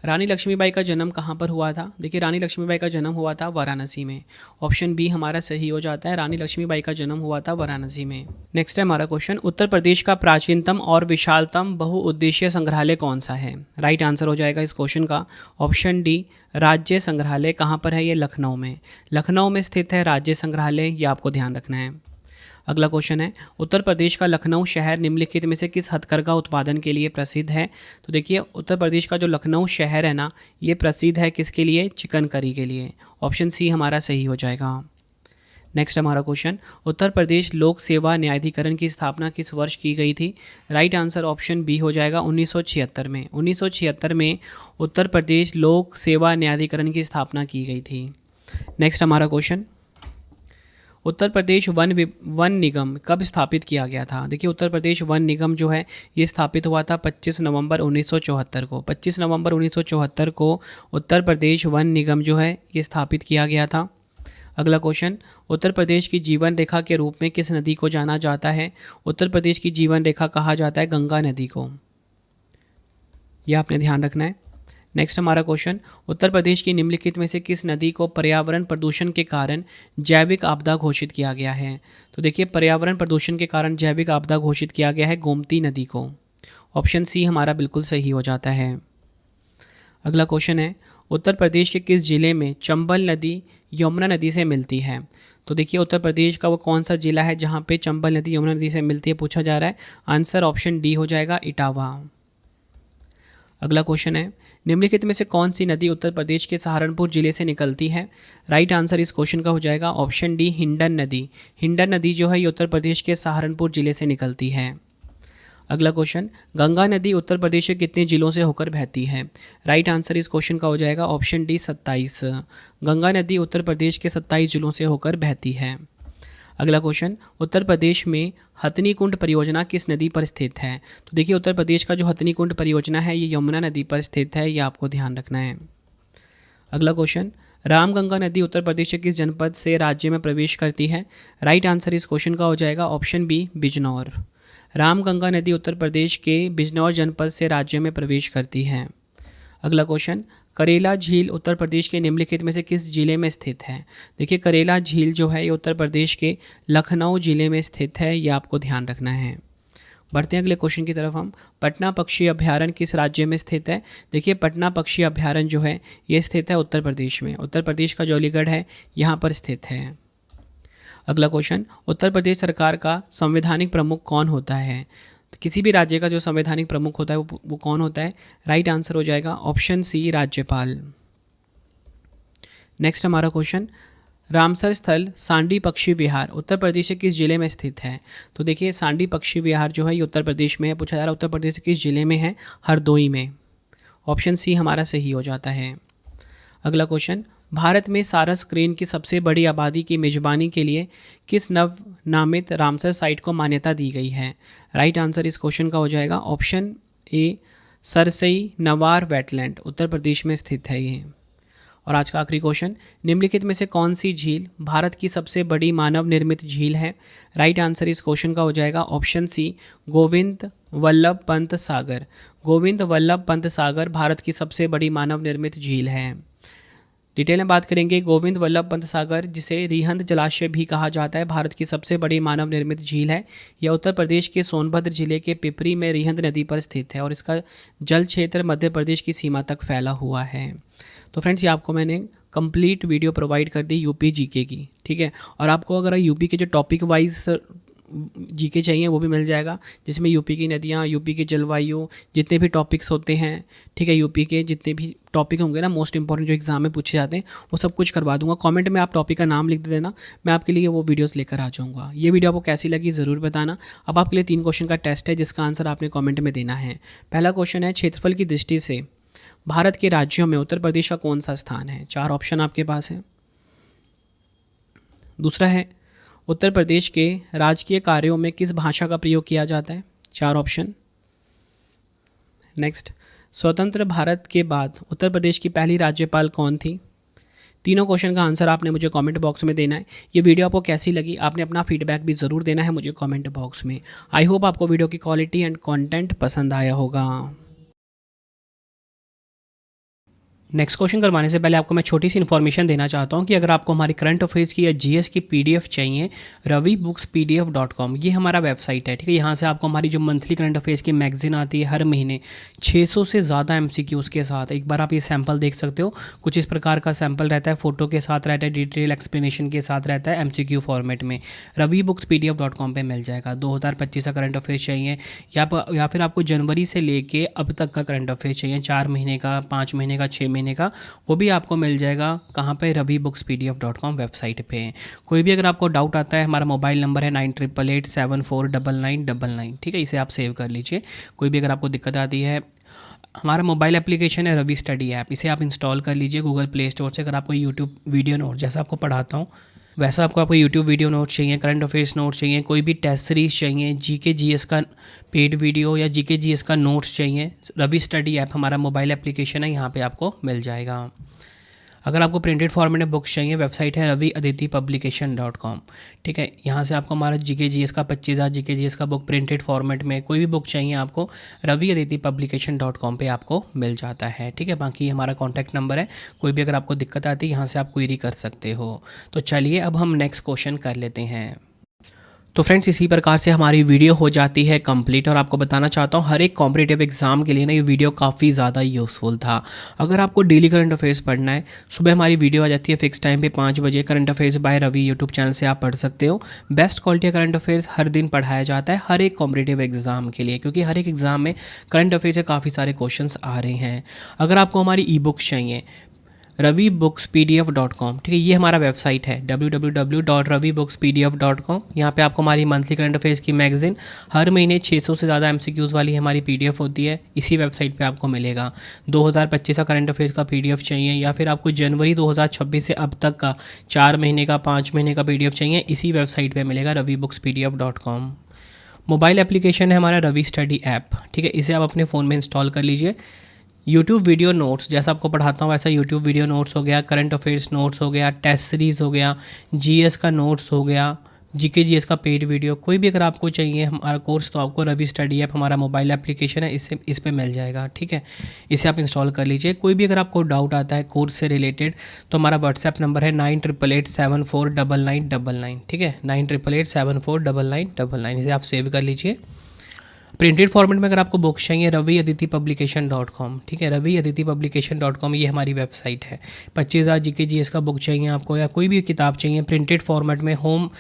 रानी लक्ष्मीबाई का जन्म कहाँ पर हुआ था। देखिए रानी लक्ष्मीबाई का जन्म हुआ था वाराणसी में। ऑप्शन बी हमारा सही हो जाता है, रानी लक्ष्मीबाई का जन्म हुआ था वाराणसी में। नेक्स्ट है हमारा क्वेश्चन, उत्तर प्रदेश का प्राचीनतम और विशालतम बहुउद्देशीय संग्रहालय कौन सा है। राइट आंसर हो जाएगा इस क्वेश्चन का ऑप्शन डी, राज्य संग्रहालय। कहाँ पर है ये, लखनऊ में। लखनऊ में स्थित है राज्य संग्रहालय, ये आपको ध्यान रखना है। अगला क्वेश्चन है, उत्तर प्रदेश का लखनऊ शहर निम्नलिखित में से किस हथकरघा उत्पादन के लिए प्रसिद्ध है। तो देखिए उत्तर प्रदेश का जो लखनऊ शहर है ना ये प्रसिद्ध है किसके लिए, चिकनकरी के लिए। ऑप्शन सी हमारा सही हो जाएगा। नेक्स्ट हमारा क्वेश्चन, उत्तर प्रदेश लोक सेवा न्यायाधिकरण की स्थापना किस वर्ष की गई थी। राइट आंसर ऑप्शन बी हो जाएगा 1976 में। 1976 में उत्तर प्रदेश लोक सेवा न्यायाधिकरण की स्थापना की गई थी। नेक्स्ट हमारा क्वेश्चन, उत्तर प्रदेश वन निगम कब स्थापित किया गया था। देखिए उत्तर प्रदेश वन निगम जो है ये स्थापित हुआ था 25 नवंबर 1974 को। 25 नवंबर 1974 को उत्तर प्रदेश वन निगम जो है ये स्थापित किया गया था। अगला क्वेश्चन, उत्तर प्रदेश की जीवन रेखा के रूप में किस नदी को जाना जाता है? उत्तर प्रदेश की जीवन रेखा कहा जाता है गंगा नदी को, यह आपने ध्यान रखना है। नेक्स्ट हमारा क्वेश्चन, उत्तर प्रदेश की निम्नलिखित में से किस नदी को पर्यावरण प्रदूषण के कारण जैविक आपदा घोषित किया गया है? तो देखिए, पर्यावरण प्रदूषण के कारण जैविक आपदा घोषित किया गया है गोमती नदी को। ऑप्शन सी हमारा बिल्कुल सही हो जाता है। अगला क्वेश्चन है, उत्तर प्रदेश के किस जिले में चंबल नदी यमुना नदी से मिलती है? तो देखिए, उत्तर प्रदेश का वो कौन सा जिला है जहाँ पे चंबल नदी यमुना नदी से मिलती है, पूछा जा रहा है। आंसर ऑप्शन डी हो जाएगा, इटावा। अगला क्वेश्चन है, निम्नलिखित में से कौन सी नदी उत्तर प्रदेश के सहारनपुर जिले से निकलती है? राइट आंसर इस क्वेश्चन का हो जाएगा ऑप्शन डी, हिंडन नदी। हिंडन नदी जो है ये उत्तर प्रदेश के सहारनपुर जिले से निकलती है। अगला क्वेश्चन, गंगा नदी उत्तर प्रदेश के कितने जिलों से होकर बहती है? राइट आंसर इस क्वेश्चन का हो जाएगा ऑप्शन डी, 27। गंगा नदी उत्तर प्रदेश के 27 जिलों से होकर बहती है। अगला क्वेश्चन, उत्तर प्रदेश में हथनी कुंड परियोजना किस नदी पर स्थित है? तो देखिए, उत्तर प्रदेश का जो हथनी कुंड परियोजना है ये यमुना नदी पर स्थित है, ये आपको ध्यान रखना है। अगला क्वेश्चन, रामगंगा नदी उत्तर प्रदेश के किस जनपद से राज्य में प्रवेश करती है? राइट आंसर इस क्वेश्चन का हो जाएगा ऑप्शन बी, बिजनौर। रामगंगा नदी उत्तर प्रदेश के बिजनौर जनपद से राज्य में प्रवेश करती है। अगला क्वेश्चन, करेला झील उत्तर प्रदेश के निम्नलिखित में से किस जिले में स्थित है? देखिए, करेला झील जो है ये उत्तर प्रदेश के लखनऊ जिले में स्थित है, ये आपको ध्यान रखना है। बढ़ते हैं अगले क्वेश्चन की तरफ हम, पटना पक्षी अभ्यारण्य किस राज्य में स्थित है? देखिए, पटना पक्षी अभ्यारण्य जो है ये स्थित है उत्तर प्रदेश में। उत्तर प्रदेश का जो अलीगढ़ है यहाँ पर स्थित है। अगला क्वेश्चन, उत्तर प्रदेश सरकार का संवैधानिक प्रमुख कौन होता है? तो किसी भी राज्य का जो संवैधानिक प्रमुख होता है वो कौन होता है? राइट आंसर हो जाएगा ऑप्शन सी, राज्यपाल। नेक्स्ट हमारा क्वेश्चन, रामसर स्थल सांडी पक्षी विहार उत्तर प्रदेश के किस जिले में स्थित है? तो देखिए, सांडी पक्षी विहार जो है ये उत्तर प्रदेश में है। पूछा जा रहा है उत्तर प्रदेश के किस जिले में है? हरदोई में। ऑप्शन सी हमारा सही हो जाता है। अगला क्वेश्चन, भारत में सारस क्रेन की सबसे बड़ी आबादी की मेजबानी के लिए किस नवनामित रामसर साइट को मान्यता दी गई है? राइट आंसर इस क्वेश्चन का हो जाएगा option a, Sarsai Nawar wetland Uttar Pradesh में स्थित है ये। और आज का आखिरी क्वेश्चन, निम्नलिखित में से कौन सी झील भारत की सबसे बड़ी मानव निर्मित झील है? राइट आंसर इस क्वेश्चन का हो जाएगा ऑप्शन सी, गोविंद वल्लभ पंत सागर। गोविंद वल्लभ पंत सागर भारत की सबसे बड़ी मानव निर्मित झील है। डिटेल में बात करेंगे, गोविंद वल्लभ पंत सागर जिसे रिहंद जलाशय भी कहा जाता है, भारत की सबसे बड़ी मानव निर्मित झील है। यह उत्तर प्रदेश के सोनभद्र जिले के पिपरी में रिहंद नदी पर स्थित है और इसका जल क्षेत्र मध्य प्रदेश की सीमा तक फैला हुआ है। तो फ्रेंड्स, ये आपको मैंने कंप्लीट वीडियो प्रोवाइड कर दी यूपी जीके की, ठीक है। और आपको अगर यूपी के जो टॉपिक वाइज जीके चाहिए वो भी मिल जाएगा, जिसमें यूपी की नदियाँ, यूपी की जलवायु, जितने भी टॉपिक्स होते हैं, ठीक है, यूपी के जितने भी टॉपिक होंगे ना मोस्ट इंपॉर्टेंट जो एग्जाम में पूछे जाते हैं वो सब कुछ करवा दूंगा। कमेंट में आप टॉपिक का नाम लिख देना, मैं आपके लिए वो वीडियोस लेकर आ जाऊँगा। ये वीडियो आपको कैसी लगी ज़रूर बताना। अब आपके लिए 3 क्वेश्चन का टेस्ट है जिसका आंसर आपने कॉमेंट में देना है। पहला क्वेश्चन है, क्षेत्रफल की दृष्टि से भारत के राज्यों में उत्तर प्रदेश का कौन सा स्थान है? 4 ऑप्शन आपके पास है। दूसरा है, उत्तर प्रदेश के राजकीय कार्यों में किस भाषा का प्रयोग किया जाता है? 4 ऑप्शन। नेक्स्ट, स्वतंत्र भारत के बाद उत्तर प्रदेश की पहली राज्यपाल कौन थी? तीनों क्वेश्चन का आंसर आपने मुझे कमेंट बॉक्स में देना है। ये वीडियो आपको कैसी लगी आपने अपना फीडबैक भी ज़रूर देना है मुझे कमेंट बॉक्स में। आई होप आपको वीडियो की क्वालिटी एंड कंटेंट पसंद आया होगा। नेक्स्ट क्वेश्चन करवाने से पहले आपको मैं छोटी सी इन्फॉर्मेशन देना चाहता हूं कि अगर आपको हमारी करंट अफेयर्स की या जीएस की पीडीएफ चाहिए, ravibooks.pdf.com ये हमारा वेबसाइट है, ठीक है। यहाँ से आपको हमारी जो मंथली करंट अफेयर्स की मैगजीन आती है हर महीने 600 से ज़्यादा एमसीक्यूज़ के साथ, एक बार आप ये सैम्पल देख सकते हो। कुछ इस प्रकार का सैम्पल रहता है, फ़ोटो के साथ रहता है, डिटेल एक्सप्लेनेशन के साथ रहता है, एमसीक्यू फॉर्मेट में। ravibooks.pdf.com पर मिल जाएगा। 2025 का करंट अफेयर्स चाहिए या फिर आपको जनवरी से लेके अब तक का करंट अफेयर्स चाहिए, 4 महीने का, 5 महीने का, 6 महीने का, वो भी आपको मिल जाएगा। कहाँ पे? ravibooks.pdf.com वेबसाइट पे। कोई भी अगर आपको डाउट आता है, हमारा मोबाइल नंबर है 9888749999, ठीक है, इसे आप सेव कर लीजिए। कोई भी अगर आपको दिक्कत आती है, हमारा मोबाइल एप्लीकेशन है रवि स्टडी ऐप, इसे आप इंस्टॉल कर लीजिए गूगल प्ले स्टोर से। अगर आपको यूट्यूब वीडियो नोट जैसा आपको पढ़ाता हूँ वैसा आपको यूट्यूब वीडियो नोट्स चाहिए, करंट अफेयर्स नोट्स चाहिए, कोई भी टेस्ट सीरीज चाहिए, जीके जीएस का पेड वीडियो या जीके जीएस का नोट्स चाहिए, रवि स्टडी ऐप हमारा मोबाइल एप्लीकेशन है, यहाँ पे आपको मिल जाएगा। अगर आपको प्रिंटेड फॉर्मेट में बुक्स चाहिए, वेबसाइट है raviaditipublication.com। ठीक है, यहाँ से आपको हमारा जीके जीएस का 25,000 जीके जीएस का बुक प्रिंटेड फॉर्मेट में कोई भी बुक चाहिए आपको raviaditipublication.com पे आपको मिल जाता है। ठीक है, बाकी हमारा कॉन्टैक्ट नंबर है, कोई भी अगर आपको दिक्कत आती है यहाँ से आप क्वेरी कर सकते हो। तो चलिए अब हम नेक्स्ट क्वेश्चन कर लेते हैं। तो फ्रेंड्स, इसी प्रकार से हमारी वीडियो हो जाती है कंप्लीट। और आपको बताना चाहता हूँ हर एक कॉम्पिटिटिव एग्जाम के लिए ना ये वीडियो काफ़ी ज़्यादा यूज़फुल था। अगर आपको डेली करंट अफेयर्स पढ़ना है, सुबह हमारी वीडियो आ जाती है फिक्स टाइम पे 5 बजे, current affairs by Ravi YouTube channel से आप पढ़ सकते हो। बेस्ट क्वालिटी करंट अफेयर्स हर दिन पढ़ाया जाता है हर एक कॉम्पिटिटिव एग्जाम के लिए, क्योंकि हर एक एग्जाम में करंट अफेयर्स से काफ़ी सारे क्वेश्चन आ रहे हैं। अगर आपको हमारी ई बुक्स चाहिए, ravibooks.pdf.com, ठीक है, ये हमारा वेबसाइट है www.ravibooks.pdf.com। यहाँ पे आपको हमारी मंथली करंट अफेयर्स की मैगजीन हर महीने 600 से ज़्यादा MCQs वाली हमारी PDF होती है, इसी वेबसाइट पे आपको मिलेगा। 2025 का करंट अफेयर्स का PDF चाहिए या फिर आपको जनवरी 2026 से अब तक का 4 महीने का 5 महीने का PDF चाहिए, इसी वेबसाइट पर मिलेगा ravibooks.pdf.com। मोबाइल एप्लीकेशन है हमारा रवि स्टडी ऐप। ठीक है, इसे आप अपने फ़ोन में इंस्टॉल कर लीजिए। यूट्यूब वीडियो नोट्स, जैसा आपको पढ़ाता हूँ वैसा यूट्यूब वीडियो नोट्स हो गया, करंट अफेयर्स नोट्स हो गया, टेस्ट सीरीज़ हो गया, जीएस का नोट्स हो गया, जीके जीएस का पेड वीडियो, कोई भी अगर आपको चाहिए हमारा कोर्स तो आपको रवि स्टडी ऐप हमारा मोबाइल एप्लीकेशन है, इस पे मिल जाएगा। ठीक है, इसे आप इंस्टॉल कर लीजिए। कोई भी अगर आपको डाउट आता है कोर्स से रिलेटेड तो हमारा व्हाट्सएप नंबर है 9888749999। ठीक है, 9888749999, इसे आप सेव कर लीजिए। प्रिंटेड फॉर्मेट में अगर आपको बुक्स चाहिए raviaditipublication.com। ठीक है, raviaditipublication.com ये हमारी वेबसाइट है। 25,000 जीके जीएस का बुक चाहिए आपको या कोई भी किताब चाहिए प्रिंटेड फॉर्मेट में होम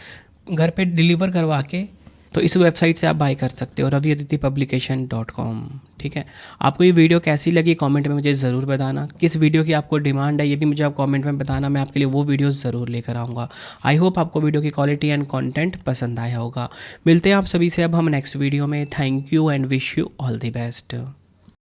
घर पे डिलीवर करवा के, तो इस वेबसाइट से आप बाय कर सकते हो raviaditipublication.com। ठीक है, आपको ये वीडियो कैसी लगी कमेंट में मुझे ज़रूर बताना। किस वीडियो की आपको डिमांड है ये भी मुझे आप कमेंट में बताना, मैं आपके लिए वो वीडियो ज़रूर लेकर आऊँगा। आई होप आपको वीडियो की क्वालिटी एंड कंटेंट पसंद आया होगा। मिलते हैं आप सभी से अब हम नेक्स्ट वीडियो में। Thank you and wish you all the best.